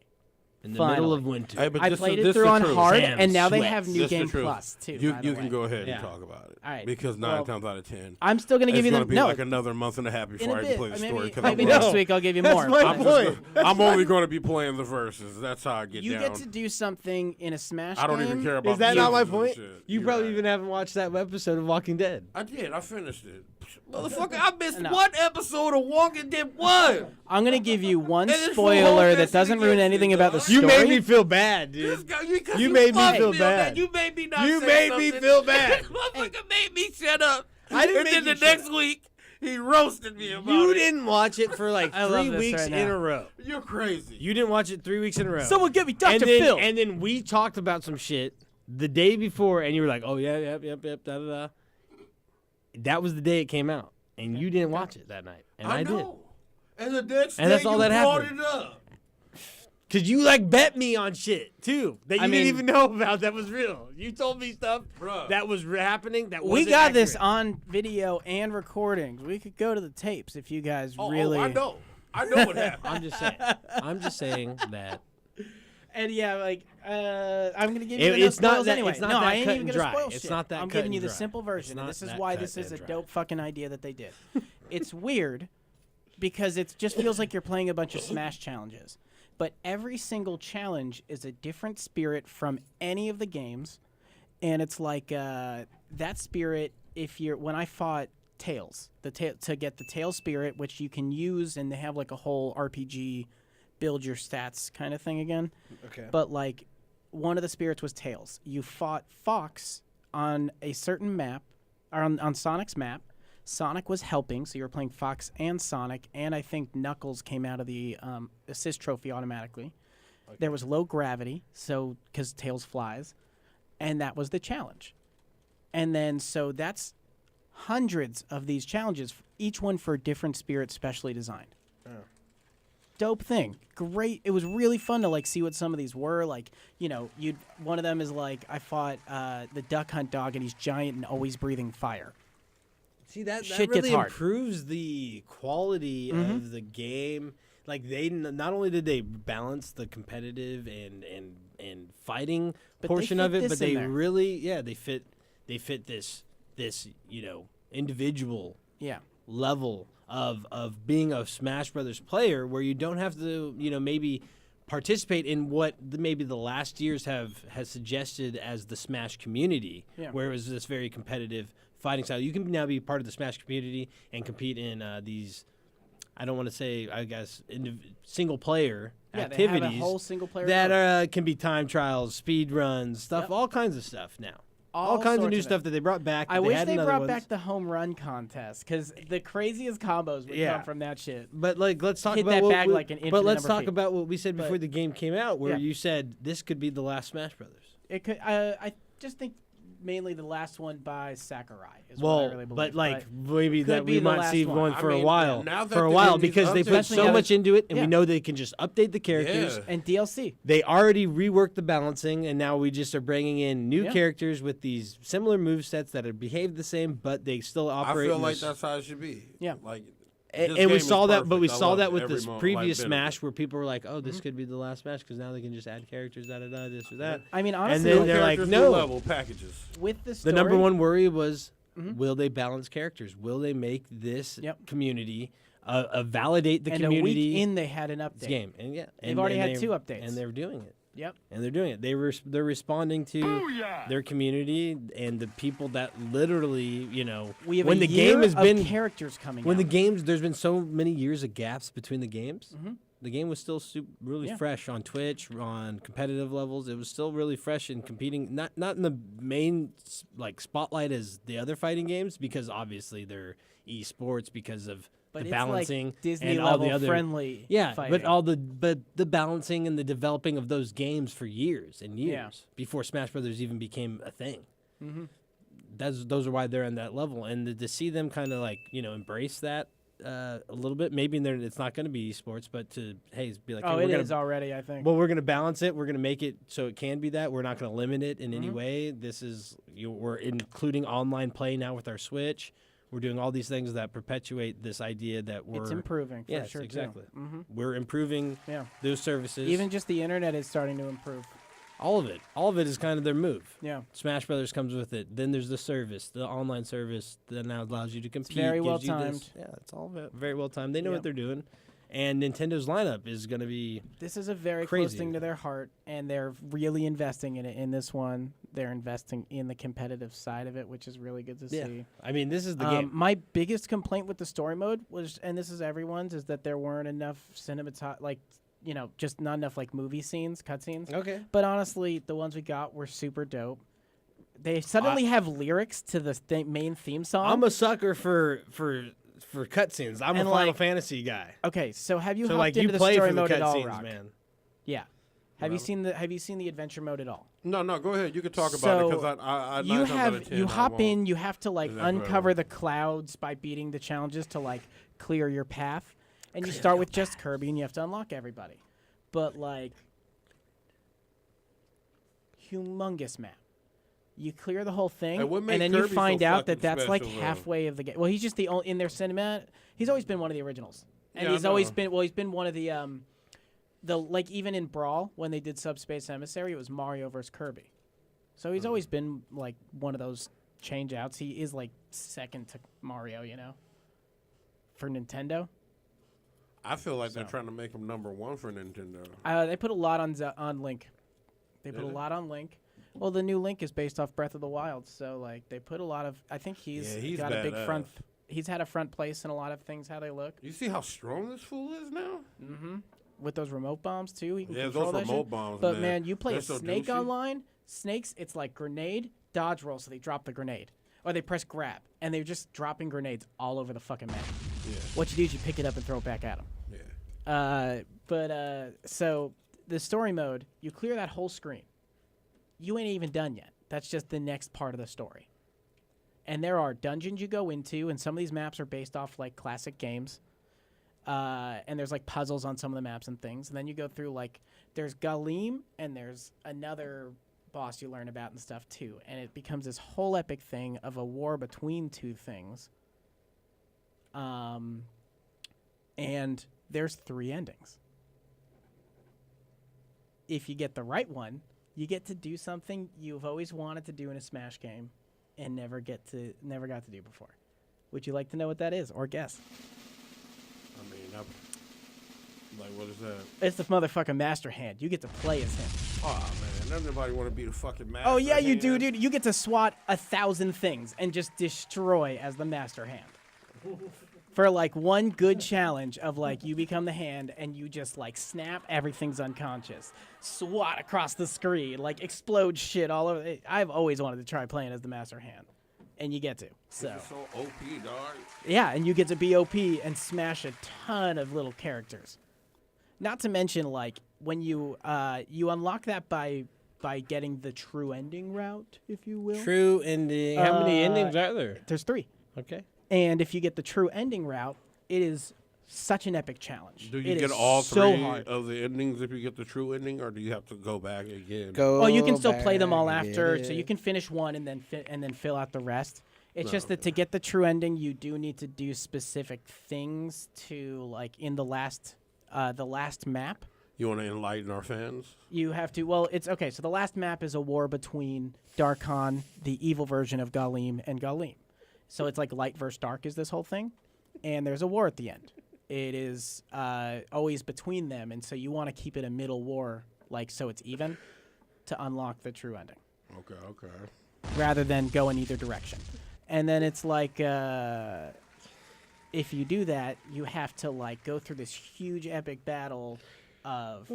S4: In the middle
S5: finally.
S4: of winter.
S3: Hey, but
S5: I
S3: this
S5: played
S3: is
S5: it through
S3: the
S5: on
S3: truth.
S5: hard,
S4: Sam
S5: and now they
S4: sweats.
S5: have New
S3: This the
S5: Game
S3: truth.
S5: Plus too.
S3: You
S5: by the
S3: can
S5: way.
S3: go ahead
S4: Yeah.
S3: and talk about it.
S5: All right.
S3: Because
S5: Well,
S3: 9 times out of 10.
S5: I'm still gonna give
S3: It's
S5: you
S3: gonna
S5: the
S3: be
S5: no.
S3: like another month and a half
S5: in
S3: before
S5: a
S3: I can
S5: bit.
S3: play the
S5: Maybe,
S3: story. 'cause
S5: maybe
S3: I'm
S5: next
S3: gonna-
S5: week I'll give you
S4: That's
S5: more.
S4: my
S5: I'm
S4: point.
S3: I'm only going to be playing the verses. That's how I get
S5: You
S3: down.
S5: get to do something in a Smash
S3: I don't
S5: game.
S3: even care about
S4: Is that
S3: the
S4: not my
S3: verses and
S4: point?
S3: shit.
S4: You
S3: You're
S4: probably
S3: right.
S4: even haven't watched that episode of Walking Dead.
S3: I did. I finished it. Motherfucker, I missed
S5: No.
S3: one episode of Walking Dead. One.
S5: I'm gonna give you one
S3: And it's
S5: spoiler
S3: full
S5: that
S3: host
S5: doesn't ruin
S3: against
S5: anything
S3: it,
S5: about the
S3: dog.
S5: story.
S4: You made me feel bad,
S3: This
S4: dude.
S3: guy, because
S4: You made me
S3: fucking
S4: feel bad.
S3: You made me not
S4: You
S3: say
S4: made me
S3: something.
S4: feel bad.
S3: Motherfucker made me shut up.
S4: I didn't
S3: And
S4: make
S3: then
S4: you
S3: the
S4: shut
S3: next
S4: up.
S3: week, he roasted me about
S4: You
S3: it.
S4: didn't watch it for like
S5: I love
S4: 3
S5: this
S4: weeks
S5: right
S4: in
S5: now.
S4: a row.
S3: You're crazy.
S4: You didn't watch it 3 weeks in a row.
S5: Someone give me Dr.
S4: and then,
S5: Phil.
S4: And then we talked about some shit the day before, and you were like, "Oh yeah, yep, da da da." That was the day it came out, and you didn't watch it that night, and I did.
S3: know. And the next
S4: And
S3: day
S4: that's all
S3: you
S4: that
S3: brought
S4: happened.
S3: it up.
S4: Cause you like bet me on shit too that you
S5: I mean-
S4: didn't even know about that was real. You told me stuff
S3: Bruh.
S4: that was happening that
S5: we
S4: wasn't
S5: got this
S4: accurate.
S5: on video and recordings. We could go to the tapes if you guys really.
S3: Oh, I know. I know what happened.
S4: I'm just saying that
S5: And yeah, like I'm gonna give you the
S4: It's not
S5: spoils
S4: that-
S5: anyway.
S4: it's not
S5: no,
S4: that
S5: I ain't
S4: cut
S5: even
S4: and
S5: gonna
S4: dry.
S5: spoil
S4: It's
S5: shit.
S4: not that
S5: I'm
S4: cut
S5: giving
S4: and
S5: you the
S4: dry.
S5: simple version,
S4: It's
S5: and
S4: not
S5: this is
S4: that
S5: why
S4: cut
S5: this is a
S4: and dry.
S5: dope fucking idea that they did. It's weird because it just feels like you're playing a bunch of Smash challenges, but every single challenge is a different spirit from any of the games, and it's like that spirit. When I fought Tails, to get the Tail spirit, which you can use, and they have like a whole RPG build your stats kind of thing again.
S4: Okay.
S5: But like one of the spirits was Tails. You fought Fox on a certain map, or on Sonic's map. Sonic was helping, so you were playing Fox and Sonic, and I think Knuckles came out of the assist trophy automatically. Okay. There was low gravity, so because Tails flies, and that was the challenge. And then so that's hundreds of these challenges, each one for a different spirit, specially designed. Dope thing. Great. It was really fun to like see what some of these were. Like, one of them is like I fought the duck hunt dog, and he's giant and always breathing fire.
S4: See that
S5: Shit
S4: really
S5: gets hard.
S4: improves the quality of the game. Like they not only did they balance the competitive and fighting
S5: But they
S4: portion
S5: fit
S4: of it,
S5: this
S4: but they
S5: in there.
S4: really they fit this individual
S5: Yeah.
S4: level of being a Smash Brothers player where you don't have to maybe participate in what maybe the last years has suggested as the Smash community, where it was this very competitive fighting style. You can now be part of the Smash community and compete in these. I don't want to say, I guess, single player activities.
S5: They have a whole single player
S4: that can be time trials, speed runs, stuff, all kinds of stuff now. All kinds of new stuff that they brought back.
S5: I wish they brought back the home run contest because the craziest combos would come from that shit.
S4: But let's talk
S5: Hit
S4: about
S5: that bag like an infinite
S4: But let's
S5: number
S4: talk
S5: feet.
S4: about what we said before the game came out, where you said this could be the last Smash Brothers.
S5: It could. I just think mainly the last one by Sakurai is what I really believe.
S4: But maybe that we might see one for a while.
S3: now that
S4: For a
S3: they're
S4: while,
S3: doing these
S4: because they put
S3: updates,
S4: so much into it, and we know they can just update the characters.
S5: And DLC.
S4: They already reworked the balancing, and now we just are bringing in new characters with these similar movesets that are behave the same, but they still operate.
S3: I feel like that's how it should be.
S5: Yeah.
S3: Like,
S4: and we saw that, but we saw that with this
S3: this
S4: previous Smash where people were like, "Oh, this could be the last Smash because now they can just add characters, this or that."
S5: I mean,
S4: and
S5: honestly,
S4: then they're like, "No."
S3: Level packages.
S5: With the
S4: The number one worry was, will they balance characters? Will they make this community validate the
S5: and
S4: community?
S5: a week in, they had an update.
S4: Game, and
S5: they've already had 2 updates,
S4: and they're doing it.
S5: Yep.
S4: And they're doing it. They're responding to their community and the people that literally,
S5: we have
S4: when
S5: a
S4: the
S5: year
S4: game has
S5: of
S4: been
S5: characters coming.
S4: when
S5: out.
S4: the games, there's been so many years of gaps between the games. The game was still really fresh on Twitch, on competitive levels. It was still really fresh and competing, not in the main spotlight as the other fighting games, because obviously they're esports because of
S5: But
S4: the
S5: it's
S4: balancing
S5: like Disney
S4: and all the
S5: level
S4: other
S5: friendly.
S4: but the balancing and the developing of those games for years and years before Smash Brothers even became a thing. Those are why they're on that level, and to see them kind of embrace that a little bit. Maybe it's not going to be esports, but to be like,
S5: it is already. I think.
S4: Well, we're going to balance it. We're going to make it so it can be that. We're not going to limit it in any way. This is we're including online play now with our Switch. We're doing all these things that perpetuate this idea that we're...
S5: It's improving, for
S4: yes,
S5: sure,
S4: exactly.
S5: too.
S4: We're improving those services.
S5: Even just the internet is starting to improve.
S4: All of it. All of it is kind of their move.
S5: Yeah.
S4: Smash Brothers comes with it. Then there's the service, the online service that now allows you to compete.
S5: It's very well
S4: gives you this-
S5: timed.
S4: Yeah, it's all very well timed. They know what they're doing. And Nintendo's lineup is going to be
S5: This is a very
S4: crazy.
S5: close thing to their heart, and they're really investing in it. In this one, they're investing in the competitive side of it, which is really good to see.
S4: I mean, this is the game.
S5: My biggest complaint with the story mode was, and this is everyone's, is that there weren't enough just not enough movie scenes, cutscenes.
S4: Okay.
S5: But honestly, the ones we got were super dope. They suddenly have lyrics to the main theme song.
S4: I'm a sucker for cutscenes. I'm
S5: And,
S4: a Final Fantasy guy.
S5: Okay, so have you
S4: So
S5: hopped
S4: you
S5: into the
S4: play
S5: story
S4: for the
S5: mode at all,
S4: cutscenes,
S5: Rock?
S4: man.
S5: Yeah. Have you seen the adventure mode at all?
S3: No, go ahead. You can talk about it because I
S5: you
S3: nine times out of
S5: have
S3: 10,
S5: you
S3: I
S5: hop
S3: won't.
S5: in. You have to
S3: Exactly
S5: uncover
S3: right.
S5: the clouds by beating the challenges to clear your path, and you start with just Kirby, and you have to unlock everybody. But humongous map. You clear the whole thing,
S3: And what made
S5: and then you
S3: Kirby so
S5: find out that
S3: fucking
S5: that's
S3: special, though?
S5: halfway of the game. Well, he's just the only in their cinema. He's always been one of the originals, and
S3: Yeah, I
S5: he's always
S3: know.
S5: been He's been one of the even in Brawl when they did Subspace Emissary, it was Mario versus Kirby. So he's always been one of those change outs. He is second to Mario, for Nintendo.
S3: I feel like they're trying to make him number one for Nintendo.
S5: They put a lot on Link. They put a
S3: Did they?
S5: lot on Link. Well, the new Link is based off Breath of the Wild, so they put a lot of. I think he's got a big front.
S3: badass.
S5: He's had a front place in a lot of things. How they look
S3: You see how strong this fool is now?
S5: with those remote bombs too. He can
S3: Yeah,
S5: control
S3: those
S5: that
S3: remote
S5: shit.
S3: bombs,
S5: But
S3: man.
S5: you play
S3: They're
S5: a
S3: so
S5: Snake
S3: douchey.
S5: online. Snakes, it's like grenade, dodge roll, so they drop the grenade, or they press grab, and they're just dropping grenades all over the fucking map.
S3: Yeah.
S5: What you do is you pick it up and throw it back at them.
S3: Yeah.
S5: So the story mode, you clear that whole screen. You ain't even done yet. That's just the next part of the story. And there are dungeons you go into, and some of these maps are based off classic games. And there's puzzles on some of the maps and things. And then you go through there's Galim, and there's another boss you learn about and stuff too. And it becomes this whole epic thing of a war between two things. And there's 3 endings. If you get the right one, you get to do something you've always wanted to do in a Smash game and never got to do before. Would you like to know what that is or guess?
S3: I mean, Like, what is that?
S5: It's the motherfucking master hand. You get to play as him.
S3: Oh, man. Doesn't nobody want to be the fucking master
S5: Oh, yeah, you do,
S3: hand?
S5: dude. You get to swat 1,000 things and just destroy as the master hand. For, like, one good challenge of, like, you become the hand and you just, like, snap, everything's unconscious. Swat across the screen, like, explode shit all over. I've always wanted to try playing as the master hand. And you get to. So,
S3: It's so OP, dog.
S5: yeah, and you get to be OP and smash a ton of little characters. Not to mention, like, when you unlock that by getting the true ending route, if you will.
S4: True ending. How many endings are there?
S5: There's 3.
S4: Okay.
S5: And if you get the true ending route, it is such an epic challenge.
S3: Do you
S5: It
S3: get
S5: is
S3: all
S5: so
S3: 3
S5: hard.
S3: of the endings if you get the true ending, or do you have to go back again?
S5: Oh, you can still play them all after, so you can finish one and then fill out the rest. It's just that to get the true ending, you do need to do specific things to, like, in the last map.
S3: You want to enlighten our fans?
S5: You have to. Well, it's okay. So the last map is a war between Darkon, the evil version of Galim, and Galim. So it's like light versus dark is this whole thing, and there's a war at the end. It is always between them, and so you want to keep it a middle war, like so it's even, to unlock the true ending.
S3: Okay.
S5: Rather than go in either direction. And then it's like, if you do that, you have to like go through this huge epic battle of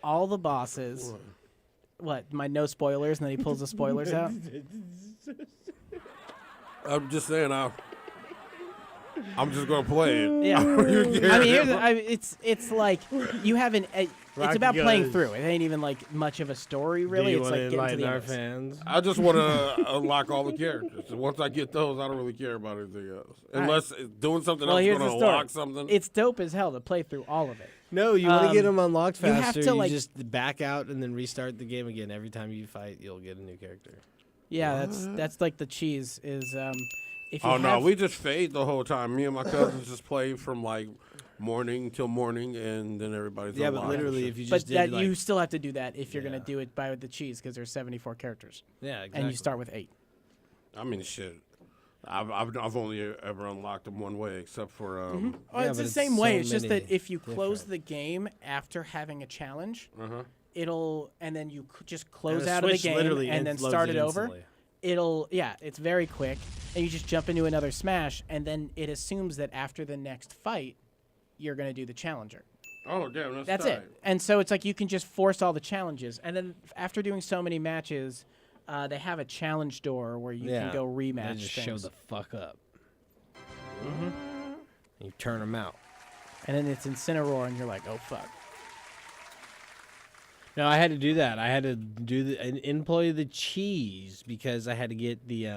S5: all the bosses. What? My no spoilers, and then he pulls the spoilers out.
S3: I'm just saying, I'm just gonna play it.
S5: Yeah.
S3: I don't even care.
S5: I mean, it's like you haven't. It's about playing through. It ain't even like much of a story, really. It's like getting to the end.
S4: fans?
S3: I just want to unlock all the characters. And once I get those, I don't really care about anything else. Unless doing something else is
S5: here's
S3: going to
S5: the story.
S3: unlock something.
S5: It's dope as hell to play through all of it.
S4: No, you want to get them unlocked
S5: you have
S4: faster.
S5: to,
S4: You
S5: like-
S4: just back out and then restart the game again. Every time you fight, you'll get a new character.
S5: Yeah, that's like the cheese is. If you
S3: Oh, no,
S5: have-
S3: we just fade the whole time. Me and my cousins just play from, like, morning till morning, and then everybody's
S4: Yeah, but
S3: unlocked and
S4: literally,
S3: shit.
S4: if you
S5: But
S4: just did
S5: that
S4: like,
S5: you still have to do that if you're
S4: Yeah.
S5: gonna do it by the cheese because there's 74 characters.
S4: yeah, exactly.
S5: And you start with 8.
S3: I mean, shit. I've only ever unlocked them one way, except for...
S5: Oh,
S4: Yeah,
S5: it's
S4: but
S5: the
S4: it's
S5: same way.
S4: so
S5: It's just that
S4: many
S5: if you close
S4: different.
S5: the game after having a challenge,
S3: Uh-huh.
S5: and then you just
S4: And
S5: close
S4: the
S5: out of the
S4: Switch
S5: game
S4: literally
S5: and then
S4: loads
S5: start
S4: it
S5: it over.
S4: instantly.
S5: It's very quick, and you just jump into another smash, and then it assumes that after the next fight, you're gonna do the challenger.
S3: Oh, damn,
S5: That's
S3: tight.
S5: it. And so it's like you can just force all the challenges, and then after doing so many matches, they have a challenge door where you can go rematch
S4: They just
S5: things.
S4: show the fuck up. Mm-hmm. You turn them out.
S5: And then it's Incineroar, and you're like, oh fuck.
S4: No, I had to do that. I had to do employ the cheese because I had to get the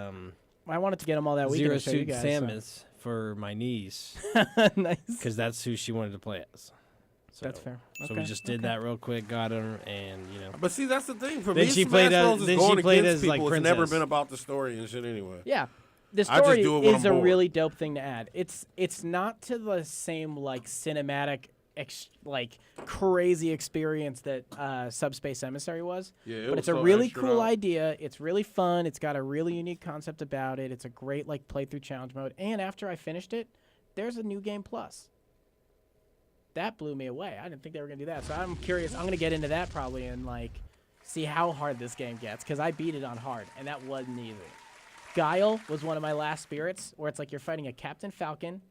S5: I wanted to get them all that weekend
S4: Zero
S5: to show you
S4: Suit
S5: guys.
S4: Samus for my niece
S5: So. Nice.
S4: because that's who she wanted to play as. So,
S5: That's fair.
S4: So we
S5: Okay,
S4: just did that real quick, got her, and you know.
S3: But see, that's the thing. For
S4: Then
S3: me,
S4: she
S3: Smash
S4: played
S3: Bros. Is
S4: then
S3: going
S4: she played
S3: against
S4: as, like,
S3: people. It's never
S4: Princess.
S3: been about the story and shit anyway.
S5: Yeah. The
S3: I just
S5: story
S3: do it when
S5: is
S3: I'm
S5: a
S3: bored.
S5: really dope thing to add. It's not to the same like cinematic like crazy experience that Subspace Emissary was.
S3: Yeah, it
S5: but
S3: was
S5: it's a
S3: so
S5: really
S3: extra
S5: cool
S3: out.
S5: idea. It's really fun. It's got a really unique concept about it. It's a great like playthrough challenge mode. And after I finished it, there's a new game plus. That blew me away. I didn't think they were gonna do that. So I'm curious. I'm gonna get into that probably and like see how hard this game gets because I beat it on hard and that wasn't easy. Guile was one of my last spirits where it's like you're fighting a Captain Falcon.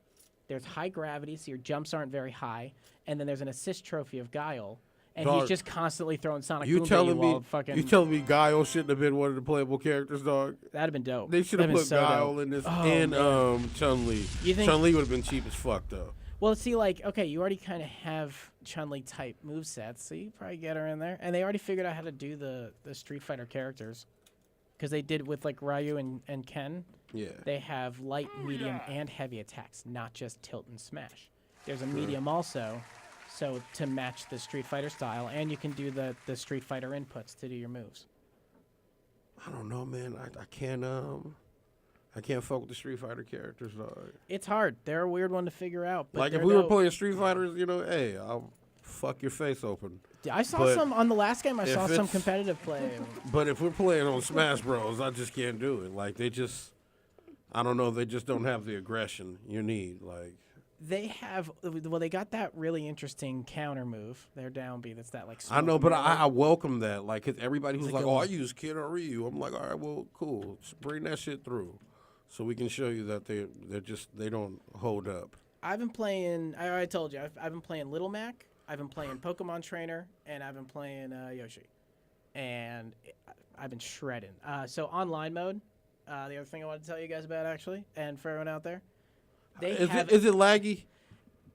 S5: There's high gravity, so your jumps aren't very high, and then there's an assist trophy of Guile, and
S3: Dog,
S5: he's just constantly throwing Sonic
S3: You
S5: Boom at
S3: telling
S5: you while
S3: me?
S5: fucking.
S3: You telling me Guile shouldn't have been one of the playable characters, dog?
S5: That'd have been dope.
S3: They should have
S5: That'd
S3: put
S5: been so
S3: Guile
S5: dope.
S3: in this
S5: Oh,
S3: and
S5: man.
S3: Chun-Li.
S5: You think-
S3: Chun-Li would have been cheap as fuck though.
S5: Well, see, like, okay, you already kind of have Chun-Li type movesets, so you probably get her in there. And they already figured out how to do the Street Fighter characters. Because they did with, like, Ryu and Ken.
S3: Yeah.
S5: They have light, medium, and heavy attacks, not just tilt and smash. There's a medium also, so to match the Street Fighter style, and you can do the Street Fighter inputs to do your moves.
S3: I don't know, man. I can't fuck with the Street Fighter characters, dog.
S5: It's hard. They're a weird one to figure out. But
S3: Like if
S5: they're
S3: we were
S5: dope.
S3: playing Street Fighters, you know, hey, I'll fuck your face open.
S5: I saw
S3: but
S5: some on the last game. I
S3: if
S5: saw some
S3: it's-
S5: competitive play.
S3: But if we're playing on Smash Bros, I just can't do it. Like they just, I don't know, they just don't have the aggression you need. Like
S5: They have they got that really interesting counter move. Their down B that's that like.
S3: I know,
S5: smoke
S3: but
S5: melee.
S3: I welcome that. Like, 'cause everybody who's
S5: It's
S3: like,
S5: like
S3: "Oh,
S5: a-
S3: I use Kid or Ryu," I'm like, "All right, well, cool. Just bring that shit through, so we can show you that they don't hold up."
S5: I've been playing. I already told you. I've been playing Little Mac. I've been playing Pokemon Trainer, and I've been playing Yoshi, and I've been shredding. So online mode. The other thing I wanted to tell you guys about actually, and for everyone out there,
S3: Is it laggy?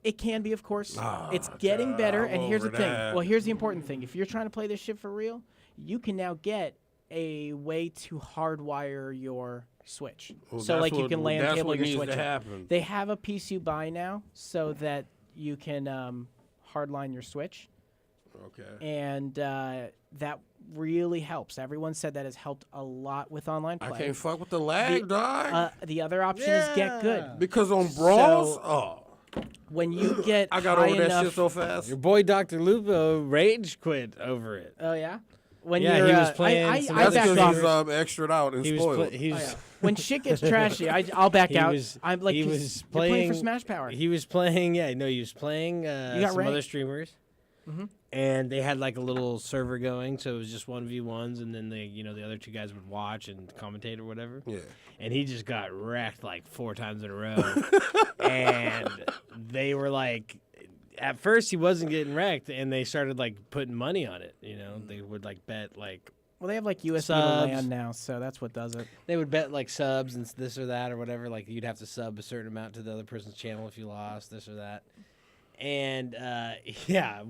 S5: It can be, of course.
S3: Ah,
S5: It's getting better,
S3: I'm
S5: and here's the
S3: over
S5: thing.
S3: that.
S5: Well, here's the important thing. If you're trying to play this shit for real, you can now get a way to hardwire your Switch.
S3: Well,
S5: So,
S3: that's
S5: like, you
S3: what-
S5: can land
S3: that's
S5: cable
S3: what
S5: your
S3: needs
S5: Switch.
S3: to
S5: up.
S3: happen.
S5: They have a piece you buy now so that you can hardline your Switch,
S3: Okay.
S5: and that really helps. Everyone said that has helped a lot with online play.
S3: I can't fuck with the lag, dog.
S5: The other option is Get Good.
S3: Because on brawls,
S5: So- When you get
S3: I got
S5: high
S3: over that
S5: enough,
S3: shit so fast.
S4: Your boy Dr. Lupo rage quit over it.
S5: Oh yeah. When
S4: Yeah,
S5: you're,
S4: he was playing some
S5: I
S4: other
S5: back
S3: That's
S5: off.
S3: because he's extra'd out and
S4: He was,
S3: spoiled.
S4: he was,
S5: When shit gets trashy, I'll back out. I'm like,
S4: he
S5: 'cause
S4: was
S5: you're playing for Smash Power.
S4: He was playing, he was playing
S5: got
S4: some other
S5: ranked.
S4: streamers,
S5: Mm-hmm.
S4: and they had like a little server going, so it was just 1v1s, and then the other two guys would watch and commentate or whatever.
S3: Yeah.
S4: And he just got wrecked like 4 times in a row, and they were like. At first, he wasn't getting wrecked, and they started like putting money on it. They would like bet like
S5: Well, they have like USB to
S4: Subs.
S5: LAN now, so that's what does it.
S4: they would bet like subs and this or that or whatever. Like you'd have to sub a certain amount to the other person's channel if you lost this or that. And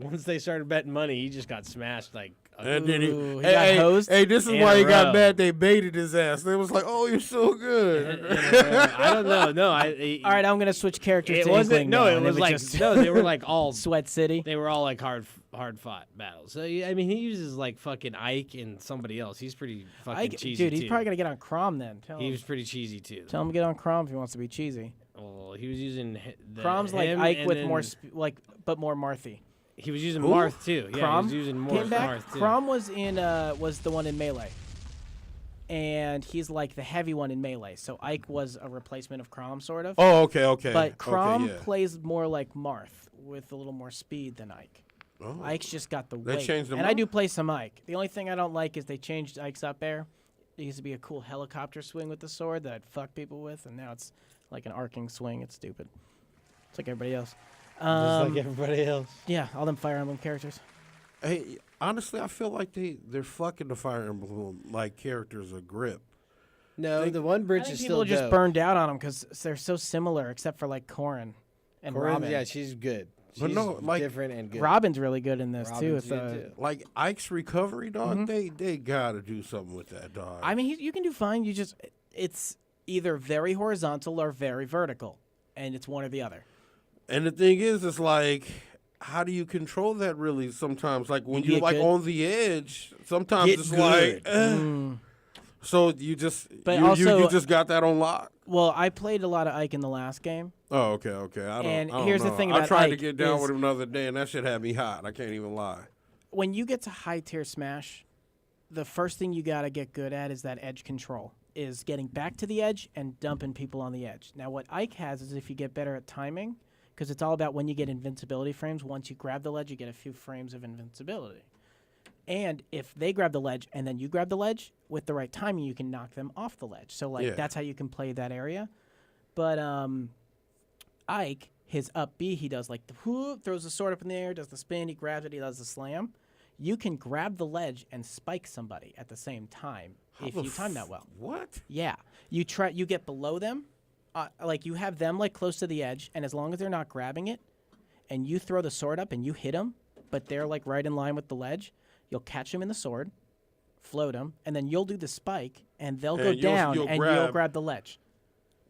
S4: once they started betting money, he just got smashed like.
S3: And then
S5: Ooh, he got hosed?
S3: Hey, this is
S4: In
S3: why
S4: a
S3: he got
S4: row.
S3: mad. They baited his ass. They was like, "Oh, you're so good."
S4: I don't know. No,
S5: All right, I'm gonna switch characters.
S4: It
S5: to
S4: wasn't.
S5: Inkling
S4: No,
S5: now,
S4: it
S5: and
S4: was like
S5: just
S4: no. They were like all.
S5: Sweat City.
S4: They were all like hard fought battles. So I mean, he uses like fucking Ike and somebody else. He's pretty fucking cheesy
S5: Dude, he's
S4: too.
S5: probably gonna get on Crom then. Tell
S4: He
S5: him.
S4: was pretty cheesy too.
S5: Tell him to get on Crom if he wants to be cheesy.
S4: Well, he was using
S5: Crom's like
S4: him
S5: Ike
S4: and
S5: with
S4: then
S5: more, but more Marthy.
S4: He was using
S3: Who?
S4: Marth too. Yeah,
S5: Crom
S4: he was using
S5: came back.
S4: Marth too.
S5: Crom was the one in Melee, and he's like the heavy one in Melee. So Ike was a replacement of Crom, sort of.
S3: Oh, okay.
S5: But Crom
S3: okay, yeah.
S5: plays more like Marth with a little more speed than Ike.
S3: Oh.
S5: Ike's just got the
S3: They
S5: weight.
S3: changed him
S5: and I
S3: up?
S5: do play some Ike. The only thing I don't like is they changed Ike's up air. It used to be a cool helicopter swing with the sword that I'd fuck people with, and now it's like an arcing swing. It's stupid. It's like everybody else.
S4: Just like everybody else.
S5: Yeah, all them Fire Emblem characters.
S3: Hey, honestly, I feel like they're fucking the Fire Emblem like characters a grip.
S4: No, the one
S5: I
S4: bridge
S5: think
S4: is
S5: people
S4: still
S5: are just
S4: dope.
S5: burned out on them because they're so similar, except for like Corrin and
S4: Corinne,
S5: Robin.
S4: yeah, she's good. She's
S3: But no, like-
S4: different and good.
S5: Robin's really good in this too.
S4: Robin's
S5: With,
S4: good, too.
S3: Like Ike's recovery, dog. They gotta do something with that dog.
S5: I mean, you can do fine. It's either very horizontal or very vertical, and it's one or the other.
S3: And the thing is, it's like, how do you control that really sometimes? Like when
S5: You
S3: you're
S5: get
S3: like
S5: good.
S3: on the edge, sometimes
S4: Get
S3: it's
S4: good.
S3: like, so you just,
S5: But
S3: you
S5: also-
S3: just got that on lock?
S5: Well, I played a lot of Ike in the last game.
S3: Oh, okay. I
S5: And
S3: don't
S5: here's the
S3: know.
S5: thing
S3: I
S5: about
S3: tried to
S5: Ike
S3: get down
S5: is-
S3: with him the other day, and that shit had me hot. I can't even lie.
S5: When you get to high tier Smash, the first thing you gotta get good at is that edge control. Is getting back to the edge and dumping people on the edge. Now, what Ike has is if you get better at timing, because it's all about when you get invincibility frames. Once you grab the ledge, you get a few frames of invincibility. And if they grab the ledge and then you grab the ledge, with the right timing, you can knock them off the ledge. So, like,
S3: Yeah.
S5: that's how you can play that area. But Ike, his up B, he does like the whoop, throws the sword up in the air, does the spin, he grabs it, he does the slam. You can grab the ledge and spike somebody at the same time if
S3: the
S5: you time that well.
S3: What?
S5: Yeah, you get below them, like you have them like close to the edge, and as long as they're not grabbing it, and you throw the sword up and you hit them, but they're like right in line with the ledge, you'll catch them in the sword, float them, and then you'll do the spike, and they'll go
S3: And
S5: down,
S3: you'll
S5: and you'll grab the ledge.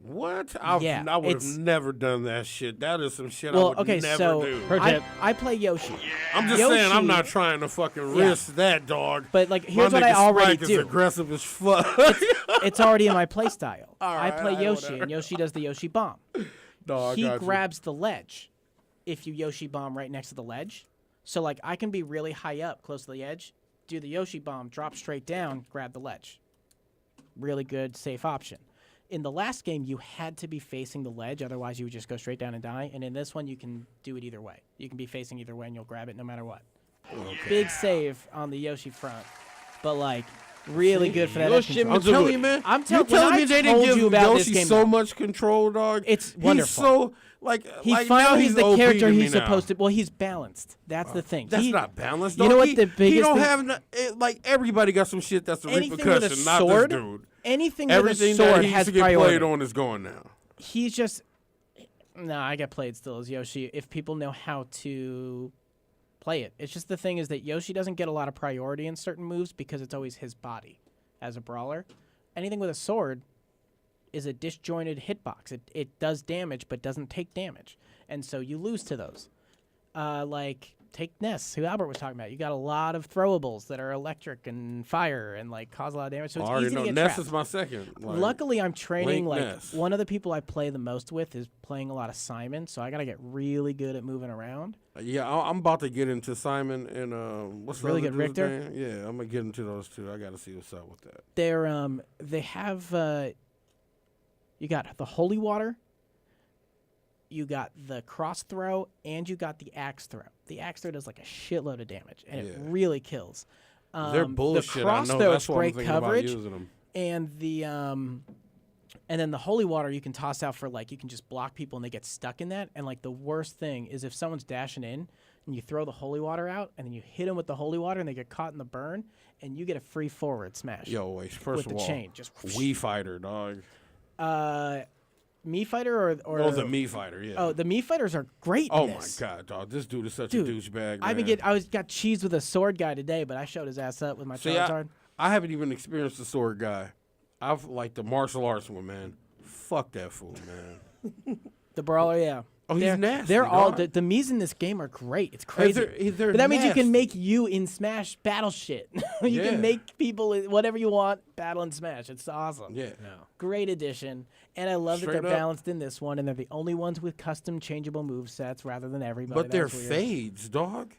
S3: What?
S5: Yeah,
S3: I would
S5: it's-
S3: have never done that shit. That is some shit I
S5: Well,
S3: would
S5: okay,
S3: never
S5: so
S3: do.
S4: Pro tip.
S5: I play Yoshi.
S3: I'm just saying, I'm
S5: Yoshi-
S3: not trying to fucking
S5: Yeah.
S3: risk that, dog.
S5: But like, here's
S3: My
S5: what I
S3: nigga
S5: already
S3: Spike
S5: do.
S3: is aggressive as fuck.
S5: It's already in my play style. I
S3: right,
S5: play
S3: all right,
S5: Yoshi,
S3: whatever.
S5: and Yoshi does the Yoshi bomb.
S3: Dog,
S5: He
S3: got you.
S5: grabs the ledge if you Yoshi bomb right next to the ledge. So, like, I can be really high up, close to the edge, do the Yoshi bomb, drop straight down, grab the ledge. Really good, safe option. In the last game, you had to be facing the ledge, otherwise you would just go straight down and die. And in this one, you can do it either way. You can be facing either way, and you'll grab it no matter what. Big save on the Yoshi front, but like really good for that. edge control.
S3: I'm telling you, man.
S5: I'm
S3: you telling me they didn't give
S5: you about this
S3: Yoshi
S5: game,
S3: so
S5: though.
S3: much control, dog?
S5: It's
S3: He's
S5: wonderful.
S3: so like
S5: He
S3: like
S5: finally
S3: now
S5: is
S3: he's
S5: the
S3: OP
S5: character
S3: to me
S5: he's
S3: now.
S5: supposed to. Well, he's balanced. That's the thing.
S3: That's
S5: He-
S3: not balanced.
S5: You
S3: Dog.
S5: know what
S3: He,
S5: the biggest
S3: he don't
S5: thing-
S3: have like everybody got some shit that's a
S5: anything
S3: repercussion.
S5: with a
S3: Not
S5: sword,
S3: this dude.
S5: anything
S3: Everything
S5: with a
S3: that
S5: sword
S3: he used
S5: has
S3: to get
S5: priority.
S3: played on is gone now.
S5: He's just I get played still as Yoshi if people know how to play it. It's just the thing is that Yoshi doesn't get a lot of priority in certain moves because it's always his body as a brawler. Anything with a sword is a disjointed hitbox. It does damage but doesn't take damage, and so you lose to those. Like take Ness, who Albert was talking about. You got a lot of throwables that are electric and fire and like cause a lot of damage. So
S3: I
S5: it's
S3: already
S5: easy
S3: know
S5: to get
S3: Ness
S5: trapped.
S3: is my second. Like,
S5: Luckily, I'm training
S3: Link
S5: like
S3: Ness.
S5: one of the people I play the most with is playing a lot of Simon, so I gotta get really good at moving around.
S3: Yeah, I'm about to get into Simon and what's the
S5: Really
S3: other
S5: good
S3: dude's
S5: Richter?
S3: name? Yeah, I'm gonna get into those two. I gotta see what's up with that.
S5: They have you got the holy water, you got the cross throw, and you got the axe throw. The axe throw does like a shitload of damage, and it really kills.
S3: They're bullshit.
S5: The cross
S3: I know.
S5: throw
S3: That's
S5: is
S3: why I'm
S5: great
S3: thinking
S5: coverage,
S3: about using them.
S5: and the and then the holy water you can toss out for like you can just block people and they get stuck in that. And like the worst thing is if someone's dashing in and you throw the holy water out and then you hit them with the holy water and they get caught in the burn and you get a free forward smash.
S3: Yo, wait. First
S5: with
S3: of
S5: the
S3: all,
S5: chain, just
S3: Wii Fighter, dog.
S5: Mii Fighter or
S3: Oh, the Mii Fighter, yeah.
S5: Oh, the Mii Fighters are great.
S3: Oh
S5: in
S3: my
S5: this.
S3: god, dog! This dude is such
S5: Dude,
S3: a douchebag.
S5: I
S3: man.
S5: got cheesed with a sword guy today, but I showed his ass up with my
S3: See,
S5: Charizard.
S3: I haven't even experienced the sword guy. I've like the martial arts one, man. Fuck that fool, man.
S5: The brawler, yeah.
S3: Oh, he's nasty,
S5: They're all
S3: dog.
S5: the Mii's in this game are great. It's crazy.
S3: they're
S5: but that means you
S3: nasty.
S5: can make you in Smash battle shit. You
S3: Yeah.
S5: can make people whatever you want battle in Smash. It's awesome.
S3: Yeah.
S5: Great addition. And I love that
S3: Straight
S5: they're
S3: up.
S5: balanced in this one, and they're the only ones with custom changeable move sets rather than everybody.
S3: But they're
S5: That's weird.
S3: fades, dog.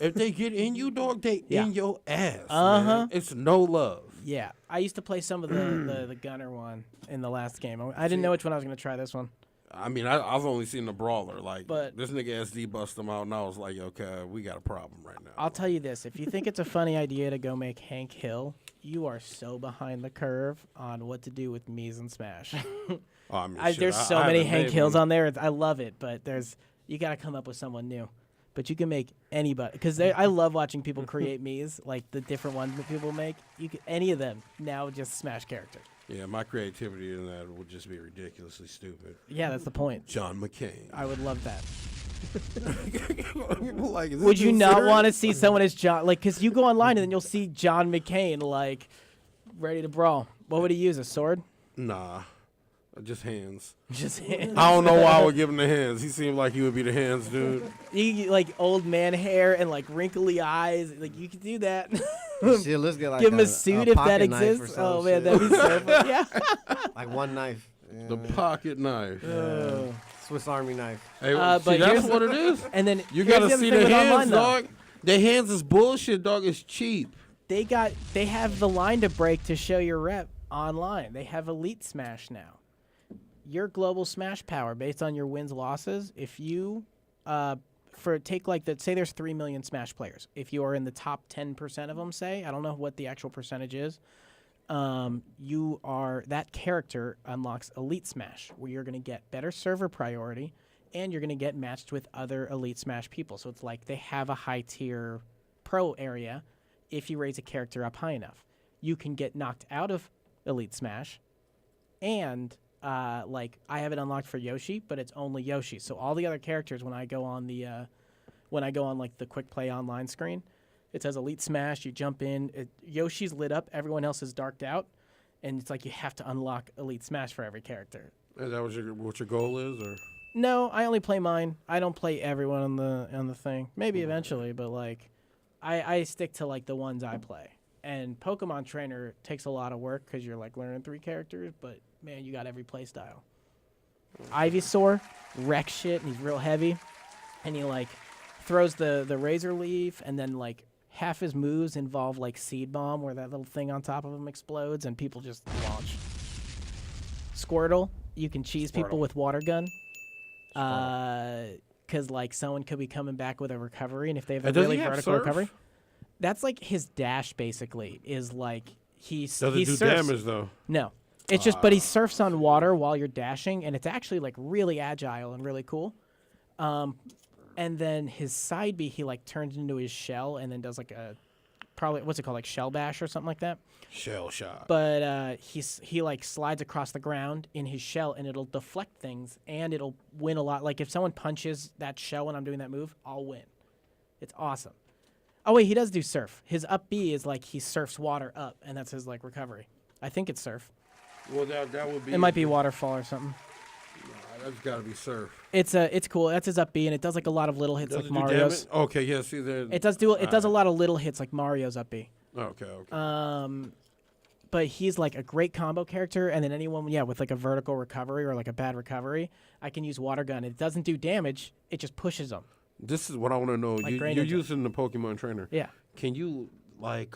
S3: If they get in you, dog, they
S5: Yeah.
S3: in your ass.
S5: Uh-huh.
S3: Man. It's no love.
S5: Yeah, I used to play some of the gunner one in the last game. I didn't know which one I was going to try this one.
S3: I mean, I've only seen the brawler. Like,
S5: But-
S3: this nigga SD bust them out, and I was like, okay, we got a problem right now.
S5: I'll tell you this: if you think it's a funny idea to go make Hank Hill, you are so behind the curve on what to do with Mii's and Smash.
S3: Oh, I mean, shit,
S5: There's
S3: I-
S5: so
S3: I
S5: many
S3: haven't
S5: Hank
S3: made
S5: Hills
S3: one.
S5: on there. I love it, but you got to come up with someone new. But you can make anybody because I love watching people create Mii's, like the different ones that people make. You can, any of them now just Smash character.
S3: Yeah, my creativity in that would just be ridiculously stupid.
S5: Yeah, that's the point.
S3: John McCain.
S5: I would love that.
S3: Like, is this
S5: Would you
S3: dude
S5: not
S3: serious?
S5: want to see someone as John? Like, because you go online and then you'll see John McCain, like, ready to brawl. What would he use? A sword?
S3: Nah, just hands.
S5: Just hands?
S3: I don't know why I would give him the hands. He seemed like he would be the hands dude.
S5: You, like, old man hair and, like, wrinkly eyes. Like, you could do that.
S6: Shit, let's get like
S5: Give him a suit if that
S6: pocket knife or
S5: exists.
S6: some
S5: Oh, man,
S6: shit.
S5: that'd be so fun. Yeah.
S6: Like one knife. Yeah.
S3: The pocket knife.
S6: Swiss Army knife.
S3: Hey,
S5: But
S3: see, that's
S5: here's-
S3: what it is.
S5: And then
S3: You
S5: here's
S3: gotta
S5: other
S3: see
S5: thing
S3: the
S5: with
S3: hands,
S5: online, though.
S3: dog. The hands is bullshit, dog. It's cheap.
S5: They have the line to break to show your rep online. They have Elite Smash now. Your global Smash power based on your wins losses. If you say there's 3 million Smash players. If you are in the top 10% of them, say I don't know what the actual percentage is. That character unlocks Elite Smash, where you're going to get better server priority, and you're going to get matched with other Elite Smash people. So it's like they have a high tier pro area. If you raise a character up high enough, you can get knocked out of Elite Smash, and like I have it unlocked for Yoshi, but it's only Yoshi. So all the other characters, when I go on like the quick play online screen, it says Elite Smash. You jump in, Yoshi's lit up, everyone else is darked out, and it's like you have to unlock Elite Smash for every character.
S3: Is that what your goal is, or?
S5: No, I only play mine. I don't play everyone on the thing. Maybe eventually, but like, I stick to like the ones I play. And Pokemon Trainer takes a lot of work because you're like learning 3 characters, but man, you got every play style. Ivysaur wrecks shit, and he's real heavy, and he like throws the razor leaf, and then like half his moves involve like Seed Bomb, where that little thing on top of him explodes, and people just launch. Squirtle, you can cheese people with water gun. Because like someone could be coming back with a recovery, and if they have a
S3: And does
S5: really
S3: he have
S5: vertical
S3: surf?
S5: recovery, that's like his dash. Basically, is like he
S3: Does
S5: he
S3: it do
S5: surfs.
S3: damage though?
S5: No, it's just but he surfs on water while you're dashing, and it's actually like really agile and really cool. And then his side B, he like turns into his shell and then does like a probably what's it called, like shell bash or something like that.
S3: Shell shot.
S5: But he like slides across the ground in his shell, and it'll deflect things, and it'll win a lot. Like if someone punches that shell when I'm doing that move, I'll win. It's awesome. Oh wait, he does do surf. His up B is like he surfs water up, and that's his like recovery. I think it's surf.
S3: Well, that would be.
S5: It might be waterfall or something.
S3: That's got to be surf.
S5: It's cool. That's his up B, and it does like a lot of little hits
S3: Does
S5: like
S3: it do
S5: Mario's.
S3: damage? Okay, yeah. See there.
S5: It does a lot of little hits like Mario's up B.
S3: Okay. Okay.
S5: But he's like a great combo character, and then anyone with like a vertical recovery or like a bad recovery, I can use water gun. It doesn't do damage; it just pushes them.
S3: This is what I want to know.
S5: Like
S3: You're
S5: Greninja.
S3: using the Pokemon trainer.
S5: Yeah.
S3: Can you like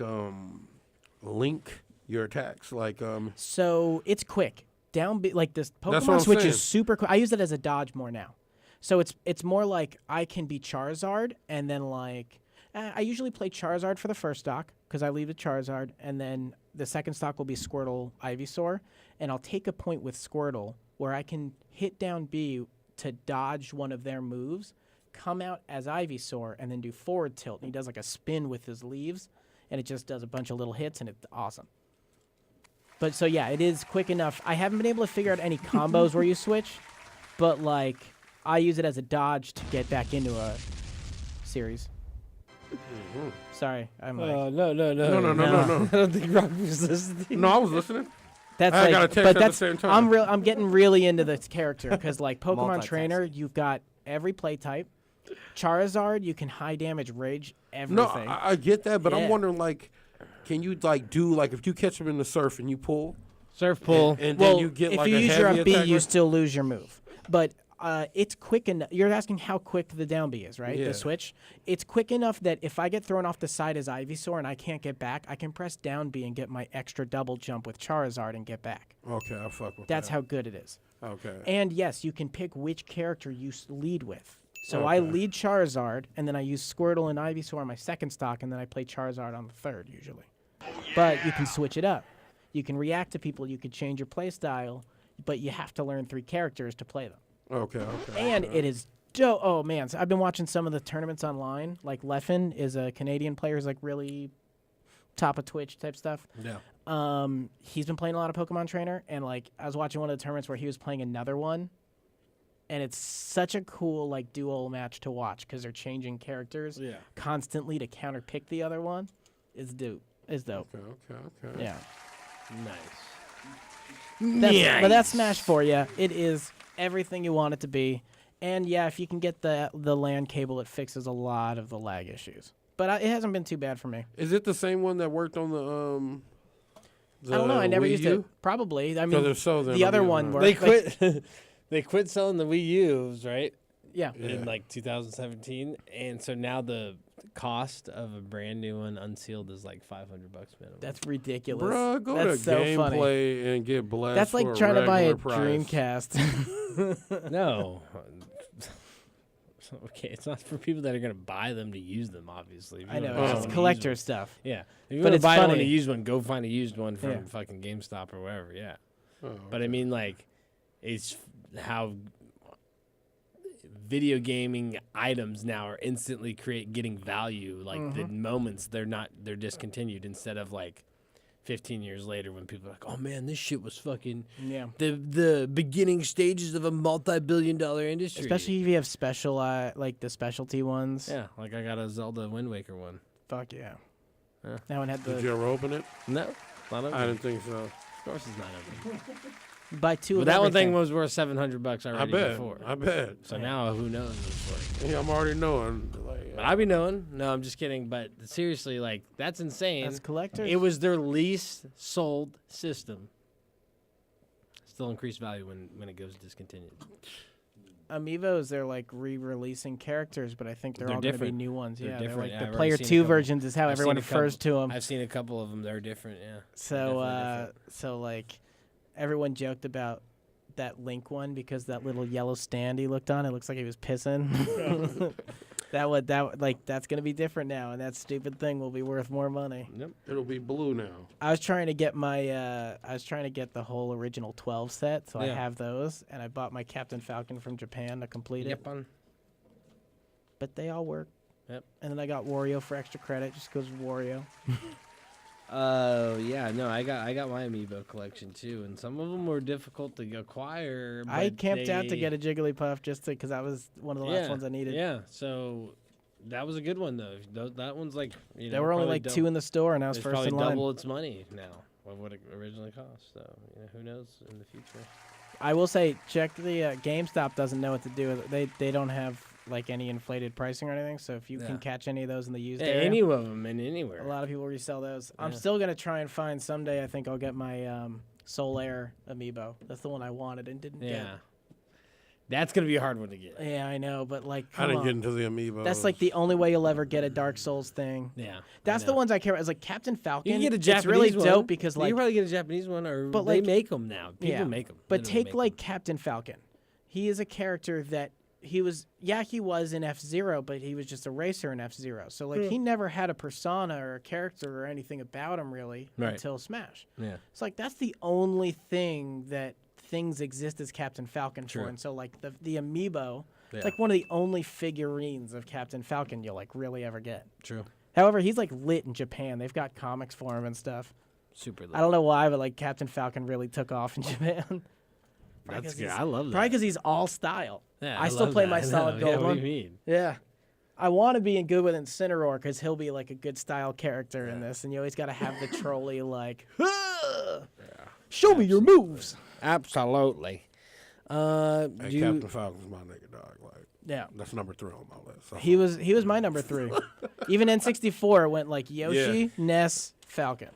S3: link your attacks? Like
S5: So it's quick. Down B, like this
S3: That's what
S5: Pokemon
S3: I'm
S5: switch
S3: saying.
S5: is super quick. I use it as a dodge more now. So it's more like I can be Charizard, and then like I usually play Charizard for the first stock because I leave the Charizard, and then the second stock will be Squirtle, Ivysaur, and I'll take a point with Squirtle where I can hit down B to dodge one of their moves, come out as Ivysaur, and then do forward tilt. And he does like a spin with his leaves, and it just does a bunch of little hits, and it's awesome. But so yeah, it is quick enough. I haven't been able to figure out any combos where you switch, but like I use it as a dodge to get back into a series. Sorry, I'm like
S4: No.
S3: No.
S4: I don't think Rob was listening.
S3: No, I was listening.
S5: that's
S3: I
S5: like,
S3: got a text
S5: but
S3: at the
S5: that's
S3: same time.
S5: I'm getting really into this character because like Pokemon
S6: Multitasking.
S5: Trainer, you've got every play type. Charizard, you can high damage rage everything.
S3: No, I get that, but
S5: Yeah.
S3: I'm wondering like, can you like do like if you catch them in the surf and you pull,
S4: Surf pull.
S3: and
S5: well,
S3: then you get
S5: if
S3: like
S5: you
S3: a
S5: use your
S3: heavy
S5: up B,
S3: attack?
S5: you still lose your move. But it's quick enough. You're asking how quick the down B is, right?
S3: Yeah.
S5: The switch. It's quick enough that if I get thrown off the side as Ivysaur and I can't get back, I can press down B and get my extra double jump with Charizard and get back.
S3: Okay, I'll fuck with
S5: That's
S3: that.
S5: how good it is.
S3: Okay.
S5: And yes, you can pick which character you lead with. So I
S3: Okay.
S5: lead Charizard, and then I use Squirtle and Ivysaur on my second stock, and then I play Charizard on the third usually. But you can switch it up. You can react to people. You can change your play style, but you have to learn 3 characters to play them.
S3: Okay.
S5: And it is oh man, so I've been watching some of the tournaments online. Like Leffen is a Canadian player who's like really top of Twitch type stuff.
S3: Yeah.
S5: He's been playing a lot of Pokemon Trainer, and like I was watching one of the tournaments where he was playing another one, and it's such a cool like duo match to watch because they're changing characters constantly to counter pick the other one. It's dope.
S3: Okay.
S5: Yeah.
S4: Nice.
S5: But that's Smash for you. It is everything you want it to be. And yeah, if you can get the LAN cable, it fixes a lot of the lag issues. But it hasn't been too bad for me.
S3: Is it the same one that worked on the
S5: I don't know. I never
S3: Wii
S5: used
S3: U?
S5: it. Probably. I
S3: 'Cause
S5: mean,
S3: if so, then
S5: the
S3: I'm
S5: other
S3: using
S5: one
S3: it.
S5: worked.
S4: They
S5: like-
S4: quit. They quit selling the Wii U's, right?
S5: Yeah.
S4: In like 2017, and so now the cost of a brand new one unsealed is like $500 minimum.
S5: That's ridiculous.
S3: Bruh, go
S5: That's
S3: to
S5: so funny.
S3: gameplay and get blessed.
S5: That's like
S3: for
S5: trying to buy a
S3: regular price.
S5: Dreamcast.
S4: No. Okay, it's not for people that are going to buy them to use them, obviously. If you
S5: I know.
S4: wanna buy
S5: It's
S4: one
S5: just
S4: to use
S5: collector
S4: one-
S5: stuff.
S4: Yeah. If you
S5: But
S4: want to
S5: it's
S4: buy one
S5: funny.
S4: to use one, go find a used one from
S5: Yeah.
S4: fucking GameStop or wherever, yeah.
S3: Oh,
S4: But I mean, like, it's how video gaming items now are instantly getting value. Like the moments they're discontinued instead of like 15 years later when people are like, oh man, this shit was fucking
S5: Yeah.
S4: the beginning stages of a multi-billion-dollar industry.
S5: Especially if you have special, like the specialty ones.
S4: Yeah, like I got a Zelda Wind Waker one.
S5: Fuck yeah.
S4: Yeah.
S5: That one had
S3: Did
S5: the
S3: you ever open it?
S4: No, not open.
S3: I didn't think so.
S4: Of course it's not open.
S5: buy 2
S4: But
S5: of
S4: that one
S5: everything.
S4: thing was worth $700
S3: I
S4: already
S3: bet.
S4: before.
S3: I bet.
S4: So now who knows what's worth.
S3: Yeah, I'm already knowing. Like,
S4: But I be knowing. No, I'm just kidding. But seriously, like that's insane.
S5: That's collectors.
S4: It was their least sold system. Still increased value when it goes discontinued.
S5: Amiibos, they're like re-releasing characters, but I think they're
S4: They're
S5: all going to be
S4: different.
S5: new ones.
S4: They're
S5: Yeah, they're
S4: different.
S5: like
S4: Yeah,
S5: the
S4: I've
S5: player
S4: already seen a
S5: 2
S4: couple.
S5: versions is how
S4: I've
S5: everyone
S4: seen a couple.
S5: refers to them.
S4: I've seen a couple of them. They're different. Yeah.
S5: So,
S4: They're definitely different.
S5: so like, everyone joked about that Link one because that little yellow stand he looked on, it looks like he was pissing. That's gonna be different now, and that stupid thing will be worth more money.
S3: Yep. It'll be blue now.
S5: I was trying to get the whole original 12 set, so I
S4: Yeah.
S5: have those, and I bought my Captain Falcon from Japan to complete it.
S4: Yep.
S5: But they all work.
S4: Yep.
S5: And then I got Wario for extra credit, just because Wario.
S4: Yeah, no, I got my amiibo collection too, and some of them were difficult to acquire.
S5: I
S4: but
S5: camped out to
S4: they-
S5: get a Jigglypuff just because that was one of the last ones I needed.
S4: Yeah, so that was a good one though. That one's like
S5: There were only
S4: probably
S5: like two in the store, and I was
S4: it's
S5: first
S4: probably
S5: in line.
S4: double its money now what it originally cost. So who knows in the future?
S5: I will say, check the GameStop doesn't know what to do with it. They don't have like any inflated pricing or anything. So if you can catch any of those in the used area,
S4: Any of them and anywhere.
S5: a lot of people resell those. I'm still gonna try and find someday. I think I'll get my Soul Air amiibo. That's the one I wanted and didn't get.
S4: That's gonna be a hard one to get.
S5: Yeah, I know, but like,
S3: I
S5: come
S3: didn't
S5: on.
S3: get into the amiibo.
S5: That's like the only way you'll ever get a Dark Souls thing.
S4: Yeah,
S5: That's the ones I care about. Is like Captain Falcon.
S4: You can get a
S5: It's
S4: Japanese
S5: really
S4: one.
S5: dope because
S4: you
S5: like,
S4: can probably get a Japanese one, or
S5: But,
S4: they
S5: like-
S4: make them now. People make them.
S5: But take like Captain Falcon. He is a character that he was in F-Zero, but he was just a racer in F-Zero. So like he never had a persona or a character or anything about him really until Smash.
S4: Yeah.
S5: It's like that's the only thing that things exist as Captain Falcon for. And so like the amiibo, it's like one of the only figurines of Captain Falcon you'll like really ever get.
S4: True.
S5: However, he's like lit in Japan. They've got comics for him and stuff.
S4: Super lit.
S5: I don't know why, but like Captain Falcon really took off in Japan.
S4: That's good. I love that.
S5: Probably because he's all style.
S4: Yeah,
S5: I still
S4: love
S5: play
S4: that.
S5: my
S4: I know.
S5: Solid Gold
S4: Yeah, what
S5: one.
S4: do you mean?
S5: Yeah. I want to be in good with Incineroar because he'll be like a good style character in this, and you always got to have the trolley like, show me your moves.
S4: Absolutely.
S3: Hey, Captain Falcon's my nigga, dog. Like,
S5: Yeah.
S3: that's number 3 on my list. So.
S5: He was my number 3. Even N64 it went like Yoshi, Ness, Falcon.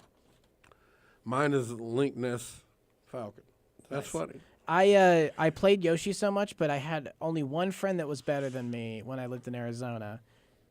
S3: Mine is Link Ness Falcon. That's funny.
S5: I played Yoshi so much, but I had only one friend that was better than me when I lived in Arizona,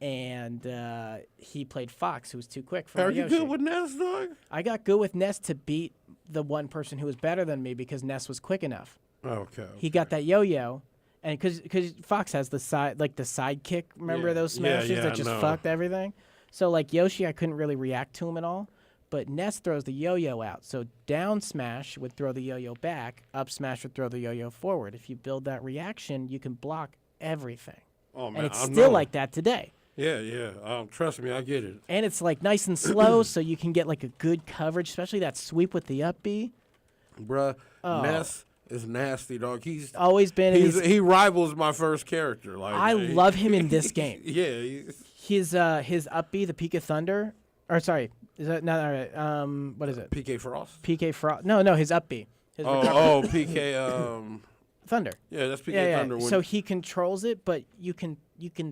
S5: and he played Fox, who was too quick for
S3: Are
S5: my
S3: you
S5: Yoshi.
S3: good with Ness, dog?
S5: I got good with Ness to beat the one person who was better than me because Ness was quick enough.
S3: Okay.
S5: He got that yo-yo, and because Fox has the sidekick. Remember
S3: Yeah.
S5: those
S3: Yeah,
S5: smashes
S3: yeah,
S5: that just
S3: I know.
S5: fucked everything. So like Yoshi, I couldn't really react to him at all. But Ness throws the yo-yo out. So down smash would throw the yo-yo back. Up smash would throw the yo-yo forward. If you build that reaction, you can block everything.
S3: Oh, man.
S5: And it's
S3: I
S5: still
S3: know.
S5: like that today.
S3: Yeah. Trust me, I get it.
S5: And it's like nice and slow, so you can get like a good coverage, especially that sweep with the up B.
S3: Bruh, Ness is nasty, dog. He's
S5: Always been.
S3: he rivals my first character. Like
S5: I love him in this game.
S3: Yeah.
S5: His up B, the Peak of Thunder, or sorry, is that not all right? What is it?
S3: PK Frost.
S5: PK Frost. No, his up B. His recovery.
S3: PK.
S5: Thunder.
S3: Yeah, that's PK
S5: Yeah.
S3: Thunder.
S5: So he controls it, but you can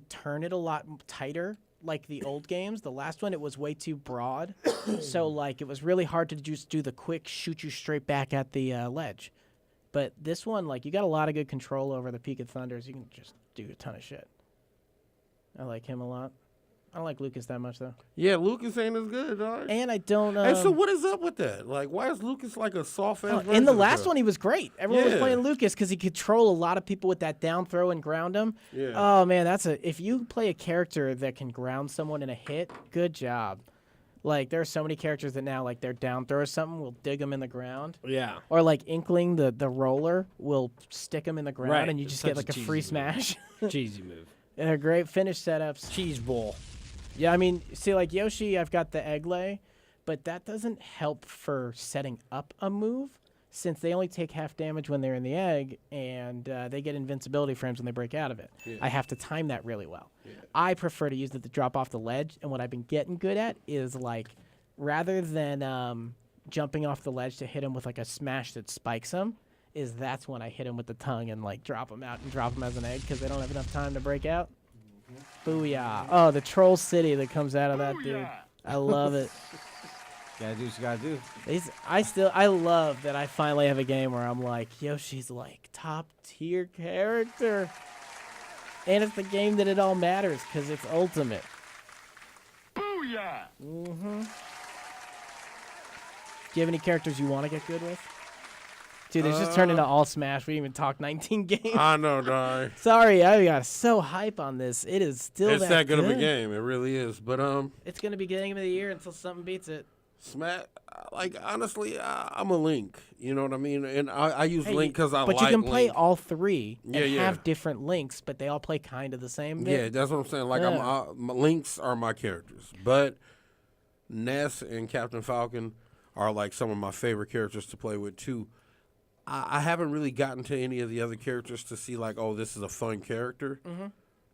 S5: turn it a lot tighter. Like the old games, the last one it was way too broad, so like it was really hard to just do the quick shoot you straight back at the ledge. But this one, like you got a lot of good control over the Peak of Thunders. You can just do a ton of shit. I like him a lot. I don't like Lucas that much though.
S3: Yeah, Lucas ain't as good, dog.
S5: And I don't.
S3: Hey, so what is up with that? Like, why is Lucas like a soft ass?
S5: In the last one, he was great. Everyone was
S3: Yeah.
S5: playing Lucas because he could control a lot of people with that down throw and ground them.
S3: Yeah.
S5: Oh man, if you play a character that can ground someone in a hit, good job. Like there are so many characters that now like their down throw or something will dig them in the ground.
S4: Yeah.
S5: Or like Inkling, the roller will stick them in the ground,
S4: Right.
S5: and you
S4: It's
S5: just
S4: such
S5: get like
S4: a
S5: a free
S4: cheesy move.
S5: smash.
S4: Cheesy move.
S5: And they're great finish setups.
S4: Cheese bowl.
S5: Yeah, I mean, see, like Yoshi, I've got the egg lay, but that doesn't help for setting up a move since they only take half damage when they're in the egg, and they get invincibility frames when they break out of it.
S3: Yeah.
S5: I have to time that really well. I prefer to use it to drop off the ledge, and what I've been getting good at is, like, rather than jumping off the ledge to hit him with, like, a smash that spikes him, that's when I hit him with the tongue and, like, drop him out and drop him as an egg because they don't have enough time to break out. Booyah. Oh, the Troll City that comes out of that dude. I love it.
S6: Gotta do what you gotta do.
S5: I love that I finally have a game where I'm like, Yoshi's like top tier character. And it's the game that it all matters because it's ultimate. Booyah! Mm-hmm. Do you have any characters you want to get good with? Dude, this just turned into all Smash. We didn't even talk 19 games.
S3: I know, dog.
S5: Sorry, I got so hype on this. It is still
S3: It's that good of a game. It really is. But
S5: It's gonna be game of the year until something beats it.
S3: Smash. Like honestly, I'm a Link. You know what I mean? And I use Link because I like.
S5: But you can play
S3: Link.
S5: all three and
S3: Yeah.
S5: have different Links, but they all play kind of the same.
S3: Yeah, that's what I'm saying. Like my Links are my characters, but Ness and Captain Falcon are like some of my favorite characters to play with too. I haven't really gotten to any of the other characters to see like, oh, this is a fun character. Mm-hmm.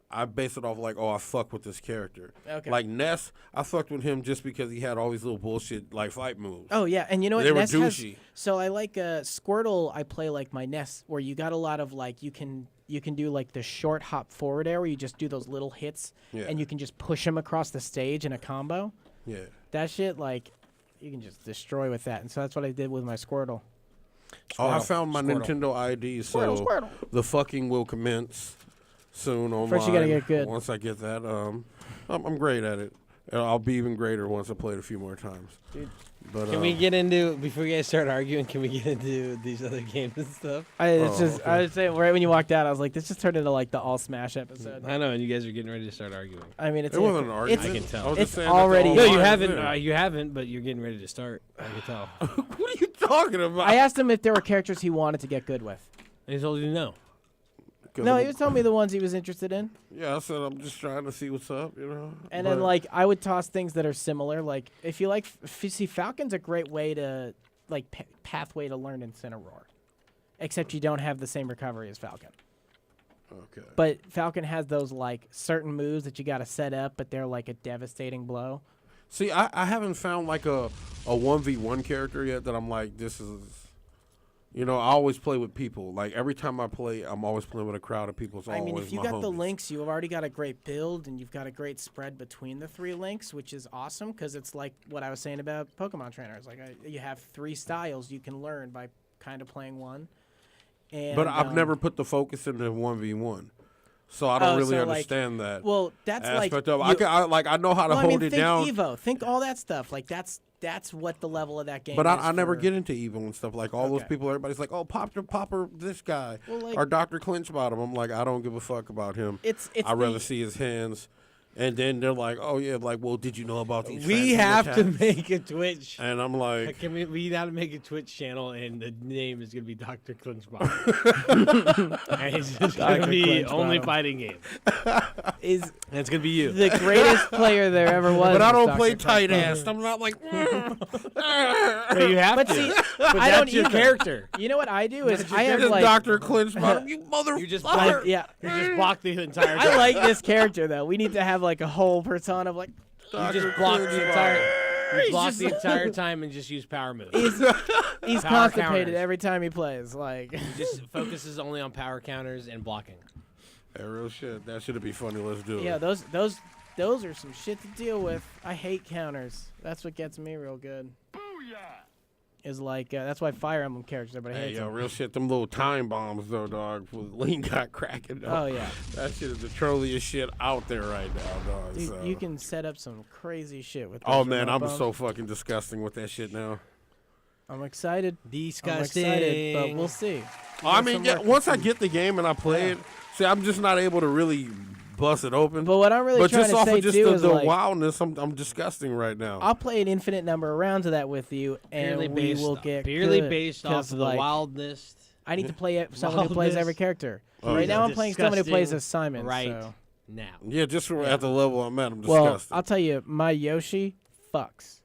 S3: I base it off like, oh, I fuck with this character. Okay. Like Ness, I fucked with him just because he had all these little bullshit like fight moves.
S5: Oh yeah, and you know what?
S3: They were
S5: Ness
S3: douchey.
S5: So I like Squirtle. I play like my Ness, where you got a lot of like you can do like the short hop forward air, where you just do those little hits, and you can just push him across the stage in a combo.
S3: Yeah.
S5: That shit, like, you can just destroy with that, and so that's what I did with my Squirtle.
S3: Oh, I found my Nintendo ID, so
S5: Squirtle.
S3: the fucking will commence soon online.
S5: First, you gotta get good.
S3: Once I get that, I'm great at it. And I'll be even greater once I play it a few more times.
S5: Dude.
S4: But, can we get into, before you guys start arguing, can we get into these other games and stuff?
S5: I was saying, right when you walked out, I was like, this just turned into like the all Smash episode.
S4: I know, and you guys are getting ready to start arguing.
S5: I mean, it
S3: wasn't an argument.
S4: I can tell.
S5: It's already.
S4: No, you haven't. You haven't, but you're getting ready to start. I can tell.
S3: What are you talking about?
S5: I asked him if there were characters he wanted to get good with.
S4: And he told you no.
S5: No, he was telling me the ones he was interested in.
S3: Yeah, I said I'm just trying to see what's up, you know.
S5: And then like I would toss things that are similar. Like if you like, see, Falcon's a great way to like pathway to learn Incineroar, except you don't have the same recovery as Falcon.
S3: Okay.
S5: But Falcon has those like certain moves that you got to set up, but they're like a devastating blow.
S3: See, I haven't found like a 1v1 character yet that I'm like, this is. You know, I always play with people. Like, every time I play, I'm always playing with a crowd of people. It's
S5: I mean,
S3: always
S5: if you
S3: my
S5: got the
S3: homies.
S5: links, you've already got a great build, and you've got a great spread between the three links, which is awesome, because it's like what I was saying about Pokemon trainers. Like, you have three styles you can learn by kind of playing one. And,
S3: but I've never put the focus into 1v1. So I don't really understand that.
S5: Well, that's
S3: aspect
S5: like...
S3: of I know how to hold it down.
S5: Think Evo. Think all that stuff. Like, that's what the level of that game
S3: but
S5: is.
S3: I never get into Evo and stuff. Like, all those people, everybody's like, oh, Popper, this guy.
S5: Well, like,
S3: or Dr. Clinchbottom. I'm like, I don't give a fuck about him. I'd rather see his hands. And then they're like, oh, yeah, like, well, did you know about these
S4: We have to make a Twitch.
S3: And I'm like...
S4: we got to make a Twitch channel, and the name is going to be Dr. Clinchbottom. And it's just going to be only fighting games. And it's going to be you.
S5: The greatest player there ever was.
S3: But I don't
S5: Dr.
S3: play tight ass. I'm not like...
S4: Well, you have to.
S5: See,
S4: but
S5: I
S4: that's
S5: don't
S4: your
S5: either.
S4: character.
S5: You know what I do is I have
S3: Just
S5: like...
S3: Dr. Clinchbottom, you motherfucker.
S4: You just block,
S5: yeah.
S4: you just block the entire time.
S5: I like this character, though. We need to have like a whole persona of like...
S4: You just block the entire time and just use power moves.
S5: He's
S4: Power
S5: constipated
S4: counters.
S5: every time he plays. Like
S4: He just focuses only on power counters and blocking.
S3: Hey, real shit. That should be funny. Let's do it.
S5: yeah, those are some shit to deal with. I hate counters. That's what gets me real good. Is like that's why Fire Emblem characters everybody
S3: Hey,
S5: hates
S3: yo,
S5: them.
S3: real shit. Them little time bombs, though, dog. Lean got cracking, dog.
S5: Oh yeah,
S3: That shit is the trolliest shit out there right now, dog.
S5: dude,
S3: so.
S5: you can set up some crazy shit with.
S3: Oh,
S5: those
S3: man,
S5: remote
S3: I'm
S5: bombs.
S3: so fucking disgusting with that shit now.
S5: I'm excited.
S4: Disgusting.
S5: I'm excited, but we'll see.
S3: I mean, yeah, once I get the game and I play it, see, I'm just not able to really bust it open.
S5: But what I'm really
S3: but
S5: trying
S3: just
S5: to
S3: off
S5: say
S3: of just
S5: too
S3: the,
S5: is
S3: the
S5: like,
S3: wildness, I'm disgusting right now.
S5: I'll play an infinite number of rounds of that with you, and we will get
S4: purely
S5: good,
S4: based off of the
S5: like,
S4: wildness.
S5: I need to play someone who plays every character.
S3: Oh,
S5: right
S3: yeah.
S5: now, I'm playing someone who plays
S4: Disgusting
S5: as Simon.
S4: right
S5: so.
S4: now.
S3: Yeah, just at the level I'm at, I'm
S5: Well,
S3: disgusting.
S5: I'll tell you, my Yoshi fucks.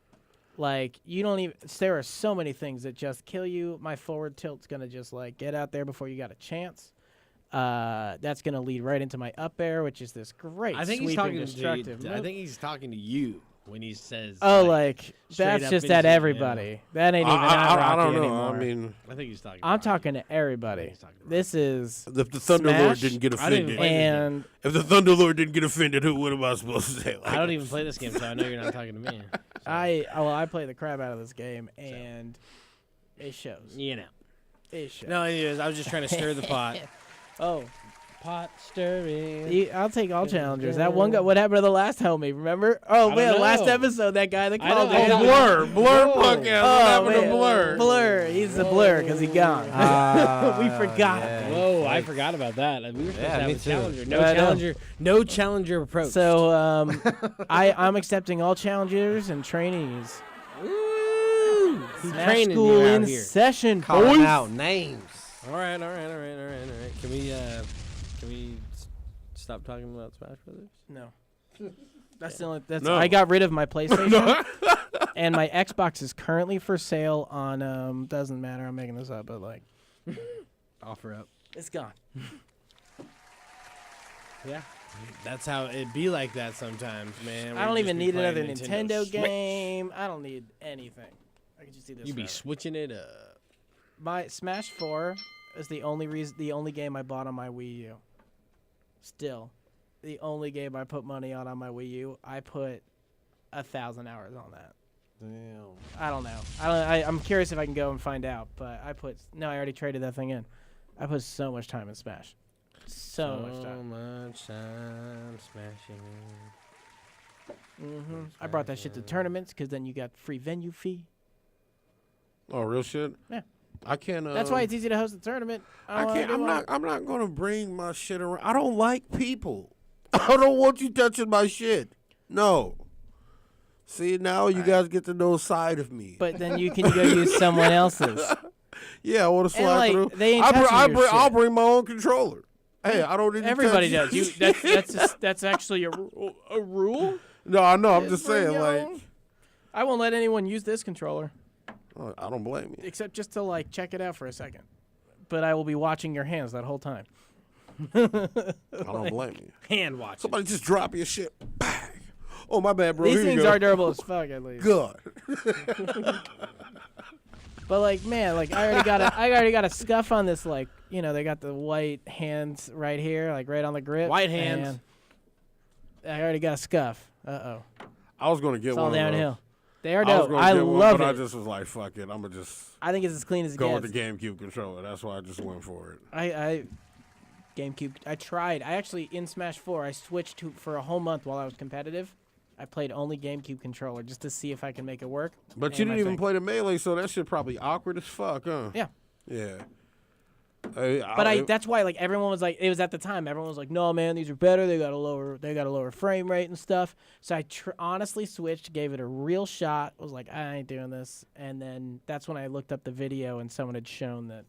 S5: Like, you don't even... There are so many things that just kill you. My forward tilt's going to just, like, get out there before you got a chance. That's going to lead right into my up air, which is this great
S4: I think
S5: sweeping,
S4: he's talking
S5: destructive
S4: to.
S5: move.
S4: I think he's talking to you when he says.
S5: Oh, like
S4: straight
S5: that's
S4: up
S5: just
S4: into
S5: at
S4: it,
S5: everybody.
S4: yeah.
S5: That ain't even
S3: I don't know.
S5: anymore.
S3: I mean,
S4: I think he's talking.
S5: I'm talking to everybody.
S4: This
S5: is
S3: if the Thunder Lord
S5: Smash,
S3: didn't get
S4: I didn't
S3: offended,
S4: play
S5: and
S3: if the Thunder Lord didn't get offended, what am I supposed to say? Like,
S4: I don't even play this game, so I know you're not talking to me. So,
S5: I play the crap out of this game, and it shows.
S4: you know.
S5: It shows.
S4: No, anyways, I was just trying to stir the pot.
S5: Oh,
S4: pot stirring.
S5: I'll take all challengers. That one guy. What happened to the last homie? Remember? Oh
S4: I
S5: man,
S4: don't
S5: last
S4: know.
S5: episode that guy that
S4: I
S5: called
S4: know,
S5: it.
S4: I know.
S3: Blur punk ass. What happened to
S5: man.
S3: Blur?
S5: Blur. He's a blur because he gone. We forgot.
S6: yeah.
S4: Whoa, I forgot about that. We were supposed to have
S6: me
S4: a
S6: too.
S4: challenger. No
S5: I know.
S4: challenger. No challenger approach.
S5: So I'm accepting all challengers and trainees.
S4: he's
S5: Smash
S4: training
S5: school
S4: you out
S5: in
S4: here.
S5: session,
S6: Calling
S5: boys.
S6: out names.
S4: All right. Can we stop talking about Smash Brothers?
S5: No. That's the only. That's
S3: No.
S5: I got rid of my PlayStation, and my Xbox is currently for sale on. Doesn't matter. I'm making this up, but like,
S4: Offer up.
S5: it's gone.
S4: Yeah. That's how it be like that sometimes, man.
S5: I don't
S4: We
S5: even
S4: just be
S5: need
S4: playing
S5: another Nintendo
S4: Switch.
S5: game. I don't need anything. I can just do this.
S4: You be
S5: forever.
S4: switching it up.
S5: My Smash 4 is the only game I bought on my Wii U. Still, the only game I put money on my Wii U. I put 1,000 hours on that.
S6: Damn.
S5: I don't know. I'm curious if I can go and find out. But I already traded that thing in. I put so much time in Smash. So much time.
S4: much time smashing.
S5: I brought that shit to tournaments because then you got free venue fee.
S3: Oh, real shit.
S5: Yeah.
S3: I can't.
S5: That's why it's easy to host a tournament.
S3: I can't. I'm not gonna bring my shit around. I don't like people. I don't want you touching my shit. No. See, now you guys get to know a side of me.
S5: But then you can go use someone else's.
S3: Yeah, I want to
S5: And,
S3: slide
S5: like,
S3: through.
S5: they ain't touching your
S3: I'll
S5: shit.
S3: bring my own controller. Hey, I don't need to
S5: Everybody
S3: touch
S5: does. That's actually a rule.
S3: No, I know. I'm just
S5: Bring
S3: saying,
S5: your
S3: like,
S5: own. I won't let anyone use this controller
S3: I don't blame you.
S5: except just to like check it out for a second. But I will be watching your hands that whole time.
S3: I don't blame you.
S4: Hand watch.
S3: Somebody just drop your shit. Bang. Oh, my bad, bro.
S5: These
S3: Here you
S5: things
S3: go.
S5: are durable as fuck, at least.
S3: Good.
S5: But like, man, like I already got a scuff on this. Like, you know, they got the white hands right here, like right on the grip.
S4: White hands.
S5: and I already got a scuff.
S3: I was gonna get
S5: It's
S3: one
S5: all
S3: of those.
S5: downhill. They are
S3: I was
S5: dope.
S3: gonna
S5: I
S3: get one,
S5: love
S3: but I
S5: it.
S3: just was like, fuck it. I'm gonna just
S5: I think it's as clean as it
S3: go
S5: gets.
S3: with the GameCube controller. That's why I just went for it.
S5: I GameCube. I tried. I actually in Smash 4. I switched to for a whole month while I was competitive. I played only GameCube controller just to see if I can make it work.
S3: But you didn't even play the Melee, so that shit probably awkward as fuck, huh?
S5: Yeah.
S3: Yeah.
S5: But that's why like everyone was like it was at the time everyone was like no man these are better they got a lower frame rate and stuff so I honestly switched gave it a real shot was like I ain't doing this and then that's when I looked up the video and someone had shown that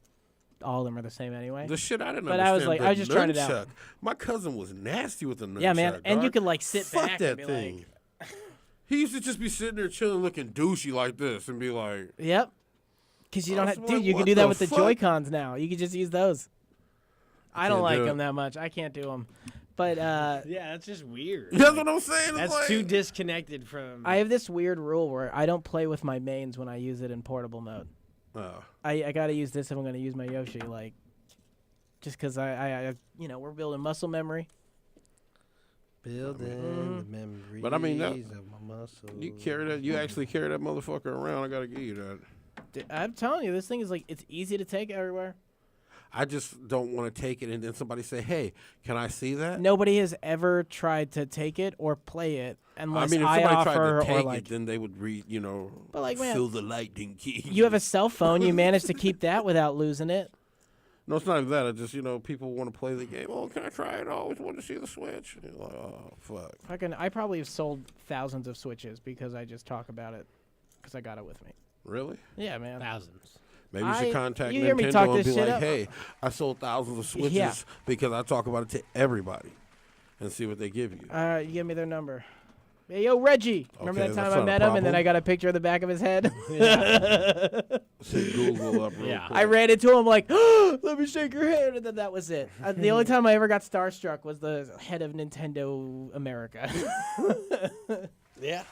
S5: all of them are the same anyway.
S3: The shit I didn't
S5: But
S3: understand.
S5: I was like
S3: the
S5: I was just trying it out.
S3: nunchuck. My cousin was nasty with the nunchuck.
S5: Yeah man and
S3: dog.
S5: you could like sit
S3: Fuck
S5: back
S3: that
S5: and be
S3: thing.
S5: like
S3: He used to just be sitting there chilling, looking douchey like this, and be like,
S5: yep because you don't
S3: I
S5: have
S3: was
S5: dude
S3: like,
S5: you can
S3: what
S5: do that
S3: the
S5: with the
S3: fuck?
S5: Joy-Cons now you can just use those. I don't
S3: can't
S5: like
S3: do it.
S5: them that much I can't do them but
S4: Yeah, that's just weird.
S3: that's what I'm saying. It's
S4: That's
S3: like,
S4: too disconnected from.
S5: I have this weird rule where I don't play with my mains when I use it in portable mode. I gotta use this if I'm gonna use my Yoshi, like, just because I you know we're building muscle memory.
S4: Building the memories
S3: But I mean, that-
S4: of my muscles.
S3: you carry that. You actually carry that motherfucker around. I gotta give you that.
S5: I'm telling you, this thing is like it's easy to take everywhere.
S3: I just don't want to take it, and then somebody say, "Hey, can I see that?"
S5: Nobody has ever tried to take it or play it
S3: I
S5: unless
S3: mean, if
S5: I
S3: somebody
S5: offer
S3: tried to
S5: or
S3: take
S5: like.
S3: it, then they would read,
S5: But, like, man,
S3: fill the lightning key.
S5: You have a cell phone. You manage to keep that without losing it.
S3: No, it's not even that. It's just, people want to play the game. Oh, can I try it? I always want to see the Switch. You're like, oh, fuck.
S5: I probably have sold thousands of Switches because I just talk about it because I got it with me.
S3: Really?
S5: Yeah, man.
S4: Thousands.
S3: Maybe you should contact
S5: you hear me talk
S3: Nintendo and
S5: this
S3: be
S5: shit
S3: like,
S5: up?
S3: hey, I sold thousands of Switches
S5: Yeah.
S3: because I talk about it to everybody and see what they give you.
S5: You give me their number. Hey, yo, Reggie. Remember
S3: Okay,
S5: that
S3: that's
S5: time I
S3: not a
S5: met him and then
S3: problem.
S5: I got a picture of the back of his head?
S3: See Google up real
S4: Yeah.
S3: quick.
S5: I ran into him like, let me shake your hand, and then that was it. The only time I ever got starstruck was the head of Nintendo America.
S4: Yeah.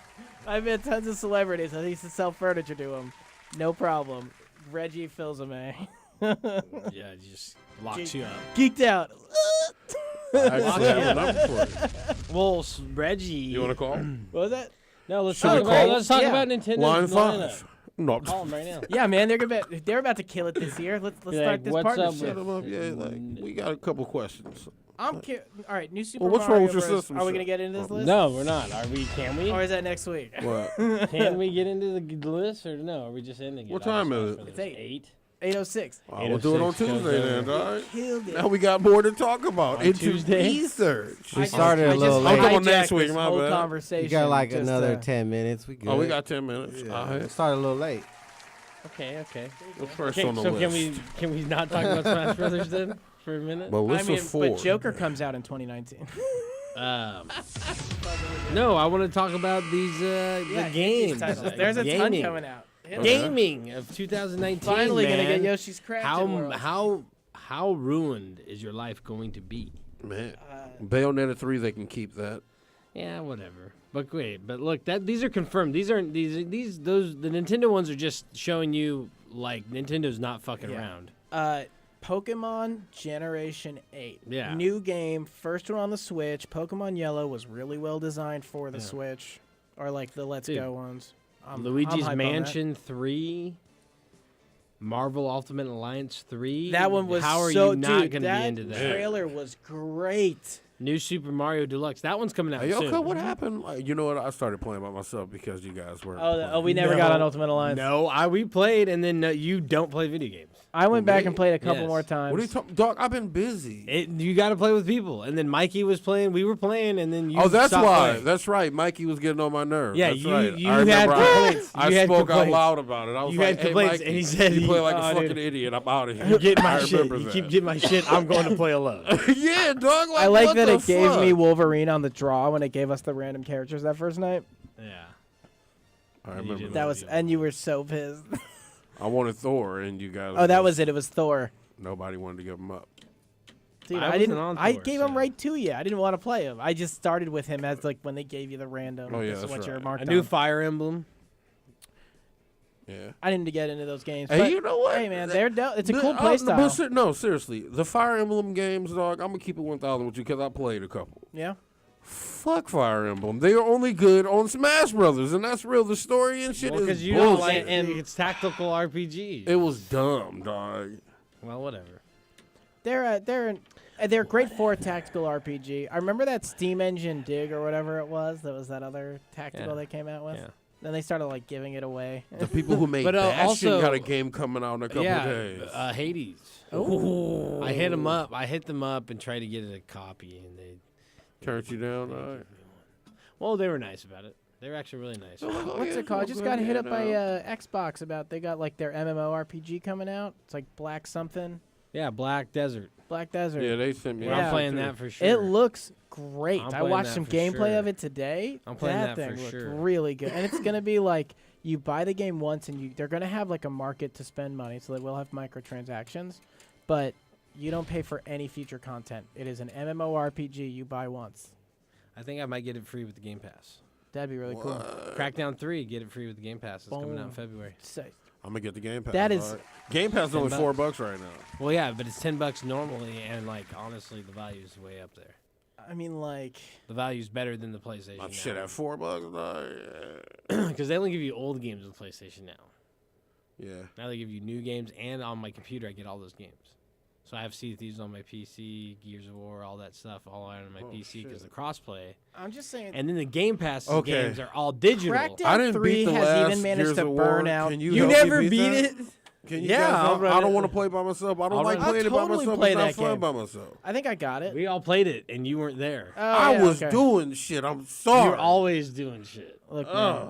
S5: I met tons of celebrities. I used to sell furniture to them. No problem. Reggie Fils-Aimé.
S4: Yeah, it just locks you up.
S5: Geeked out.
S3: I actually have a number for it.
S4: Well, Reggie.
S3: You want to call?
S5: What was that?
S4: No, let's
S3: Should
S4: talk
S3: we
S4: about
S3: call?
S4: let's talk
S5: Yeah.
S4: about Nintendo.
S3: Line 5. No.
S4: Call him right now.
S5: Yeah, man, they're about to kill it this year. Let's
S4: Yeah,
S5: start this
S4: what's up
S5: partnership.
S3: Shut them up. Yeah, like, we got a couple questions.
S5: All right, new Super
S3: Well, what's
S5: Mario
S3: wrong with your
S5: Bros.
S3: system,
S5: Are we
S3: sir?
S5: gonna get into this list?
S4: No, we're not. Are we? Can we?
S5: Or is that next week?
S3: What?
S4: Can we get into the list or no? Are we just ending it?
S3: What time is it?
S5: It's 8.
S4: 8.
S5: 8:06.
S3: We'll do it on
S4: 8:06
S3: Tuesday then,
S4: goes
S3: dog.
S5: Killed it.
S3: Now we got more to talk about.
S4: On
S3: Into
S4: Tuesday?
S3: research.
S6: We started a little
S3: I'm
S6: late.
S3: talking next
S5: hijacked
S3: week,
S5: this
S3: my
S5: whole
S3: bad.
S5: conversation.
S6: You got like
S5: just,
S6: another 10 minutes. We good.
S3: Oh, we got 10 minutes.
S6: Yeah.
S3: All right.
S6: We started a little late.
S4: Okay.
S3: What's first
S4: Okay,
S3: on the
S4: so
S3: list?
S4: can we not talk about Smash Brothers then for a minute?
S3: Well,
S5: I
S3: list
S5: mean,
S3: of 4.
S5: but Joker comes out in 2019.
S4: No, I want to talk about these the
S5: Yeah,
S4: games.
S5: titles. There's a ton
S4: Gaming.
S5: coming out.
S4: Gaming of 2019.
S5: Finally gonna
S4: man.
S5: get Yoshi's Crafted World.
S4: How ruined is your life going to be?
S3: Man. Bayonetta 3, they can keep that.
S4: Yeah, whatever. But wait, but look, these are confirmed. These aren't these those the Nintendo ones are just showing you like Nintendo's not fucking around.
S5: Pokemon Generation 8.
S4: Yeah.
S5: New game, first one on the Switch. Pokemon Yellow was really well designed for the Switch, or like the Let's
S4: Dude.
S5: Go ones. I'm
S4: Luigi's
S5: hype on that.
S4: Mansion 3, Marvel Ultimate Alliance 3.
S5: That one was
S4: How are
S5: so
S4: you not
S5: dude,
S4: going to
S5: that
S4: be into that?
S5: trailer was great.
S4: New Super Mario Deluxe. That one's coming out
S3: Hey,
S4: soon.
S3: okay, what happened? Like, you know what? I started playing by myself because you guys were.
S5: We never got on Ultimate Alliance.
S4: No, we played, and then you don't play video games.
S5: I went back and played a couple
S4: Yes.
S5: more times.
S3: What are you talking, dog? I've been busy.
S4: You got to play with people, and then Mikey was playing. We were playing, and then you.
S3: Oh, that's
S4: stopped
S3: why.
S4: playing.
S3: That's right. Mikey was getting on my nerves.
S4: Yeah,
S3: that's
S4: you-
S3: right.
S4: you
S3: I
S4: had
S3: remember
S4: complaints.
S3: I
S4: You had
S3: spoke
S4: complaints.
S3: out loud about it. I was
S4: You
S3: like,
S4: had
S3: hey,
S4: complaints,
S3: Mikey,
S4: and he said
S3: you play
S4: he-
S3: like a
S4: oh,
S3: fucking
S4: dude.
S3: idiot. I'm out of here.
S4: You get my
S3: I
S4: shit.
S3: remember
S4: You
S3: that.
S4: keep getting my shit. I'm going to play alone.
S3: Yeah, dog. Like,
S5: I like
S3: what
S5: that
S3: the
S5: it gave
S3: fuck?
S5: me Wolverine on the draw when it gave us the random characters that first night.
S4: Yeah.
S3: I remember
S4: didn't
S5: That
S3: that.
S5: was, and you were so pissed.
S3: I wanted Thor, and you guys.
S5: Oh, that was it. It was Thor.
S3: Nobody wanted to give him up.
S5: Dude,
S4: I
S5: I didn't.
S4: wasn't on
S5: I
S4: Thor,
S5: gave him
S4: so-
S5: right to you. I didn't want to play him. I just started with him as like when they gave you the random.
S3: Oh, yeah,
S5: this is
S3: that's
S5: what you're
S3: right.
S5: marked
S4: A new
S5: on.
S4: Fire Emblem.
S3: Yeah.
S5: I didn't get into those games.
S3: Hey,
S5: but,
S3: you know what?
S5: Hey man, they're it's a
S3: The-
S5: cool
S3: but
S5: playstyle.
S3: no, seriously, the Fire Emblem games, dog. I'm gonna keep it 1,000 with you because I played a couple.
S5: Yeah.
S3: Fuck Fire Emblem. They are only good on Smash Brothers, and that's real. The story and shit
S4: Well,
S3: is
S4: because you
S3: bullshit.
S4: don't like, and it's tactical RPG.
S3: It was dumb, dog.
S4: Well, whatever.
S5: They're great for a tactical RPG. I remember that Steam Engine Dig or whatever it was. That was that other tactical
S4: Yeah.
S5: they came out with.
S4: Yeah.
S5: Then they started like giving it away.
S3: The people who made
S4: But,
S3: Bastion
S4: also-
S3: got a game coming out in a couple days.
S4: Hades.
S5: Ooh.
S4: I hit them up. I hit them up and tried to get a copy, and they.
S3: Turned you down, dog.
S4: Well, they were nice about it. They were actually really nice.
S5: What's it called? I just got hit up by Xbox about they got like their MMORPG coming out. It's like Black something.
S4: Yeah, Black Desert.
S5: Black Desert.
S3: Yeah, they sent me.
S4: Well,
S5: Yeah.
S4: I'm playing that for sure.
S5: It looks great.
S4: I'm
S5: I
S4: playing
S5: watched
S4: that
S5: some
S4: for
S5: gameplay
S4: sure.
S5: of it today.
S4: I'm playing that
S5: thing
S4: for
S5: looked
S4: sure.
S5: really good. And it's gonna be like you buy the game once and they're gonna have like a market to spend money, so they will have microtransactions, but you don't pay for any future content. It is an MMORPG you buy once.
S4: I think I might get it free with the Game Pass.
S5: That'd be really cool.
S4: Crackdown 3, get it free with the Game Pass. It's coming out in
S5: Boom.
S4: February.
S5: So,
S3: I'm gonna get the Game Pass.
S5: That is-
S3: dog. Game Pass is only
S4: $10.
S3: $4 right now.
S4: Well, yeah, but it's $10 normally, and like honestly, the value is way up there.
S5: I mean, like,
S4: The value's better than the PlayStation.
S3: Oh, shit, at $4, dog.
S4: Because they only give you old games with PlayStation now.
S3: Yeah.
S4: Now they give you new games, and on my computer, I get all those games. So I have Sea of Thieves on my PC, Gears of War, all that stuff, all on my PC because the crossplay.
S5: I'm just saying.
S4: And then the Game Pass
S3: Okay.
S4: games are all digital.
S5: Crackdown
S3: I didn't
S5: 3
S3: beat the
S5: has
S3: last
S5: even managed
S3: Gears
S5: to
S3: of
S5: burn
S3: War.
S5: out.
S3: Can you
S4: You
S3: help
S4: never
S3: me
S4: beat
S3: that?
S4: it?
S3: Can you
S4: Yeah,
S3: guys
S4: I'll
S3: help?
S4: run
S3: I don't
S4: it.
S3: want to play by myself. I don't
S4: I'll
S3: like
S4: run it.
S3: playing it
S5: I'll
S3: by
S5: totally
S3: myself.
S5: play
S3: It's not
S5: that
S3: fun
S5: game.
S3: by myself.
S5: I think I got it.
S4: We all played it, and you weren't there.
S5: Oh,
S3: I
S5: yeah,
S3: was
S5: okay.
S3: doing shit. I'm sorry.
S4: You're always doing shit.
S5: Look, man,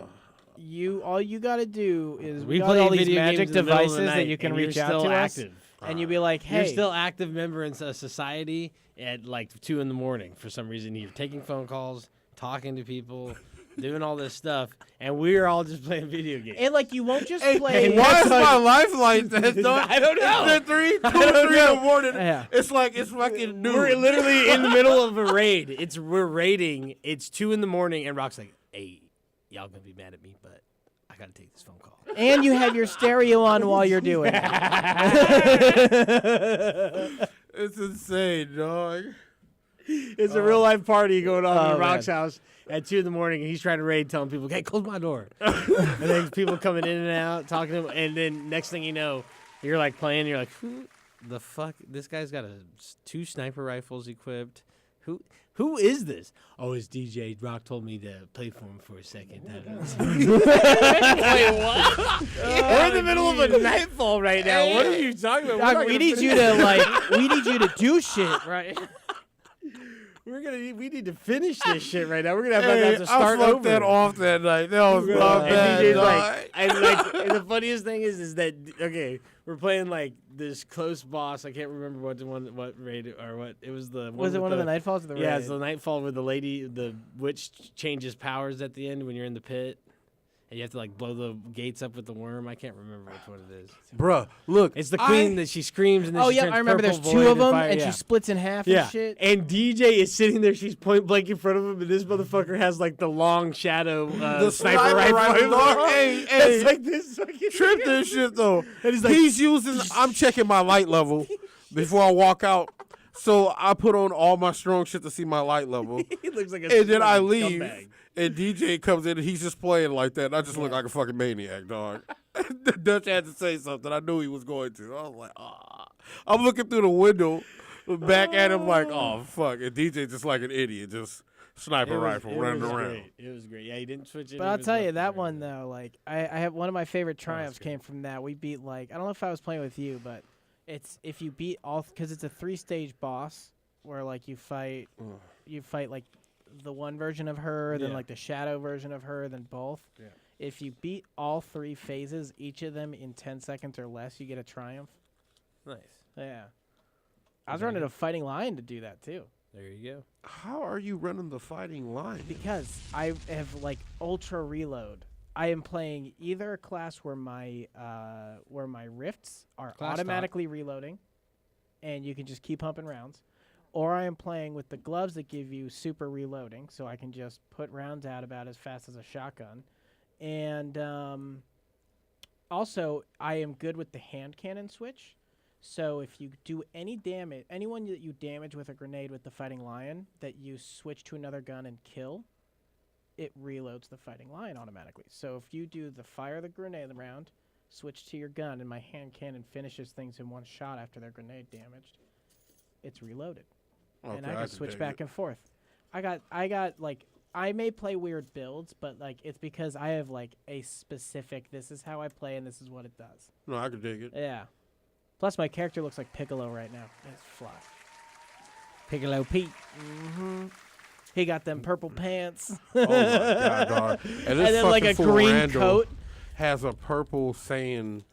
S5: all you got to do is
S4: We
S5: got
S4: play
S5: all these
S4: video
S5: magic
S4: games in the middle of
S5: devices
S4: the
S5: that
S4: night,
S5: you can
S4: and you're
S5: reach out
S4: still
S5: to
S4: active.
S5: us, and you'd be like, "Hey,
S4: You're still active member in a society at like 2 in the morning for some reason. You're taking phone calls, talking to people, doing all this stuff, and we're all just playing video games.
S5: and like you won't just
S3: Hey,
S5: play."
S3: why is my life like that, dog?
S4: I don't know.
S3: It's at 3 in the morning.
S5: Yeah.
S3: It's like it's fucking noon.
S4: We're literally in the middle of a raid. We're raiding. It's 2 in the morning, and Rock's like, "Hey, y'all gonna be mad at me, but I gotta take this phone call."
S5: And you have your stereo on while you're doing it.
S3: It's insane, dog.
S4: It's a real life party going on
S5: Oh,
S4: in Rock's
S5: man.
S4: house at 2 in the morning, and he's trying to raid, telling people, "Hey, close my door." And then people coming in and out, talking to him, and then next thing you know, you're like playing, you're like, the fuck? This guy's got 2 sniper rifles equipped. Who is this? Oh, it's DJ. Rock told me to play for him for a second. Wait, what? We're in the middle of a nightfall right now. What are you talking about?
S5: Dog, we need you to we need you to do shit, right?
S4: We need to finish this shit right now. We're gonna have to start
S3: I fucked
S4: over.
S3: that off that night. That was my bad.
S4: DJ's
S3: dog.
S4: and the funniest thing is that okay, we're playing like this close boss. I can't remember what raid or what it was. The one
S5: Was it
S4: with
S5: one of the Nightfalls? Or the
S4: Yeah,
S5: raid?
S4: it's the Nightfall where the witch changes powers at the end when you're in the pit. And you have to like blow the gates up with the worm. I can't remember which one it is.
S3: Bruh, look.
S4: It's the queen that she screams and then
S5: Oh
S4: she
S5: yeah,
S4: turns
S5: I remember.
S4: purple,
S5: There's 2
S4: void,
S5: of them,
S4: fire.
S5: and
S4: Yeah.
S5: she splits in half
S4: Yeah,
S5: and shit.
S4: and DJ is sitting there. She's point blank in front of him, and this motherfucker has like the long shadow
S3: The
S4: sniper rifle.
S3: dog. Hey,
S4: It's like this fucking
S3: trip this shit though.
S4: And he's like,
S3: he's using. I'm checking my light level before I walk out. So I put on all my strong shit to see my light level.
S4: He looks like a
S3: and then I leave,
S4: scumbag.
S3: and DJ comes in, and he's just playing like that. And I just look like a fucking maniac, dog. The Dutch had to say something. I knew he was going to. I was like, ah. I'm looking through the window, back at him like, oh, fuck. And DJ just like an idiot, just sniper rifle running around.
S4: Great. It was great. Yeah, he didn't switch it.
S5: But I'll tell you that one though. Like I have one of my favorite triumphs
S4: good.
S5: came from that. We beat like I don't know if I was playing with you, but it's if you beat all because it's a 3-stage boss where like you fight like the one version of her, then
S4: Yeah.
S5: like the shadow version of her, then both.
S4: Yeah.
S5: If you beat all 3 phases, each of them in 10 seconds or less, you get a triumph.
S4: Nice.
S5: Yeah. I was running a fighting lion to do that too.
S4: There you go.
S3: How are you running the fighting line?
S5: Because I have like ultra reload. I am playing either a class where my rifts are
S4: Class
S5: automatically reloading, and you can just keep pumping rounds, or I am playing with the gloves that give you super reloading, so I can just put rounds out about as fast as a shotgun, and also I am good with the hand cannon switch. So if you do any damage, anyone that you damage with a grenade with the fighting lion that you switch to another gun and kill, it reloads the fighting lion automatically. So if you do the fire the grenade round, switch to your gun, and my hand cannon finishes things in one shot after they're grenade damaged, it's reloaded. And I can switch back and forth. I got like I may play weird builds, but like it's because I have like a specific this is how I play and this is what it does.
S3: No, I can dig it.
S5: Yeah. Plus my character looks like Piccolo right now. It's fly.
S4: Piccolo Pete.
S5: Mm-hmm. He got them purple pants.
S3: Oh my god, dog. And
S5: then like a
S3: fucking fool
S5: green
S3: Randall
S5: coat.
S3: has a purple saying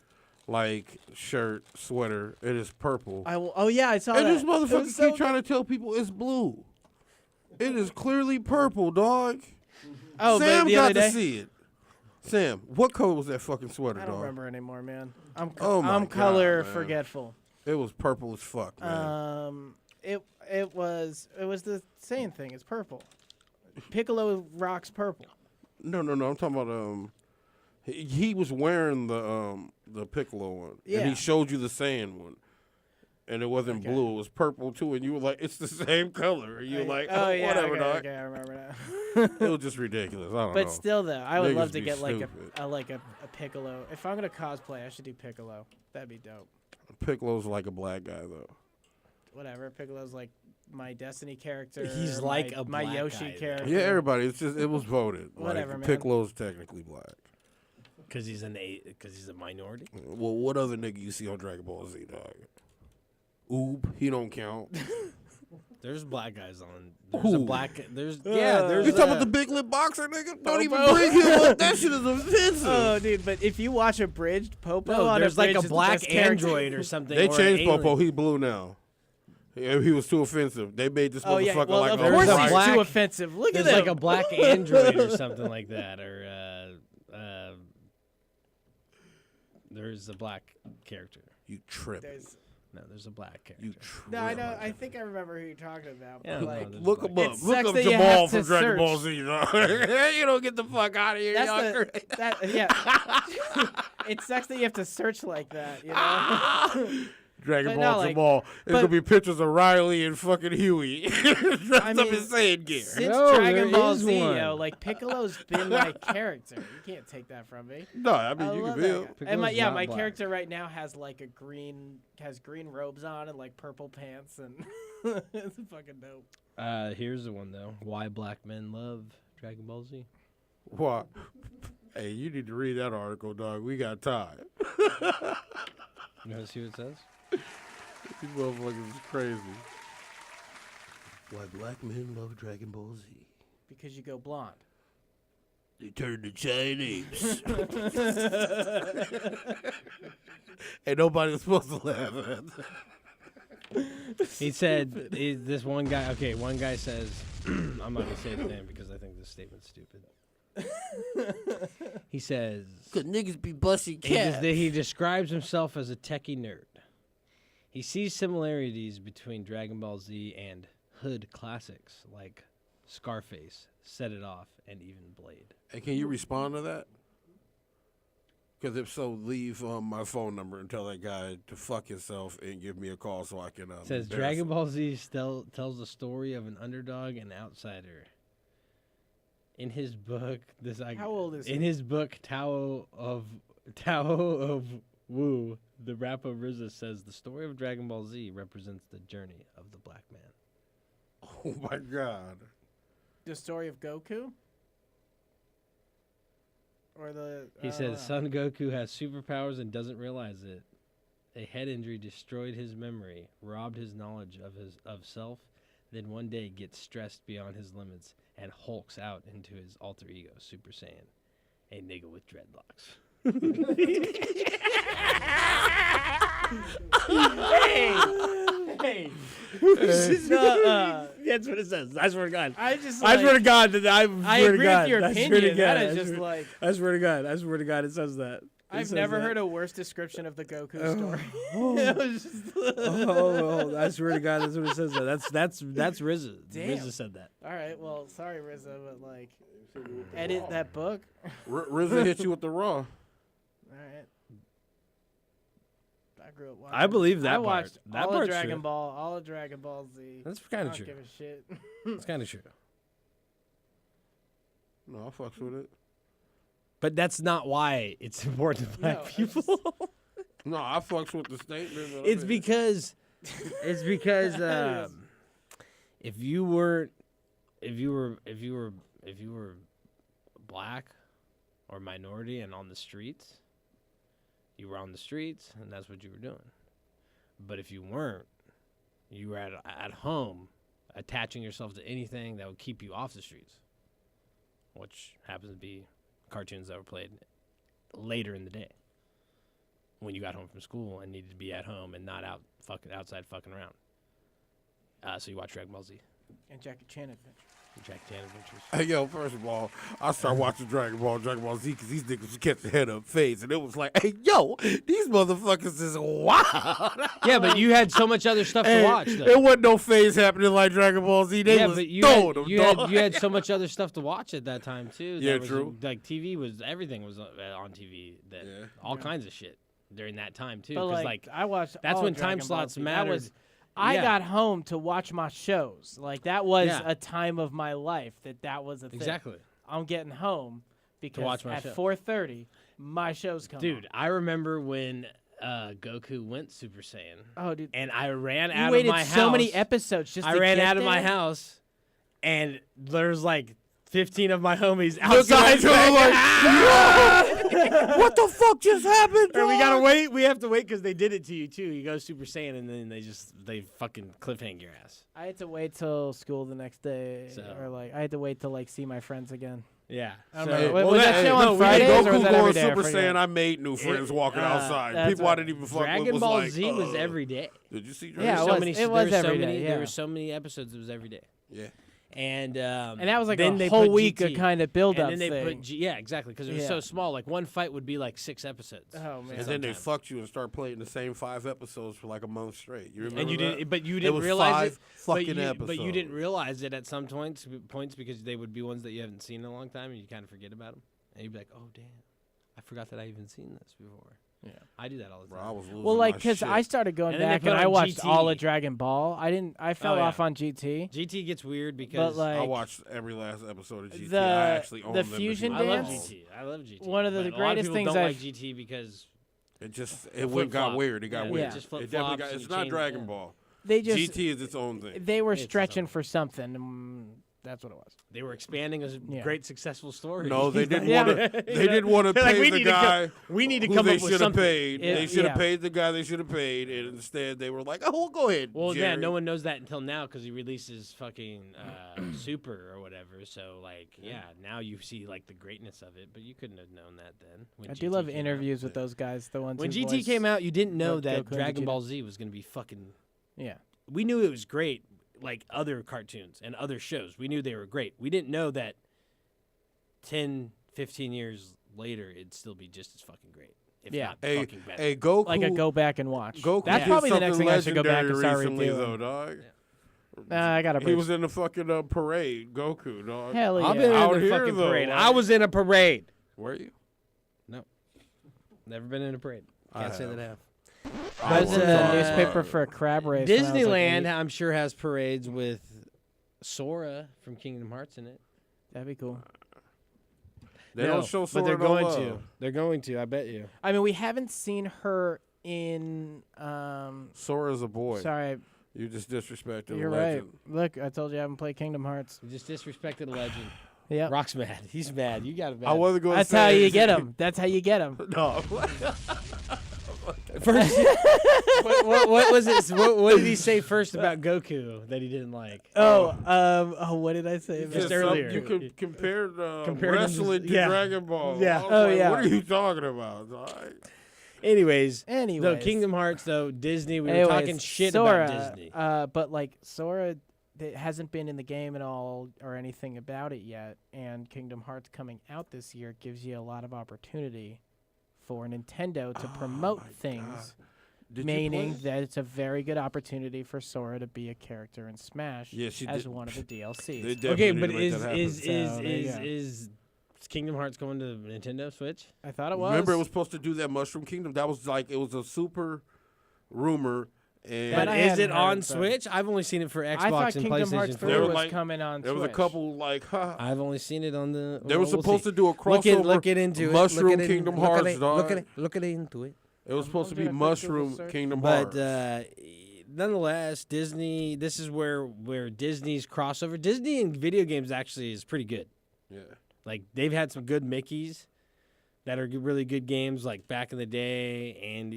S3: like shirt, sweater. It is purple.
S5: Oh yeah, I saw
S3: And
S5: that.
S3: this motherfucker keep trying to tell people it's blue. It is clearly purple, dog.
S5: Oh,
S3: Sam
S5: but the
S3: got
S5: other
S3: to
S5: day?
S3: see it. Sam, what color was that fucking sweater,
S5: I
S3: dog?
S5: don't remember anymore, man. I'm
S3: Oh my
S5: I'm
S3: God,
S5: color
S3: man.
S5: forgetful.
S3: It was purple as fuck, man.
S5: It was the same thing. It's purple. Piccolo rocks purple.
S3: No. I'm talking about he was wearing the Piccolo one,
S5: Yeah.
S3: and he showed you the sand one, and it wasn't blue. It was purple too, and you were like, "It's the same color." And you were like,
S5: Oh yeah,
S3: whatever,
S5: okay,
S3: dog."
S5: okay, I remember that.
S3: It was just ridiculous. I don't know.
S5: But still, though, I would
S3: Niggas
S5: love to
S3: be
S5: get like
S3: stupid.
S5: a Piccolo. If I'm gonna cosplay, I should do Piccolo. That'd be dope.
S3: Piccolo's like a black guy though.
S5: Whatever. Piccolo's like my Destiny character.
S4: He's like a
S5: my
S4: black
S5: Yoshi
S4: guy, though.
S5: character.
S3: Yeah, everybody. It's just it was voted.
S5: Whatever,
S3: like,
S5: man.
S3: Piccolo's technically black.
S4: Because he's a minority.
S3: Well, what other nigga you see on Dragon Ball Z, dog? Oob, he don't count.
S4: There's black guys on. There's
S3: Who?
S4: a black. There's There's
S3: You talking about the big lip boxer, nigga? Don't even
S5: Popo.
S3: bring him up. That shit is offensive.
S5: Oh, dude! But if you watch Abridged, Popo
S4: No,
S5: on
S4: there's like
S5: Abridged
S4: a
S5: is the
S4: black
S5: best character.
S4: android or something.
S3: They
S4: or an
S3: changed
S4: alien.
S3: Popo. He's blue now. He was too offensive. They made this
S5: Oh yeah,
S3: motherfucker
S5: well
S3: like
S5: of
S3: a
S5: course
S4: There's a
S5: he's
S4: black-
S5: too offensive. Look at
S4: There's
S5: him.
S4: like a black android or something like that, or there's a black character.
S3: You tripping.
S4: No, there's a black character.
S3: You tripping.
S5: No, I know. I think I remember who you're talking about. But
S4: Yeah,
S5: like,
S4: no,
S3: Look him
S5: It
S3: up.
S5: sucks
S3: Look up
S5: that you
S3: Jamal
S5: have
S3: from
S5: to
S3: Dragon Ball
S5: search.
S3: Z. Dog. You don't get the fuck out of here.
S5: that's
S3: y'all
S5: the
S3: crazy.
S5: that yeah. It sucks that you have to search like that. You know.
S3: Dragon
S5: But
S3: Ball
S5: no,
S3: to
S5: like-
S3: Ball. It's
S5: but-
S3: gonna be pictures of Riley and fucking Huey dressed
S5: I
S3: up
S5: mean,
S3: in Saiyan gear.
S5: Since
S4: No,
S5: Dragon
S4: there
S5: Ball
S4: is
S5: Z,
S4: one.
S5: yo, like Piccolo's been my character. You can't take that from me.
S3: No, I mean you
S5: love
S3: can
S5: that
S3: build.
S5: guy. And
S4: Piccolo's
S5: my
S4: not
S5: my
S4: black.
S5: character right now has like green robes on and like purple pants and it's fucking dope.
S4: Here's the one though. Why black men love Dragon Ball Z?
S3: What? Hey, you need to read that article, dog. We got time.
S4: You want to see what it says?
S3: These motherfuckers is crazy. Why black men love Dragon Ball Z?
S5: Because you go blonde.
S3: They turn to Chinese. Ain't nobody supposed to laugh at that.
S4: He said this one guy. Okay, one guy says, I'm not gonna say his name because I think this statement's stupid. He says,
S3: Cause niggas be busting
S4: he describes himself as a techie nerd. He sees similarities between Dragon Ball Z and hood classics like Scarface, Set It Off, and even Blade.
S3: Hey, can you respond to that? Because if so, leave my phone number and tell that guy to fuck himself and give me a call so I can.
S4: It says Dragon Ball Z tells the story of an underdog and outsider. In his book,
S5: How old is
S4: in
S5: he?
S4: his book Tao of Wu, the rapper RZA says the story of Dragon Ball Z represents the journey of the black man.
S3: Oh my God.
S5: The story of Goku? Or the
S4: He says Son Goku has superpowers and doesn't realize it. A head injury destroyed his memory, robbed his knowledge of self, then one day gets stressed beyond his limits and hulks out into his alter ego, Super Saiyan, a nigga with dreadlocks. Hey. That's what it says. I swear to God.
S5: I just
S4: I swear to
S5: like,
S4: God that I swear to
S5: agree
S4: God.
S5: with your
S4: I swear to
S5: opinion. That
S4: God.
S5: is
S4: I
S5: just
S4: swear-
S5: like
S4: I swear to God. I swear to God. It says that.
S5: I've never heard a worse description of the Goku story. It was just
S4: I swear to God, that's what it says. That's RZA.
S5: Damn.
S4: RZA said that.
S5: All right, well, sorry, RZA, but like, edit that book.
S3: RZA hit you with the raw.
S5: All right. I grew up watching.
S4: I believe that
S5: I
S4: part.
S5: watched
S4: That
S5: all of
S4: part's
S5: Dragon
S4: true.
S5: Ball, all of Dragon Ball Z.
S4: That's
S5: I
S4: kind of
S5: don't
S4: true.
S5: give a shit.
S4: It's kind of true.
S3: No, I fucks with it.
S4: But that's not why it's important to black
S5: No, it's
S4: people.
S3: No, I fucks with the statement. but I
S4: It's
S3: mean-
S4: because if you were black or minority and on the streets, you were on the streets and that's what you were doing. But if you weren't, you were at home attaching yourself to anything that would keep you off the streets, which happens to be cartoons that were played later in the day when you got home from school and needed to be at home and not outside fucking around. So you watch Dragon Ball Z,
S5: And Jackie Chan Adventure.
S4: Jack Chan Adventures.
S3: Hey, yo, first of all, I started watching Dragon Ball Z because these niggas was catching head up phase. And it was like, hey, yo, these motherfuckers is wild.
S4: Yeah, but you had so much other stuff to watch, though.
S3: There wasn't no phase happening like Dragon Ball Z. They
S4: Yeah,
S3: was
S4: but you
S3: throwing
S4: had,
S3: them,
S4: you,
S3: dog.
S4: had, you had so much other stuff to watch at that time, too.
S3: Yeah,
S4: that was,
S3: true.
S4: Like, TV was, everything was on TV. All kinds of shit during that time, too.
S5: But
S4: 'cause,
S5: like, I watched.
S4: that's
S5: all
S4: when
S5: of Dragon
S4: time
S5: Ball
S4: slots
S5: Z.
S4: mattered.
S5: That was, I
S4: Yeah.
S5: got home to watch my shows. Like that was
S4: Yeah.
S5: a time of my life that was a thing.
S4: Exactly.
S5: I'm getting home because
S4: watch my
S5: at
S4: show.
S5: 4:30 my shows come.
S4: Dude, I remember when Goku went Super Saiyan.
S5: Oh, dude.
S4: And I ran
S5: You
S4: out
S5: waited
S4: of my house.
S5: so many episodes just
S4: I
S5: to
S4: ran
S5: get
S4: out of my
S5: there?
S4: house, and there's like 15 of my homies
S3: Looking
S4: outside.
S3: at you like, what the fuck just happened,
S4: Or we
S3: dog?
S4: gotta wait. We have to wait because they did it to you too. You go Super Saiyan, and then they fucking cliffhang your ass.
S5: I had to wait till school the next day,
S4: So-
S5: or like I had to wait to like see my friends again.
S4: Yeah.
S5: I don't
S4: So-
S5: remember.
S3: Well,
S5: Was that show on
S3: we
S5: Fridays
S3: had
S5: or was
S3: Goku
S5: that
S3: going
S5: every day? I
S3: Super
S5: forget.
S3: Saiyan. I made new friends walking outside.
S5: that's
S3: People I
S5: right.
S3: didn't even fuck
S4: Dragon
S3: with was
S4: Ball
S3: like,
S4: Z was every day.
S3: Did you see
S5: Yeah,
S3: Dragon
S5: it
S3: Ball?
S5: was.
S3: Z?
S5: It was
S4: there were
S5: every
S4: so
S5: day,
S4: many,
S5: yeah.
S4: There were so many episodes. It was every day.
S3: Yeah.
S4: And
S5: that was like
S4: then
S5: a
S4: they
S5: whole
S4: put
S5: week
S4: GT.
S5: of kind of build up
S4: And then they
S5: thing.
S4: put yeah, exactly, because it was
S5: Yeah.
S4: so small. Like one fight would be like 6 episodes.
S5: Oh man.
S3: And then they
S4: Sometimes.
S3: fucked you and start playing the same 5 episodes for like a month straight. You remember
S4: And you
S3: that?
S4: didn't, but you
S3: It
S4: didn't
S3: was
S4: realize
S3: 5
S4: it.
S3: fucking
S4: But you
S3: episodes.
S4: didn't realize it at some points because they would be ones that you haven't seen in a long time, and you kind of forget about them. And you'd be like, "Oh damn, I forgot that I even seen this before." I do that all the
S3: Bro,
S4: time.
S3: I was losing
S5: Well, like,
S3: my
S5: because
S3: shit.
S5: I started going
S4: And then they
S5: back
S4: put
S5: and I
S4: on
S5: watched
S4: GT.
S5: all of Dragon Ball. I fell
S4: Oh, yeah.
S5: off on GT.
S4: GT gets weird
S5: But
S4: because
S5: like
S3: I watched every last episode of GT.
S5: the-
S3: I actually own
S5: the
S3: them. if
S5: fusion
S3: you
S4: I love
S5: dance?
S3: recall.
S4: GT. I love GT.
S5: One of the
S4: but a lot
S5: greatest
S4: of people
S5: things
S4: don't
S5: I've-
S4: like GT because
S3: It just
S4: The
S3: it went got
S4: flip-flop.
S3: weird. It got
S4: Yeah,
S3: weird.
S5: it
S4: just
S3: It definitely
S4: flip-flops
S3: got. It's
S4: and
S3: not
S4: change-
S3: Dragon
S4: yeah.
S3: Ball.
S5: they just
S3: GT is its own thing.
S5: they were
S4: It's its
S5: stretching
S4: own.
S5: for something. That's what it was.
S4: they were expanding a great successful story.
S3: No, they didn't
S5: Yeah.
S3: want to. They didn't want to
S4: They're like,
S3: pay
S4: we
S3: the
S4: need to
S3: guy.
S4: we need to
S3: who
S4: come
S3: they
S4: up with
S3: should have
S4: something.
S3: paid. They
S5: It-
S3: should have
S5: yeah.
S3: paid the guy they should have paid, and instead they were like, "Oh, well, go ahead."
S4: Well,
S3: Jerry.
S4: yeah, no one knows that until now because he releases fucking Super or whatever. So, like, yeah, now you see like the greatness of it, but you couldn't have known that then. When
S5: I do
S4: GT
S5: love
S4: came out.
S5: interviews with those guys. The ones
S4: When
S5: who
S4: GT
S5: voice-
S4: came out, you didn't know
S5: what
S4: that
S5: Goku and
S4: Dragon
S5: Vegeta-
S4: Ball Z was going to be fucking.
S5: Yeah.
S4: We knew it was great, like other cartoons and other shows. We knew they were great. We didn't know that 10, 15 years later, it'd still be just as fucking great. If
S5: Yeah.
S4: not
S3: Hey,
S4: fucking better.
S3: hey, Goku.
S5: Like a go back and watch.
S3: Goku
S5: That's
S3: did
S5: probably the
S3: something
S5: next thing I should go back and
S3: legendary
S5: start
S3: recently,
S5: reviewing.
S3: though, dog.
S5: I got a
S3: He was in the fucking parade, Goku, dog.
S5: Hell yeah.
S4: I've been
S3: Out
S4: in a
S3: here,
S4: fucking
S3: though,
S4: parade.
S3: like-
S4: I was in a parade.
S3: Were you?
S4: Never been in a parade. Can't say that I have.
S5: I was in
S4: But,
S5: the newspaper for a crab race. when I was, like,
S4: Disneyland,
S5: 8.
S4: I'm sure, has parades with Sora from Kingdom Hearts in it.
S5: That'd be cool.
S3: They
S4: No,
S3: don't show
S4: but
S3: Sora
S4: they're
S3: no
S4: going
S3: love.
S4: to. They're going to. I bet you.
S5: I mean, we haven't seen her in.
S3: Sora's a boy.
S5: Sorry,
S3: You just disrespected
S5: you're
S3: the
S5: right.
S3: legend.
S5: Look, I told you I haven't played Kingdom Hearts.
S4: You just disrespected a legend.
S5: Yep.
S4: Rock's mad. He's mad. You got it bad.
S3: I wasn't going to
S5: That's
S3: say
S5: how you get them. That's how you get them.
S3: No.
S4: First, what was it? What did he say first about Goku that he didn't like?
S5: What did I say?
S4: Just
S5: about
S4: earlier.
S3: You could compare
S4: Compare them
S3: wrestling
S4: to-
S3: to
S4: yeah.
S3: Dragon Ball.
S4: Yeah.
S3: I was
S5: Oh,
S3: like,
S5: yeah.
S3: What are you talking about? All right.
S4: Anyways,
S5: Anyways.
S4: though Kingdom Hearts, though Disney, we were
S5: Anyways,
S4: talking shit
S5: Sora,
S4: about Disney.
S5: but like Sora, it hasn't been in the game at all or anything about it yet. And Kingdom Hearts coming out this year gives you a lot of opportunity for Nintendo to promote things.
S3: Did you
S5: Meaning
S3: play?
S5: that it's a very good opportunity for Sora to be a character in Smash
S3: Yeah, she
S5: as
S3: did.
S5: one of the
S3: They
S5: DLCs.
S3: definitely
S4: Okay,
S3: need
S4: but
S3: to make
S4: is
S3: that happen.
S4: is
S5: So, there you go.
S4: is Kingdom Hearts going to Nintendo Switch?
S5: I thought it was.
S3: Remember, it was supposed to do that Mushroom Kingdom. That was like it was a super rumor. And
S5: But
S4: But
S5: I
S4: is
S5: hadn't
S4: it on
S5: heard, so-
S4: Switch? I've only seen it for Xbox
S5: I thought
S4: and
S5: Kingdom Hearts
S4: PlayStation
S5: 3
S3: They were
S4: 4.
S5: was
S3: like-
S5: coming on
S3: there was
S5: Switch.
S3: a couple like,
S4: I've only seen it on the.
S3: They were
S4: well, we'll
S3: supposed
S4: see.
S3: to do a crossover.
S4: Look into
S3: Mushroom
S4: it. Look at
S3: Kingdom
S4: it,
S3: Hearts,
S4: look at it,
S3: dog.
S4: Look at it into it.
S3: It was supposed to be
S5: doing a quick Google
S3: Mushroom
S5: search.
S3: Kingdom
S4: But
S3: Hearts.
S4: nonetheless, Disney. This is where Disney's crossover. Disney in video games actually is pretty good.
S3: Yeah.
S4: Like they've had some good Mickeys that are really good games, like back in the day, and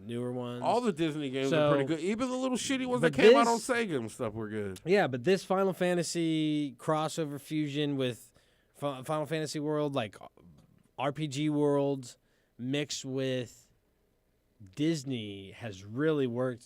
S4: newer ones.
S3: All the Disney games
S4: So-
S3: are pretty good. Even the little shitty ones that
S4: but
S3: came out on
S4: this-
S3: Sega and stuff were good.
S4: Yeah, but this Final Fantasy crossover fusion with Final Fantasy World, like RPG worlds mixed with Disney, has really worked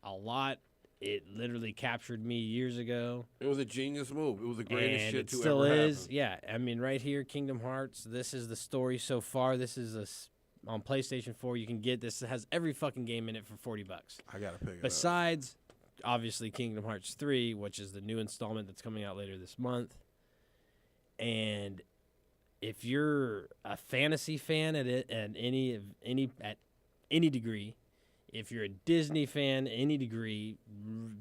S4: a lot. It literally captured me years ago.
S3: It was a genius move. It was the greatest
S4: And
S3: shit
S4: it
S3: to
S4: still
S3: ever
S4: is.
S3: happen.
S4: Yeah, I mean, right here, Kingdom Hearts. This is the story so far. This is on PlayStation 4. You can get this. It has every fucking game in it for $40.
S3: I gotta pick it up.
S4: Besides, obviously, Kingdom Hearts 3, which is the new installment that's coming out later this month. And if you're a fantasy fan at any degree, if you're a Disney fan, any degree,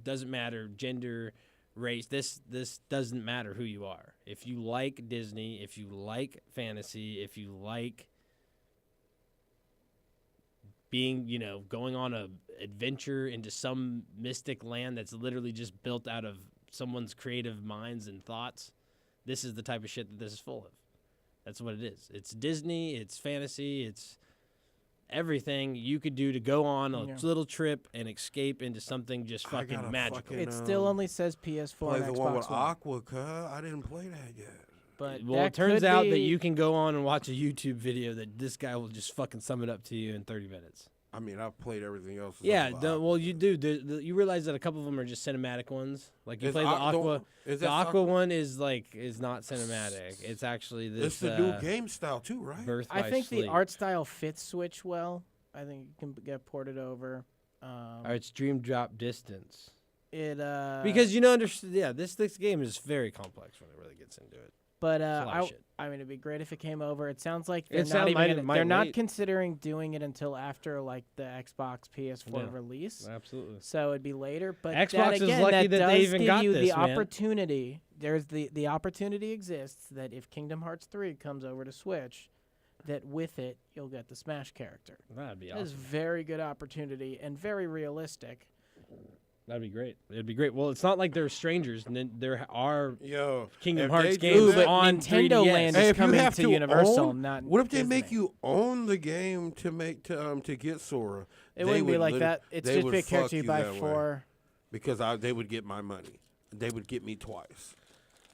S4: doesn't matter gender, race. This doesn't matter who you are. If you like Disney, if you like fantasy, if you like being, going on a adventure into some mystic land that's literally just built out of someone's creative minds and thoughts, this is the type of shit that this is full of. That's what it is. It's Disney, it's fantasy, it's everything you could do to go on a little trip and escape into something just
S3: I
S4: fucking
S3: gotta
S4: magical.
S3: fucking,
S5: It still only says PS4
S3: play
S5: and
S3: the
S5: Xbox
S3: one with
S5: One.
S3: Aqua, cuz. I didn't play that yet.
S5: But
S4: Well,
S5: that
S4: it turns
S5: could
S4: out that
S5: be-
S4: you can go on and watch a YouTube video that this guy will just fucking sum it up to you in 30 minutes.
S3: I mean, I've played everything else.
S4: Yeah, well, you do. You realize that a couple of them are just cinematic ones. Like you
S3: Is
S4: play the
S3: Aqu-
S4: Aqua.
S3: is
S4: The
S3: that
S4: Aqua
S3: Aqua-
S4: one is not cinematic. It's actually this.
S3: It's the new game style too, right?
S4: Birth
S5: I
S4: by
S5: think the
S4: Sleep.
S5: art style fits Switch well. I think it can get ported over.
S4: Or it's Dream Drop Distance.
S5: It
S4: Because this game is very complex when it really gets into it.
S5: But
S4: a lot of shit.
S5: I mean, it'd be great if it came over. It sounds like they're
S4: It
S5: not
S4: sound-
S5: even.
S4: might-
S5: Gonna,
S4: might
S5: they're not
S4: wait.
S5: considering doing it until after like the Xbox PS4
S4: Yeah.
S5: release.
S4: Absolutely.
S5: So it'd be later. But
S4: Xbox
S5: that,
S4: is
S5: again,
S4: lucky that they
S5: does
S4: even
S5: give
S4: got
S5: you
S4: this,
S5: the
S4: man.
S5: opportunity. There's the opportunity exists that if Kingdom Hearts 3 comes over to Switch, that with it you'll get the Smash character.
S4: That'd be
S5: That is
S4: awesome.
S5: very good opportunity and very realistic.
S4: That'd be great. It'd be great. Well, it's not like they're strangers. There are
S3: Yo,
S4: Kingdom
S3: if
S4: Hearts
S3: they
S4: games
S3: do that-
S4: on
S5: Nintendo
S4: 3DS.
S5: Land
S3: Hey,
S5: is
S3: if you
S5: coming
S3: have
S5: to
S3: to
S5: Universal,
S3: own,
S5: not
S3: what if they
S5: Disney.
S3: make you own the game to get Sora?
S5: It
S3: They
S5: wouldn't be
S3: would
S5: like
S3: lit-
S5: that. It's
S3: they
S5: just
S3: would
S5: be a character
S3: fuck
S5: you
S3: you
S5: buy
S3: that way.
S5: for.
S3: Because they would get my money. They would get me twice.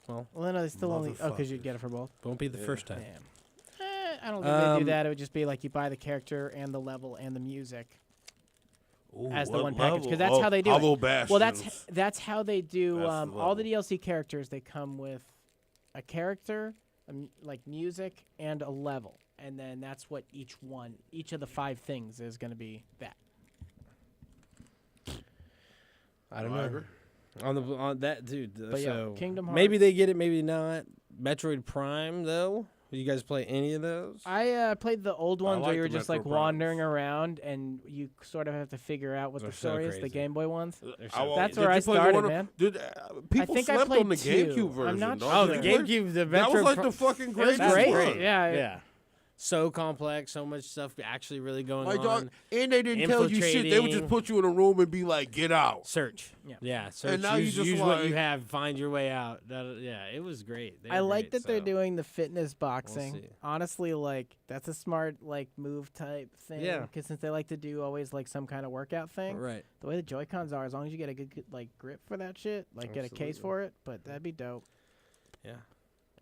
S5: Well, no, they still only. Oh, because you'd get it for both.
S4: Won't be the first time.
S5: Damn. I don't think they do that. It would just be like you buy the character and the level and the music
S3: Ooh,
S5: as the
S3: what
S5: one package. Because
S3: level?
S5: that's how they do
S3: Hollow
S5: it. Well,
S3: Bastions.
S5: that's how they do
S3: That's the
S5: all the
S3: level.
S5: DLC characters. They come with a character, like music, and a level, and then that's what each of the 5 things is going to be. That.
S4: I don't
S3: I
S4: know.
S3: agree.
S4: On that, dude.
S5: But yeah,
S4: so
S5: Kingdom
S4: maybe
S5: Hearts-
S4: they get it, maybe not. Metroid Prime, though. Did you guys play any of those?
S5: I played the old ones where
S3: like
S5: you were
S3: the
S5: just
S3: Metro
S5: like
S3: Primes.
S5: wandering around and you sort of have to figure out what
S4: They're
S5: the
S4: so
S5: story is. The
S4: crazy.
S5: Game Boy ones. That's
S3: Did
S5: where
S3: you
S5: I
S3: play the
S5: started,
S3: one-
S5: man.
S3: Did people
S5: think I
S3: slept
S5: played
S3: on the
S5: 2.
S3: GameCube
S5: I'm
S3: version?
S5: not
S3: dog.
S5: sure.
S4: Oh,
S3: Did
S4: the
S3: you play-
S4: GameCube, the
S3: That was
S4: Metro
S3: like
S4: Pri-
S3: the fucking
S5: It was
S3: greatest
S5: great.
S3: one.
S5: Yeah.
S4: Yeah. So complex, so much stuff actually really going
S3: Like,
S4: on.
S3: dog, and they didn't tell you shit. They would just
S4: Infiltrating.
S3: put you in a room and be like, "Get out."
S4: Search.
S5: Yeah.
S4: Search.
S3: now you
S4: use,
S3: just
S4: use what you
S3: like-
S4: have, find your way out. Yeah, it was great. They
S5: I
S4: were
S5: like
S4: great,
S5: that they're
S4: so.
S5: doing the fitness boxing.
S4: see.
S5: Honestly, like that's a smart like move type thing.
S4: Yeah.
S5: Because since they like to do always like some kind of workout thing.
S4: Right.
S5: The way the Joy Cons are, as long as you get a good like grip for that shit, like get a case
S4: Absolutely.
S5: for it. But that'd be dope.
S4: Yeah.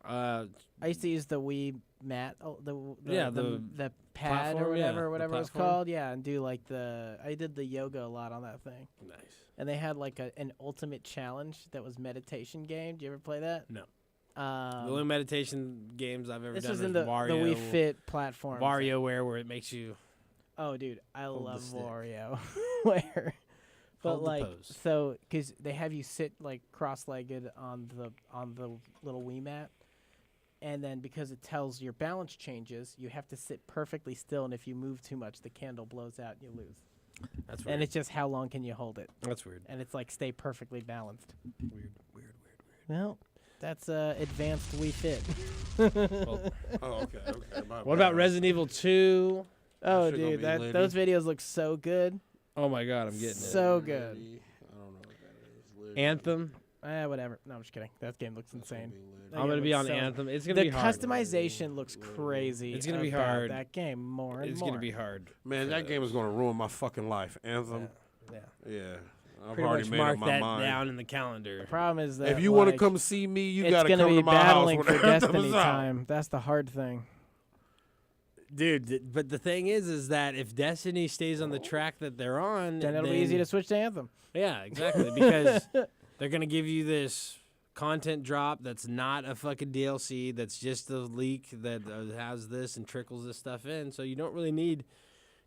S5: I used to use the Wii mat, the pad
S4: platform,
S5: or whatever,
S4: yeah,
S5: or whatever
S4: the
S5: it's
S4: platform.
S5: called. Yeah, and do like I did the yoga a lot on that thing.
S4: Nice.
S5: And they had like an ultimate challenge that was meditation game. Do you ever play that?
S4: No. The only meditation games I've ever
S5: This
S4: done
S5: was
S4: is
S5: in the
S4: Wario.
S5: Wii Fit platform.
S4: WarioWare, where it makes you.
S5: Oh, dude, I
S4: Hold the
S5: love
S4: stick.
S5: WarioWare. But
S4: Hold the
S5: like,
S4: pose.
S5: so because they have you sit like cross-legged on the little Wii mat, and then because it tells your balance changes, you have to sit perfectly still, and if you move too much, the candle blows out and you lose.
S4: That's weird.
S5: And it's just how long can you hold it,
S4: That's weird.
S5: and it's like stay perfectly balanced.
S4: Weird.
S5: Well, that's advanced Wii Fit.
S4: Well,
S3: Oh, okay.
S4: what about Resident Evil 2?
S5: Oh,
S3: shit gonna
S5: dude,
S3: be litty.
S5: those videos look so good,
S4: Oh my God, I'm getting it.
S5: so good.
S3: I don't know what that is.
S4: Anthem.
S5: Whatever. No, I'm just kidding. That game looks insane. That
S4: I'm
S5: game
S4: gonna be on
S5: looks so-
S4: Anthem. It's gonna
S5: The
S4: be hard.
S5: customization looks crazy.
S4: It's gonna be
S5: about
S4: hard.
S5: That game more and
S4: It's
S5: more.
S4: gonna be hard.
S3: Man, that game is gonna ruin my fucking life. Anthem.
S4: Yeah.
S3: Yeah. I've
S4: Pretty
S3: already
S4: much
S3: made
S4: mark
S3: up my
S4: that
S3: mind.
S4: down in the calendar.
S5: Problem is that
S3: If you want to
S5: like,
S3: come see me, you
S5: it's
S3: gotta
S5: gonna
S3: come
S5: be
S3: to my house
S5: battling
S3: when
S5: for
S3: Anthem
S5: Destiny
S3: is out.
S5: time. That's the hard thing.
S4: Dude, but the thing is that if Destiny stays on the track that they're on,
S5: Then it'll be easy to switch to Anthem.
S4: Yeah, exactly. Because they're gonna give you this content drop that's not a fucking DLC. That's just a leak that has this and trickles this stuff in. So you don't really need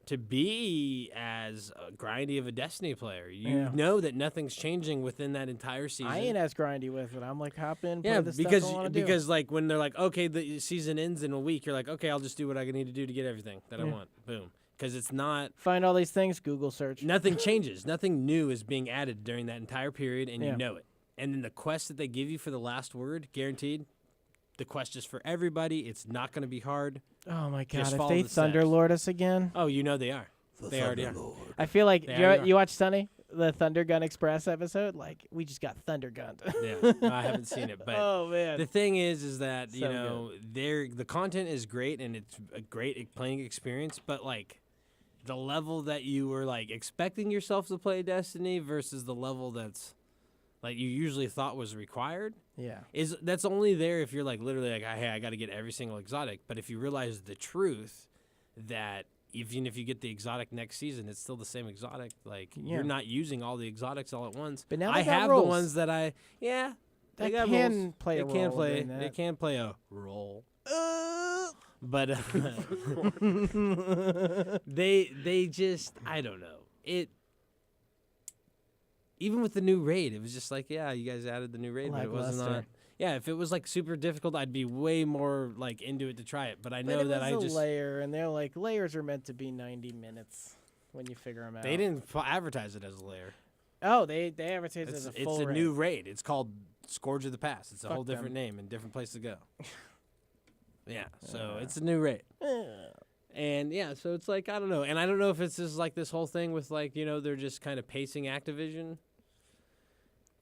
S4: to be as grindy of a Destiny player. You
S5: Yeah.
S4: know that nothing's changing within that entire season.
S5: I ain't as grindy with it. I'm like hop in, play
S4: Yeah,
S5: the
S4: because
S5: stuff I wanna do.
S4: because like when they're like, okay, the season ends in a week, you're like, okay, I'll just do what I need to do to get everything that I want. Boom. Because it's not
S5: find all these things, Google search.
S4: nothing changes, nothing new is being added during that entire period, and
S5: Yeah.
S4: you know it. And then the quest that they give you for the last word, guaranteed. The quest is for everybody. It's not going to be hard.
S5: Oh my god!
S4: Just
S5: If
S4: follow
S5: they
S4: the steps.
S5: Thunderlord us again,
S4: Oh, you know they are. They already are.
S5: I feel like
S4: They
S5: you,
S4: already are.
S5: you watch Sunny, the Thunder Gun Express episode. Like we just got Thunder Gunned.
S4: Yeah, no, I haven't seen it, but
S5: oh man,
S4: the thing is that you
S5: So
S4: know the content is great and it's a great playing experience, but like the level that you were like expecting yourself to play Destiny versus the level that's like you usually thought was required
S5: yeah.
S4: that's only there if you're like literally like, hey, I got to get every single exotic. But if you realize the truth that even if you get the exotic next season, it's still the same exotic. Like
S5: Yeah.
S4: you're not using all the exotics all at once.
S5: But now
S4: I
S5: they got
S4: have
S5: roles.
S4: the ones that they
S5: That
S4: got
S5: can
S4: roles.
S5: play a
S4: They can
S5: role
S4: play.
S5: doing
S4: They
S5: that.
S4: can play a role. But they just I don't know it. even with the new raid, it was just like, yeah, you guys added the new raid, but it wasn't on.
S5: Lackluster.
S4: Yeah, if it was like super difficult, I'd be way more like into it to try it. But I know
S5: But it
S4: that
S5: was
S4: I
S5: a
S4: just
S5: layer, and they're like layers are meant to be 90 minutes when you figure them out.
S4: they didn't advertise it as a layer.
S5: Oh, they advertise it as a
S4: It's
S5: full
S4: a
S5: raid.
S4: new raid. It's called Scourge of the Past. It's a
S5: Fuck
S4: whole different
S5: them.
S4: name and different place to go. Yeah, so it's a new raid. And yeah, so it's like I don't know, and I don't know if it's just like this whole thing with like they're just kind of pacing Activision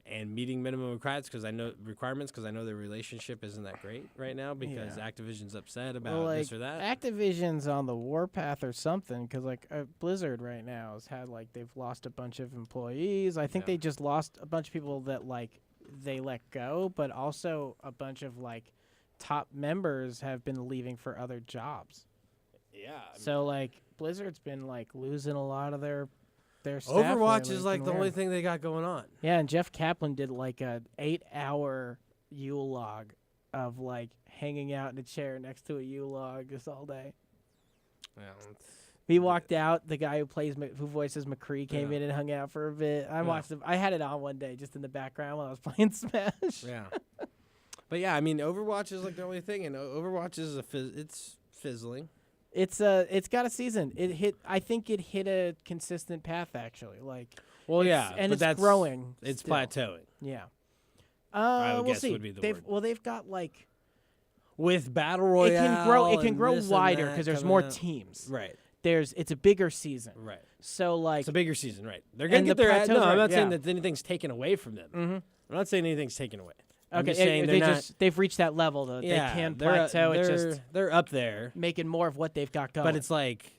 S4: and meeting minimum requirements because I know their relationship isn't that great right now because Activision's upset about
S5: Well, like,
S4: this or that.
S5: Activision's on the warpath or something because like Blizzard right now has had like they've lost a bunch of employees. I think they just lost a bunch of people that like they let go, but also a bunch of like top members have been leaving for other jobs.
S4: Yeah.
S5: So like Blizzard's been like losing a lot of their staff.
S4: Overwatch
S5: lately.
S4: is
S5: It's
S4: like
S5: been
S4: the only
S5: weird.
S4: thing they got going on.
S5: Yeah, and Jeff Kaplan did like a 8-hour Yule log of like hanging out in a chair next to a Yule log just all day.
S4: Yeah.
S5: He walked out. The guy who voices McCree came in and hung out for a bit. I watched him. I had it on one day just in the background while I was playing Smash.
S4: Yeah. But yeah, I mean, Overwatch is like the only thing, and Overwatch is it's fizzling.
S5: It's got a season. I think it hit a consistent path actually. Like
S4: Well,
S5: and
S4: but
S5: it's growing.
S4: It's
S5: still.
S4: plateauing.
S5: Yeah.
S4: I would
S5: we'll
S4: guess
S5: see.
S4: would be the word.
S5: They've got like
S4: With Battle Royale,
S5: it can
S4: and
S5: grow
S4: this and
S5: wider
S4: that
S5: because there's
S4: coming
S5: more
S4: out.
S5: teams.
S4: Right.
S5: It's a bigger season.
S4: Right.
S5: So like
S4: It's a bigger season, right? They're gonna
S5: And
S4: get
S5: the
S4: their.
S5: plateau's
S4: No, I'm
S5: right,
S4: not saying
S5: yeah.
S4: that anything's taken away from them.
S5: Mm-hmm.
S4: I'm not saying anything's taken away. I'm
S5: Okay,
S4: just saying
S5: they
S4: they're not.
S5: they've reached that level though.
S4: Yeah,
S5: they can
S4: they're,
S5: plateau. It's
S4: they're,
S5: just
S4: they're up there,
S5: making more of what they've got going.
S4: but it's like,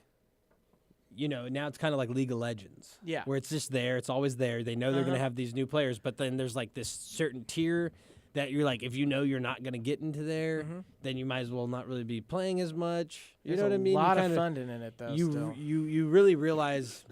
S4: now it's kind of like League of Legends.
S5: Yeah.
S4: Where it's just there. It's always there. They know they're gonna have these new players, but then there's like this certain tier that you're like, if you're not gonna get into there, then you might as well not really be playing as much. You
S5: there's
S4: know what I mean?
S5: A lot
S4: You
S5: of
S4: kinda-
S5: funding in it though.
S4: you
S5: still.
S4: you really realize,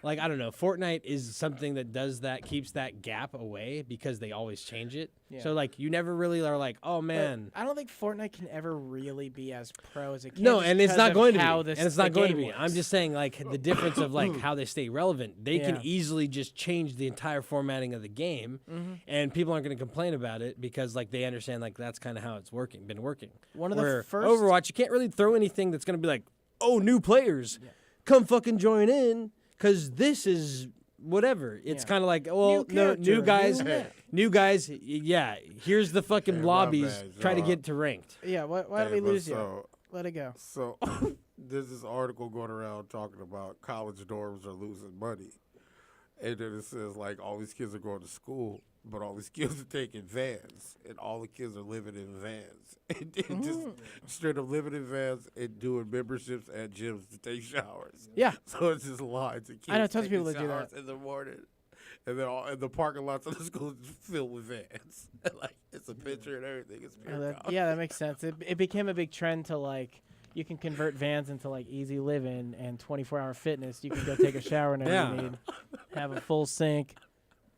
S4: like, I don't know, Fortnite is something that does that, keeps that gap away because they always change it.
S5: Yeah.
S4: So like you never really are like, oh
S5: But
S4: man.
S5: I don't think Fortnite can ever really be as pro as it can.
S4: No,
S5: just
S4: and it's
S5: because
S4: not
S5: of
S4: going to be.
S5: how
S4: And
S5: this-
S4: it's
S5: the
S4: not going to
S5: game
S4: be. I'm
S5: works.
S4: just saying, like, the difference of like how they stay relevant. They can
S5: Yeah.
S4: easily just change the entire formatting of the game, and people aren't going to complain about it because like they understand like that's kind of how it's been working.
S5: One of the
S4: Where
S5: first-
S4: Overwatch, you can't really throw anything that's going to be like, oh, new players, come fucking join in, because this is whatever. It's
S5: Yeah.
S4: kind of like, well,
S5: New
S4: no,
S5: character,
S4: new guys,
S5: new map.
S4: new guys. Yeah, here's the fucking
S3: my
S4: lobbies.
S3: bad,
S4: Try to
S3: y'all.
S4: get to ranked.
S5: Yeah. Why did
S3: Hey,
S5: we
S3: but
S5: lose you?
S3: so-
S5: Let it go.
S3: So there's this article going around talking about college dorms are losing money. And then it says like all these kids are going to school, but all these kids are taking vans, and all the kids are living in vans. And just straight up living in vans and doing memberships at gyms to take showers.
S5: Yeah.
S3: So it's just lines of kids
S5: I know tons of
S3: taking
S5: people that do that.
S3: showers in the morning. And then and the parking lots of the school is filled with vans. Like it's a picture and everything. It's pure comedy.
S5: Yeah, that makes sense. It became a big trend to like you can convert vans into like easy living and 24-hour fitness. You can go take a shower whenever
S4: Yeah.
S5: you need, have a full sink,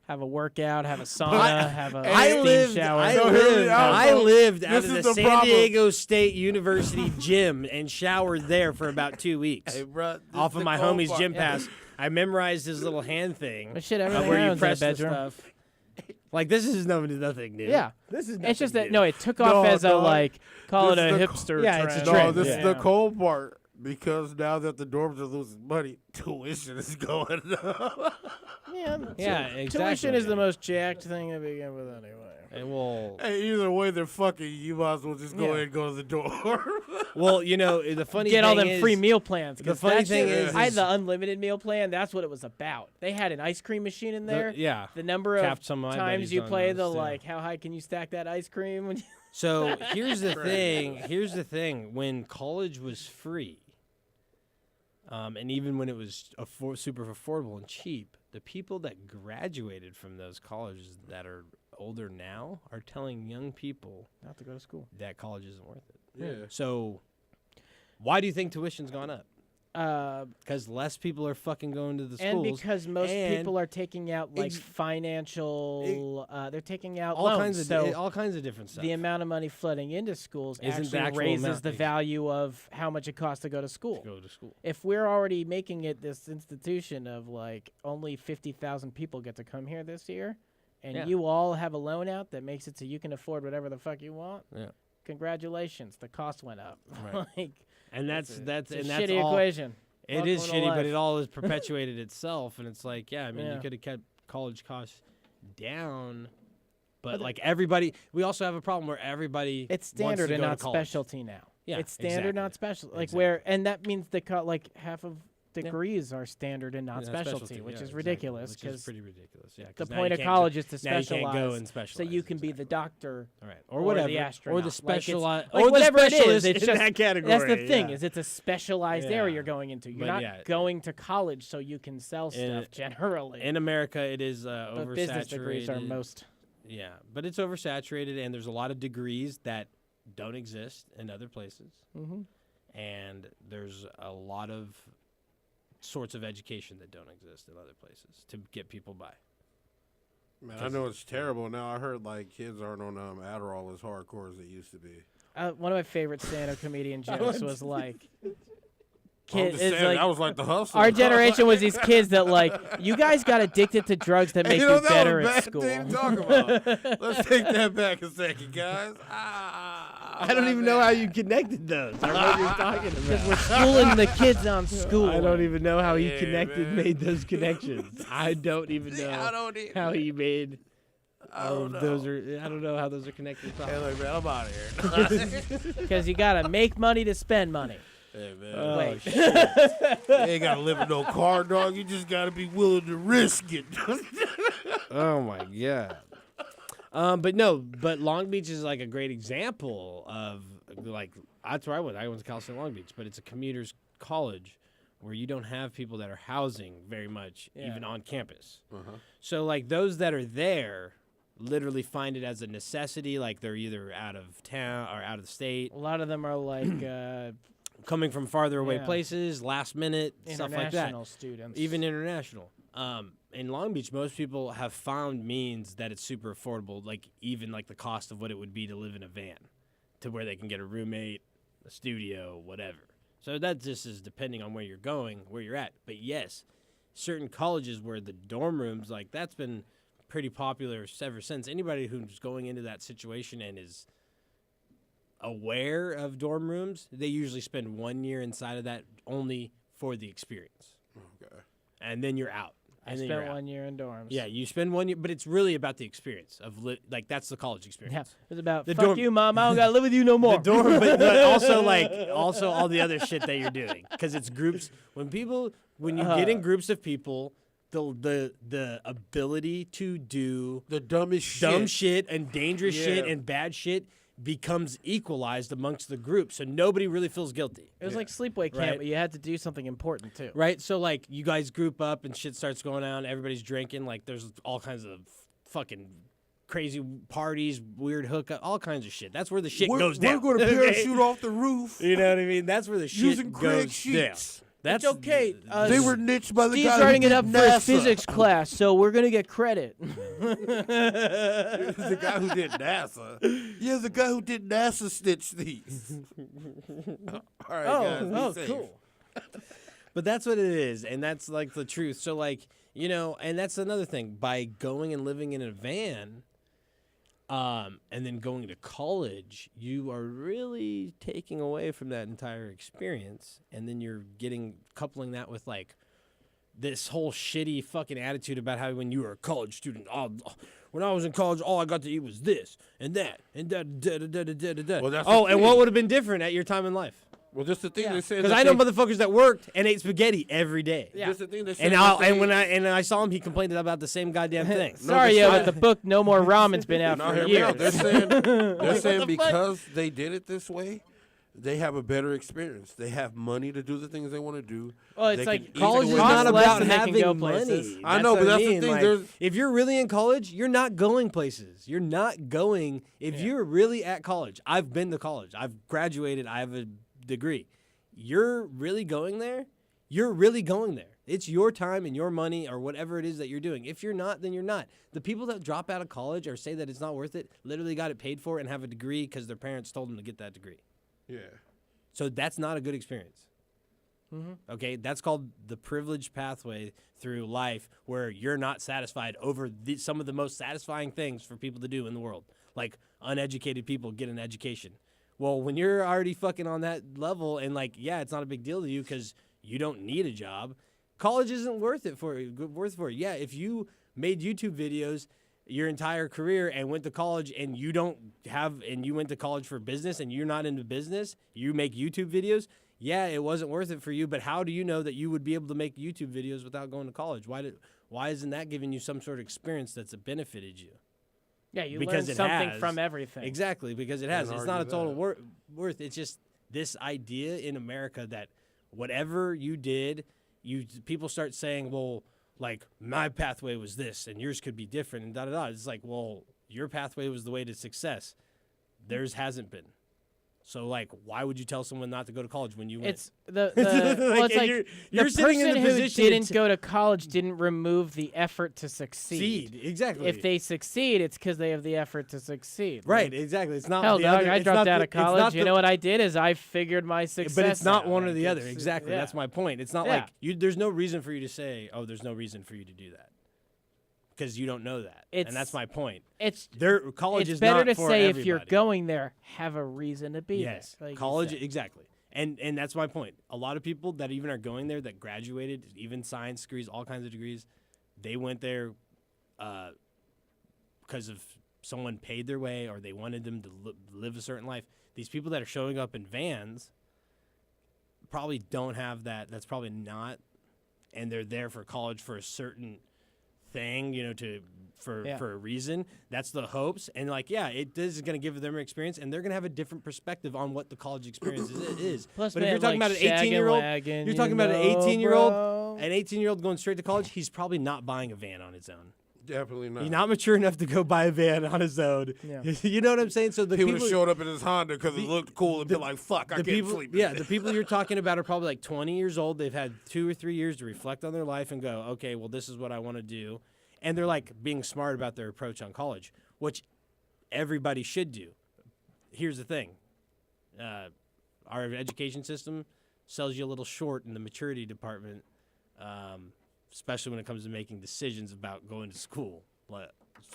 S5: have a workout, have a sauna, have a
S4: I
S5: steam
S4: lived,
S5: shower.
S4: I
S3: No, hear me out,
S4: I
S3: bro.
S4: lived out
S3: This
S4: of
S3: is
S4: the
S3: the
S4: San
S3: problem.
S4: Diego State University gym and showered there for about 2 weeks.
S3: Hey, bruh, this
S4: Off
S3: is
S4: of
S3: the
S4: my
S3: cold
S4: homie's
S3: part.
S4: gym pass. I memorized his little hand thing.
S5: But shit, everything
S4: where you
S5: around's in a
S4: press the
S5: bedroom.
S4: stuff. Like, this is nothing new.
S5: Yeah.
S4: This is
S5: It's just
S4: nothing
S5: that
S4: new.
S5: it took off
S3: No,
S5: as a
S3: dog.
S5: like call it
S3: This
S5: a
S3: is the
S5: hipster.
S4: yeah, it's a
S5: trend.
S3: No,
S4: trend.
S3: this
S4: Yeah.
S3: is the cold part because now that the dorms are losing money, tuition is going up.
S4: Yeah, exactly.
S5: Tuition is the most jacked thing to begin with anyway.
S4: And well,
S3: Hey, either way, they're fucking. You might as well just go
S5: Yeah.
S3: ahead and go to the dorm.
S4: well, the funny
S5: Get
S4: thing
S5: all them
S4: is,
S5: free meal plans.
S4: the
S5: 'cause
S4: funny
S5: that
S4: thing
S5: shit-
S4: is-
S5: I had the unlimited meal plan. That's what it was about. They had an ice cream machine in there.
S4: yeah.
S5: The number of
S4: Capped some of my
S5: times
S4: buddies
S5: you
S4: on
S5: play
S4: those,
S5: the
S4: yeah.
S5: like, how high can you stack that ice cream? When you-
S4: So here's the thing. Here's the thing. When college was free, and even when it was super affordable and cheap, the people that graduated from those colleges that are older now are telling young people
S5: Not to go to school.
S4: that college isn't worth it.
S3: Yeah.
S4: So why do you think tuition's gone up? Because less people are fucking going to the
S5: And
S4: schools.
S5: because most
S4: and
S5: people are taking out like financial, they're taking out
S4: all
S5: loans.
S4: kinds of
S5: so
S4: all kinds of different stuff.
S5: the amount of money flooding into schools
S4: Isn't the
S5: actually
S4: actual
S5: raises
S4: amount
S5: the value of how much it costs to go to school.
S4: go to school.
S5: If we're already making it this institution of like only 50,000 people get to come here this year, and
S4: Yeah.
S5: you all have a loan out that makes it so you can afford whatever the fuck you want,
S4: Yeah.
S5: congratulations, the cost went up.
S4: Right.
S5: Like,
S4: And that's
S5: it's
S4: and
S5: a
S4: that's
S5: shitty
S4: all.
S5: equation.
S4: It is
S5: Welcome to
S4: shitty, but
S5: life.
S4: it all has perpetuated itself, and it's like, yeah, I mean,
S5: Yeah.
S4: you could have kept college costs down, but
S5: But
S4: like everybody, we also have a problem where everybody
S5: It's
S4: wants
S5: standard
S4: to
S5: and
S4: go to
S5: not
S4: college.
S5: specialty now.
S4: Yeah,
S5: it's standard, not
S4: exactly.
S5: special. Like
S4: Exactly.
S5: where, and that means like half of degrees are standard and not
S4: Yeah,
S5: specialty, which
S4: yeah,
S5: is
S4: exactly,
S5: ridiculous.
S4: which is
S5: Because
S4: pretty ridiculous. Yeah,
S5: the
S4: 'cause now
S5: point
S4: you
S5: of
S4: can't
S5: college
S4: go-
S5: is to
S4: now
S5: specialize,
S4: you can't go and
S5: so
S4: specialize.
S5: you can be the doctor,
S4: All right, or
S5: or
S4: whatever,
S5: the
S4: or
S5: astronaut.
S4: the
S5: Like, it's-
S4: specialized,
S5: like
S4: or the
S5: whatever it is,
S4: specialist
S5: it's
S4: in
S5: just,
S4: that category.
S5: That's the thing,
S4: yeah.
S5: is it's a specialized area
S4: Yeah.
S5: you're going into. You're
S4: But
S5: not
S4: yeah.
S5: going to college so you can sell
S4: In-
S5: stuff generally.
S4: In America, it is
S5: but
S4: oversaturated.
S5: business degrees are most.
S4: Yeah, but it's oversaturated, and there's a lot of degrees that don't exist in other places, and there's a lot of sorts of education that don't exist in other places to get people by.
S3: Man, I know it's terrible now. I heard like kids aren't on Adderall as hardcore as they used to be.
S5: One of my favorite stand-up comedian jokes was like,
S3: I'm
S5: kid,
S3: just
S5: it's
S3: saying,
S5: like
S3: that was like the hustle.
S5: our generation was these kids that like, you guys got addicted to drugs that make
S3: You know,
S5: you
S3: that
S5: better
S3: was a
S5: at
S3: bad
S5: school.
S3: thing to talk about. Let's take that back a second, guys.
S4: I don't even know how you connected those. I know what you're talking
S5: Because we're
S4: about.
S5: schooling the kids on school.
S4: I don't even know how he
S3: Yeah,
S4: connected,
S3: man.
S4: made those connections. I don't even know
S3: I don't either.
S4: how he made.
S3: I don't know.
S4: Those are. I don't know how those are connected.
S3: Hey, look, man, I'm out of here.
S5: Because you gotta make money to spend money.
S3: Hey, man.
S4: Oh,
S5: Wait.
S3: You ain't got to live in no car, dog. You just got to be willing to risk it.
S4: Oh my god. But Long Beach is like a great example of like that's where I went. I went to Cal State Long Beach, but it's a commuters college where you don't have people that are housing very much even on campus. So like those that are there literally find it as a necessity, like they're either out of town or out of the state,
S5: A lot of them are like
S4: coming from farther away
S5: Yeah.
S4: places, last minute stuff like that.
S5: international students.
S4: Even international. In Long Beach, most people have found means that it's super affordable, like even like the cost of what it would be to live in a van, to where they can get a roommate, a studio, whatever. So that just is depending on where you're going, where you're at. But yes, certain colleges where the dorm rooms, like that's been pretty popular ever since. Anybody who's going into that situation and is aware of dorm rooms, they usually spend 1 year inside of that only for the experience.
S3: Okay.
S4: And then you're out.
S5: I
S4: And then
S5: spent
S4: you're out.
S5: 1 year in dorms.
S4: Yeah, you spend 1 year, but it's really about the experience of like that's the college
S5: Yeah.
S4: experience.
S5: It's about
S4: The
S5: fuck
S4: dorm-
S5: you, mom. I don't gotta live with you no more.
S4: The dorm, but also like also all the other shit that you're doing because it's groups. When you get in groups of people, the ability to do
S3: The dumbest
S4: dumb
S3: shit.
S4: shit and dangerous shit
S3: Yeah.
S4: and bad shit becomes equalized amongst the group, so nobody really feels guilty.
S5: It was like sleepaway camp,
S4: Right.
S5: but you had to do something important too.
S4: Right? So, like, you guys group up and shit starts going on. Everybody's drinking. Like, there's all kinds of fucking crazy parties, weird hookup, all kinds of shit. That's where the shit goes down.
S3: We're going to
S4: okay?
S3: parachute off the roof
S4: You know what I mean? That's where the shit
S3: using Craig
S4: goes
S3: sheets.
S4: down. That's
S5: It's okay.
S3: They were niched by the
S5: Steve's
S3: guy who
S5: writing it
S3: did
S5: up for
S3: NASA.
S5: his physics class, so we're gonna get credit.
S3: It was the guy who did NASA. Yeah, the guy who did NASA stitched these. All right, guys. be safe.
S4: But that's what it is, and that's like the truth. So like, you know, and that's another thing. By going and living in a van, and then going to college, you are really taking away from that entire experience, and then you're coupling that with like this whole shitty fucking attitude about how when you were a college student, when I was in college, all I got to eat was this and that and da.
S3: Well, that's
S4: oh,
S3: the
S4: and what
S3: thing.
S4: would have been different at your time in life?
S3: Well, that's the thing they said.
S4: Because I know motherfuckers that worked and ate spaghetti every day.
S5: Yeah.
S3: That's the thing they said.
S4: And when I saw him, he complained about the same goddamn thing.
S5: Sorry, but the book No More Ramen's been out
S3: No,
S5: for
S3: hear me out.
S5: years.
S3: They're saying because they did it this way, they have a better experience. They have money to do the things they want to do.
S5: Well, it's
S3: They
S5: like
S3: can eat
S4: College
S3: the
S4: is
S3: way
S5: costs
S3: they
S4: not
S5: less
S4: about
S5: than they can
S4: having
S5: go
S4: money.
S5: places.
S3: I know,
S4: what
S3: but that's the
S4: mean.
S3: thing,
S4: Like,
S3: there's-
S4: if you're really in college, you're not going places. You're not going. If you're really at college, I've been to college. I've graduated. I have a degree. You're really going there. you're really going there. It's your time and your money or whatever it is that you're doing. If you're not, then you're not. The people that drop out of college or say that it's not worth it literally got it paid for and have a degree because their parents told them to get that degree.
S3: Yeah.
S4: So that's not a good experience. Okay, that's called the privileged pathway through life where you're not satisfied over some of the most satisfying things for people to do in the world. Like uneducated people get an education. Well, when you're already fucking on that level and like, yeah, it's not a big deal to you because you don't need a job, college isn't worth it for you. Yeah, if you made YouTube videos your entire career and went to college and you went to college for business and you're not into business, you make YouTube videos, yeah, it wasn't worth it for you, but how do you know that you would be able to make YouTube videos without going to college? Why isn't that giving you some sort of experience that's benefited you?
S5: Yeah, you
S4: Because
S5: learn
S4: it
S5: something
S4: has.
S5: from everything.
S4: Exactly, because it has.
S3: Can't
S4: It's not a
S3: argue
S4: total
S3: that.
S4: worth. It's just this idea in America that whatever you did, people start saying, well, like, my pathway was this and yours could be different and da-da-da. It's like, well, your pathway was the way to success. Theirs hasn't been. So, like, why would you tell someone not to go to college when you went?
S5: It's well, it's like
S4: you're
S5: the
S4: sitting in
S5: person
S4: the
S5: who
S4: position
S5: didn't go to college didn't remove the effort to succeed.
S4: Succeed, exactly.
S5: If they succeed, it's because they have the effort to succeed.
S4: Right,
S5: Like,
S4: exactly. It's not
S5: hell,
S4: the
S5: dog,
S4: other,
S5: I
S4: it's
S5: dropped
S4: not
S5: out
S4: the-
S5: of
S4: it's not
S5: college. You
S4: the-
S5: know what I did is I figured my success.
S4: But it's not
S5: out.
S4: one or
S5: Like,
S4: the other.
S5: it's-
S4: Exactly.
S5: yeah.
S4: That's my point. It's not
S5: Yeah.
S4: like there's no reason for you to say, oh, there's no reason for you to do that. Because you don't know that. And that's my point. College
S5: It's
S4: is
S5: better
S4: not
S5: to
S4: for
S5: say
S4: everybody.
S5: if you're going there, have a reason to be
S4: Yes,
S5: there. like you
S4: college,
S5: said.
S4: exactly. And that's my point. A lot of people that even are going there that graduated, even science degrees, all kinds of degrees, they went there because of someone paid their way or they wanted them to live a certain life. These people that are showing up in vans probably don't have that. That's probably not. And they're there for college for a certain thing, for a reason. That's the hopes. And this is going to give them an experience, and they're going to have a different perspective on what the college experience is.
S5: Plus,
S4: but if
S5: man,
S4: you're talking
S5: like
S4: about an 18-year-old,
S5: shaggin'
S4: you're talking about an
S5: wagon,
S4: 18-year-old,
S5: bro.
S4: an 18-year-old going straight to college, he's probably not buying a van on his own.
S3: Definitely not.
S4: He's not mature enough to go buy a van on his own.
S5: Yeah.
S4: You know what I'm saying? So
S3: He would have showed up in his Honda because it looked cool and be like, fuck, I can't sleep. in
S4: the people you're talking about are probably like 20 years old. They've had 2 or 3 years to reflect on their life and go, okay, well, this is what I want to do. And they're like being smart about their approach on college, which everybody should do. Here's the thing. Our education system sells you a little short in the maturity department, especially when it comes to making decisions about going to school,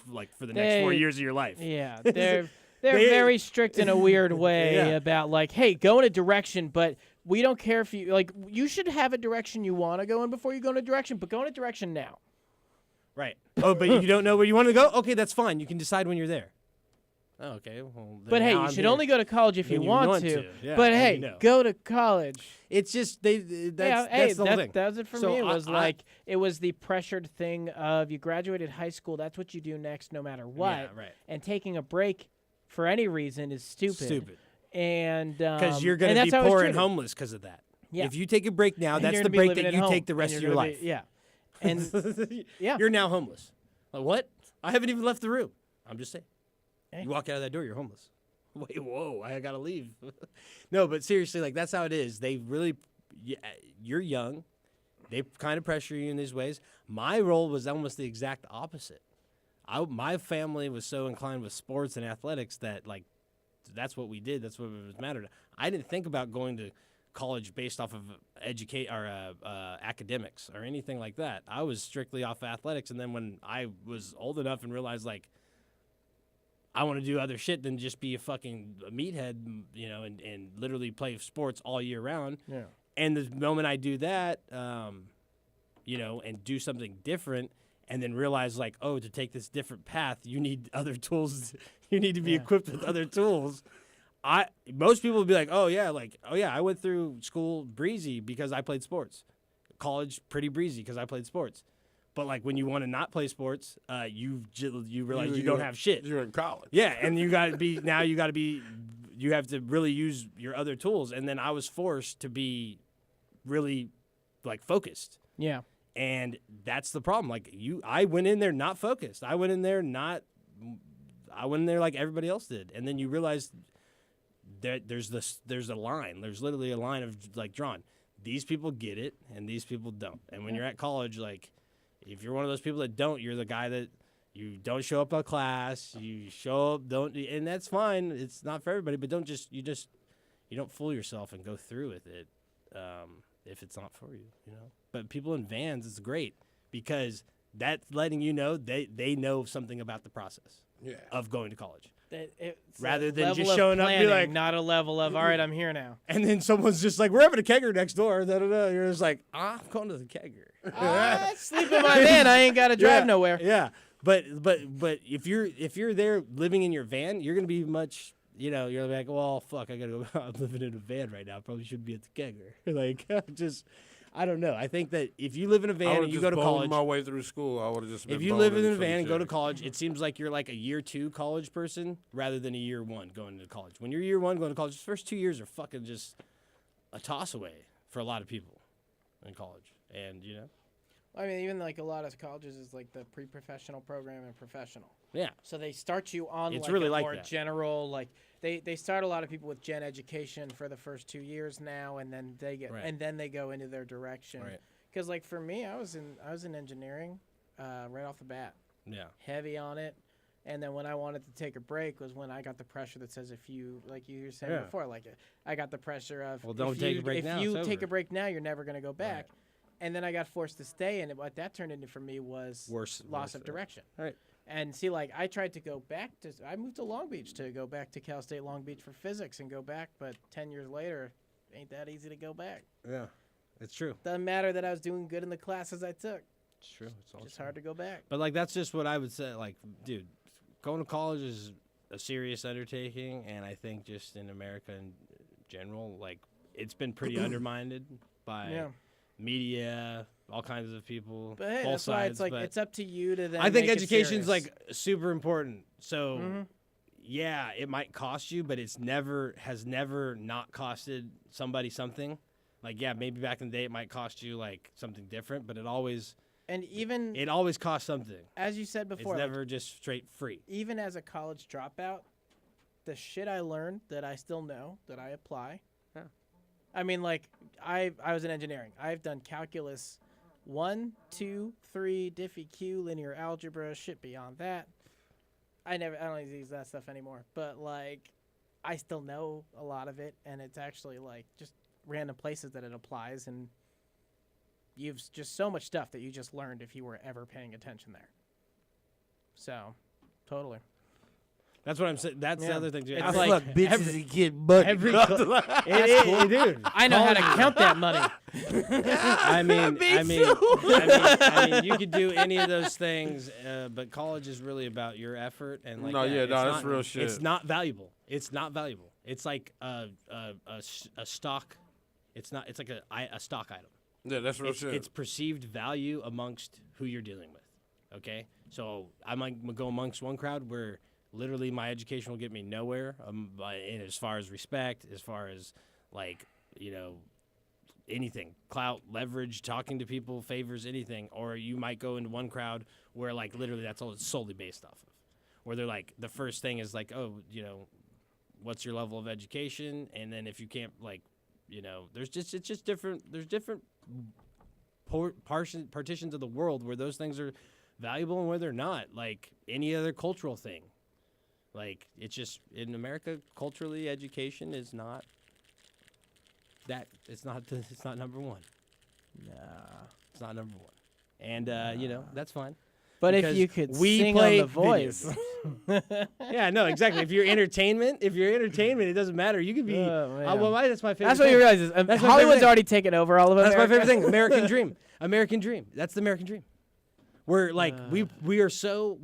S4: like for the next 4 years of your life.
S5: Yeah, they're very strict in a weird way about like, hey, go in a direction, but we don't care if you should have a direction you want to go in before you go in a direction, but go in a direction now.
S4: Right. Oh, but you don't know where you want to go? Okay, that's fine. You can decide when you're there. Oh, okay. Well,
S5: But hey, you should only go to college if you want to.
S4: Yeah,
S5: but
S4: and
S5: hey,
S4: you know.
S5: go to college.
S4: It's just that's the whole thing.
S5: That was it for
S4: So
S5: me. It was it was the pressured thing of you graduated high school. That's what you do next, no matter what.
S4: Yeah, right.
S5: And taking a break for any reason is stupid.
S4: Stupid.
S5: And
S4: Because you're going to be poor and homeless because of that.
S5: Yeah.
S4: If you take a break now,
S5: And
S4: that's
S5: you're
S4: the
S5: gonna be
S4: break
S5: living
S4: that
S5: at
S4: you
S5: home,
S4: take the rest
S5: and
S4: of
S5: you're
S4: your
S5: gonna
S4: life.
S5: be- yeah. And yeah.
S4: You're now homeless. Like, what? I haven't even left the room. I'm just saying.
S5: Hey.
S4: You walk out of that door, you're homeless. Wait, whoa, I gotta leave. No, but seriously, like that's how it is. They really, you're young. They kind of pressure you in these ways. My role was almost the exact opposite. My family was so inclined with sports and athletics that like, that's what we did. That's what was mattered. I didn't think about going to college based off of academics or anything like that. I was strictly off athletics. And then when I was old enough and realized like, I want to do other shit than just be a fucking meathead, and literally play sports all year round.
S5: Yeah.
S4: And the moment I do that, and do something different, and then realize like, oh, to take this different path, you need other tools. You need to be equipped with other tools. Most people would be like, oh yeah, I went through school breezy because I played sports. College pretty breezy because I played sports. But like when you want to not play sports, you realize you don't have shit.
S3: You're in college.
S4: Yeah, and you have to really use your other tools. And then I was forced to be really like focused.
S5: Yeah.
S4: And that's the problem. Like I went in there not focused. I went in there like everybody else did. And then you realize that there's a line. There's literally a line of like drawn. these people get it and these people don't. And when you're at college, like, if you're one of those people that don't, you're the guy that you don't show up at class, you show up, and that's fine. It's not for everybody, but you don't fool yourself and go through with it if it's not for you, you know. But people in vans, it's great because that's letting you know they know something about the process of going to college. Rather than just showing up and be like,
S5: not a level of, all right, I'm here now.
S4: And then someone's just like, we're having a kegger next door. Da, da, da. You're just like, I'm going to the kegger.
S5: I sleep in my van. I ain't got to drive nowhere.
S4: Yeah. But if you're there living in your van, you're going to be much, you know, you're like, well, fuck, I got to go. I'm living in a van right now. Probably shouldn't be at the kegger. Like, just, I don't know. I think that if you live in a van and you go to college,
S3: my way through school, I would have just.
S4: If you live in a van and go to college, it seems like you're like a year 2 college person rather than a year 1 going to college. When you're year 1 going to college, the first 2 years are fucking just a toss away for a lot of people in college, and you know.
S5: I mean, even like a lot of colleges is like the pre-professional program and professional.
S4: Yeah.
S5: So they start you on
S4: It's
S5: like
S4: really
S5: a
S4: like
S5: more
S4: that.
S5: general, like they start a lot of people with gen education for the first 2 years now, and then they get
S4: Right.
S5: and then they go into their direction.
S4: Right.
S5: Because like for me, I was in engineering right off the bat.
S4: Yeah.
S5: Heavy on it. And then when I wanted to take a break was when I got the pressure that says if you, like you were saying
S4: Yeah.
S5: before, like I got the pressure of
S4: Well, don't
S5: if
S4: take
S5: you,
S4: a break
S5: if
S4: now,
S5: you
S4: it's
S5: take
S4: over.
S5: a break now, you're never going to go back. And then I got forced to stay, and what that turned into for me was
S4: Worse
S5: of direction.
S4: Right.
S5: And see, like I tried to go back to, I moved to Long Beach to go back to Cal State Long Beach for physics and go back, but 10 years later, ain't that easy to go back.
S4: Yeah. It's true.
S5: Doesn't matter that I was doing good in the classes I took.
S4: It's true. It's all
S5: It's
S4: true.
S5: hard to go back.
S4: But like that's just what I would say. Like, dude, going to college is a serious undertaking, and I think just in America in general, like it's been pretty undermined by media, all kinds of people.
S5: But hey,
S4: both
S5: that's why
S4: sides,
S5: it's like
S4: but
S5: it's up to you to then.
S4: I think
S5: make it
S4: education's
S5: serious.
S4: like super important. So yeah, it might cost you, but has never not costed somebody something. Like, yeah, maybe back in the day it might cost you like something different, but it always costs something.
S5: As you said before,
S4: It's
S5: like,
S4: never just straight free.
S5: even as a college dropout, the shit I learned that I still know that I apply.
S4: Yeah.
S5: I mean, like I was in engineering. I've done calculus 1, 2, 3, diffie Q, linear algebra, shit beyond that. I don't use that stuff anymore. But like, I still know a lot of it, and it's actually like just random places that it applies, and you've just so much stuff that you just learned if you were ever paying attention there. So, totally.
S4: That's what I'm saying. That's the other thing too.
S5: It's
S4: I
S5: like
S3: fuck bitches and get money.
S4: dude.
S5: I know how to count that money.
S4: I mean, you could do any of those things, but college is really about your effort and like.
S3: That's real shit.
S4: It's not valuable. It's not valuable. It's like a stock. It's not. It's like a stock item.
S3: Yeah, that's real shit.
S4: It's perceived value amongst who you're dealing with. Okay, so I might go amongst one crowd where literally my education will get me nowhere. As far as respect, as far as like anything, clout, leverage, talking to people, favors, anything. Or you might go into one crowd where like literally that's all it's solely based off of. Where they're like the first thing is like, oh, what's your level of education, and then if you can't it's just different. There's different partitions of the world where those things are valuable and where they're not. Like any other cultural thing. Like it's just in America, culturally, education is not that. It's not number one.
S5: Nah.
S4: It's not number one. And that's fine.
S5: But
S4: Because
S5: if you could
S4: we
S5: sing
S4: play
S5: on The Voice.
S4: Yeah, no, exactly. If you're entertainment, it doesn't matter. You could be. That's my favorite.
S5: That's what
S4: thing.
S5: you realize is
S4: That's my favorite
S5: Hollywood's
S4: thing.
S5: already taken over all of
S4: That's
S5: America.
S4: my favorite thing. American dream. American dream. That's the American dream. We're like we are so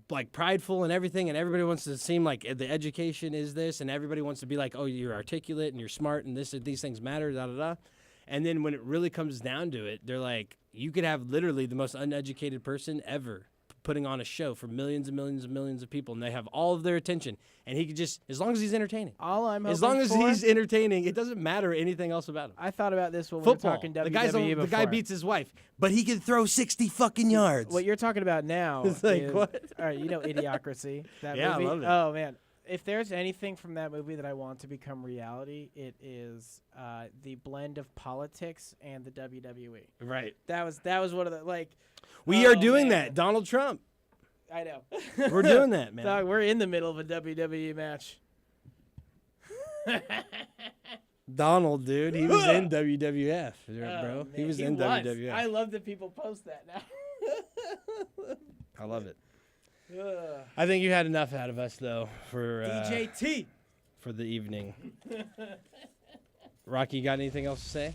S4: like prideful and everything, and everybody wants to seem like the education is this, and everybody wants to be like, oh, you're articulate and you're smart, and these things matter, da da da. And then when it really comes down to it, they're like, you could have literally the most uneducated person ever putting on a show for millions and millions and millions of people, and they have all of their attention, and he could just, as long as he's entertaining.
S5: All I'm
S4: As long as
S5: hoping for-
S4: he's entertaining, it doesn't matter anything else about him.
S5: I thought about this when
S4: Football.
S5: we were talking WWE
S4: The guy
S5: before.
S4: beats his wife, but he can throw 60 fucking yards.
S5: What you're talking about now
S4: It's like,
S5: is,
S4: what?
S5: all right, Idiocracy. That
S4: Yeah, I
S5: movie.
S4: love it.
S5: Oh man, if there's anything from that movie that I want to become reality, it is the blend of politics and the WWE.
S4: Right.
S5: That was one of the like.
S4: We are doing that. Donald Trump.
S5: I know.
S4: We're doing that, man.
S5: Dog, we're in the middle of a WWE match.
S4: Donald, dude, he was in WWF, bro.
S5: Man,
S4: He was in WWF.
S5: I love that people post that now.
S4: I love it. I think you had enough out of us, though, for
S5: DJT
S4: for the evening. Rocky, you got anything else to say?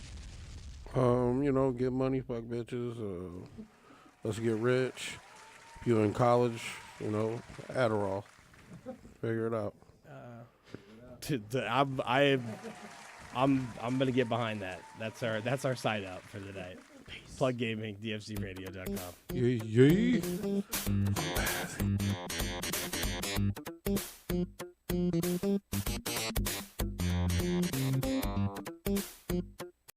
S3: Get money, fuck bitches. Let's get rich. If you're in college, Adderall. Figure it out.
S4: I'm gonna get behind that. That's our side out for the night. Plug Gaming, DFCRadio.com.
S3: Yeah.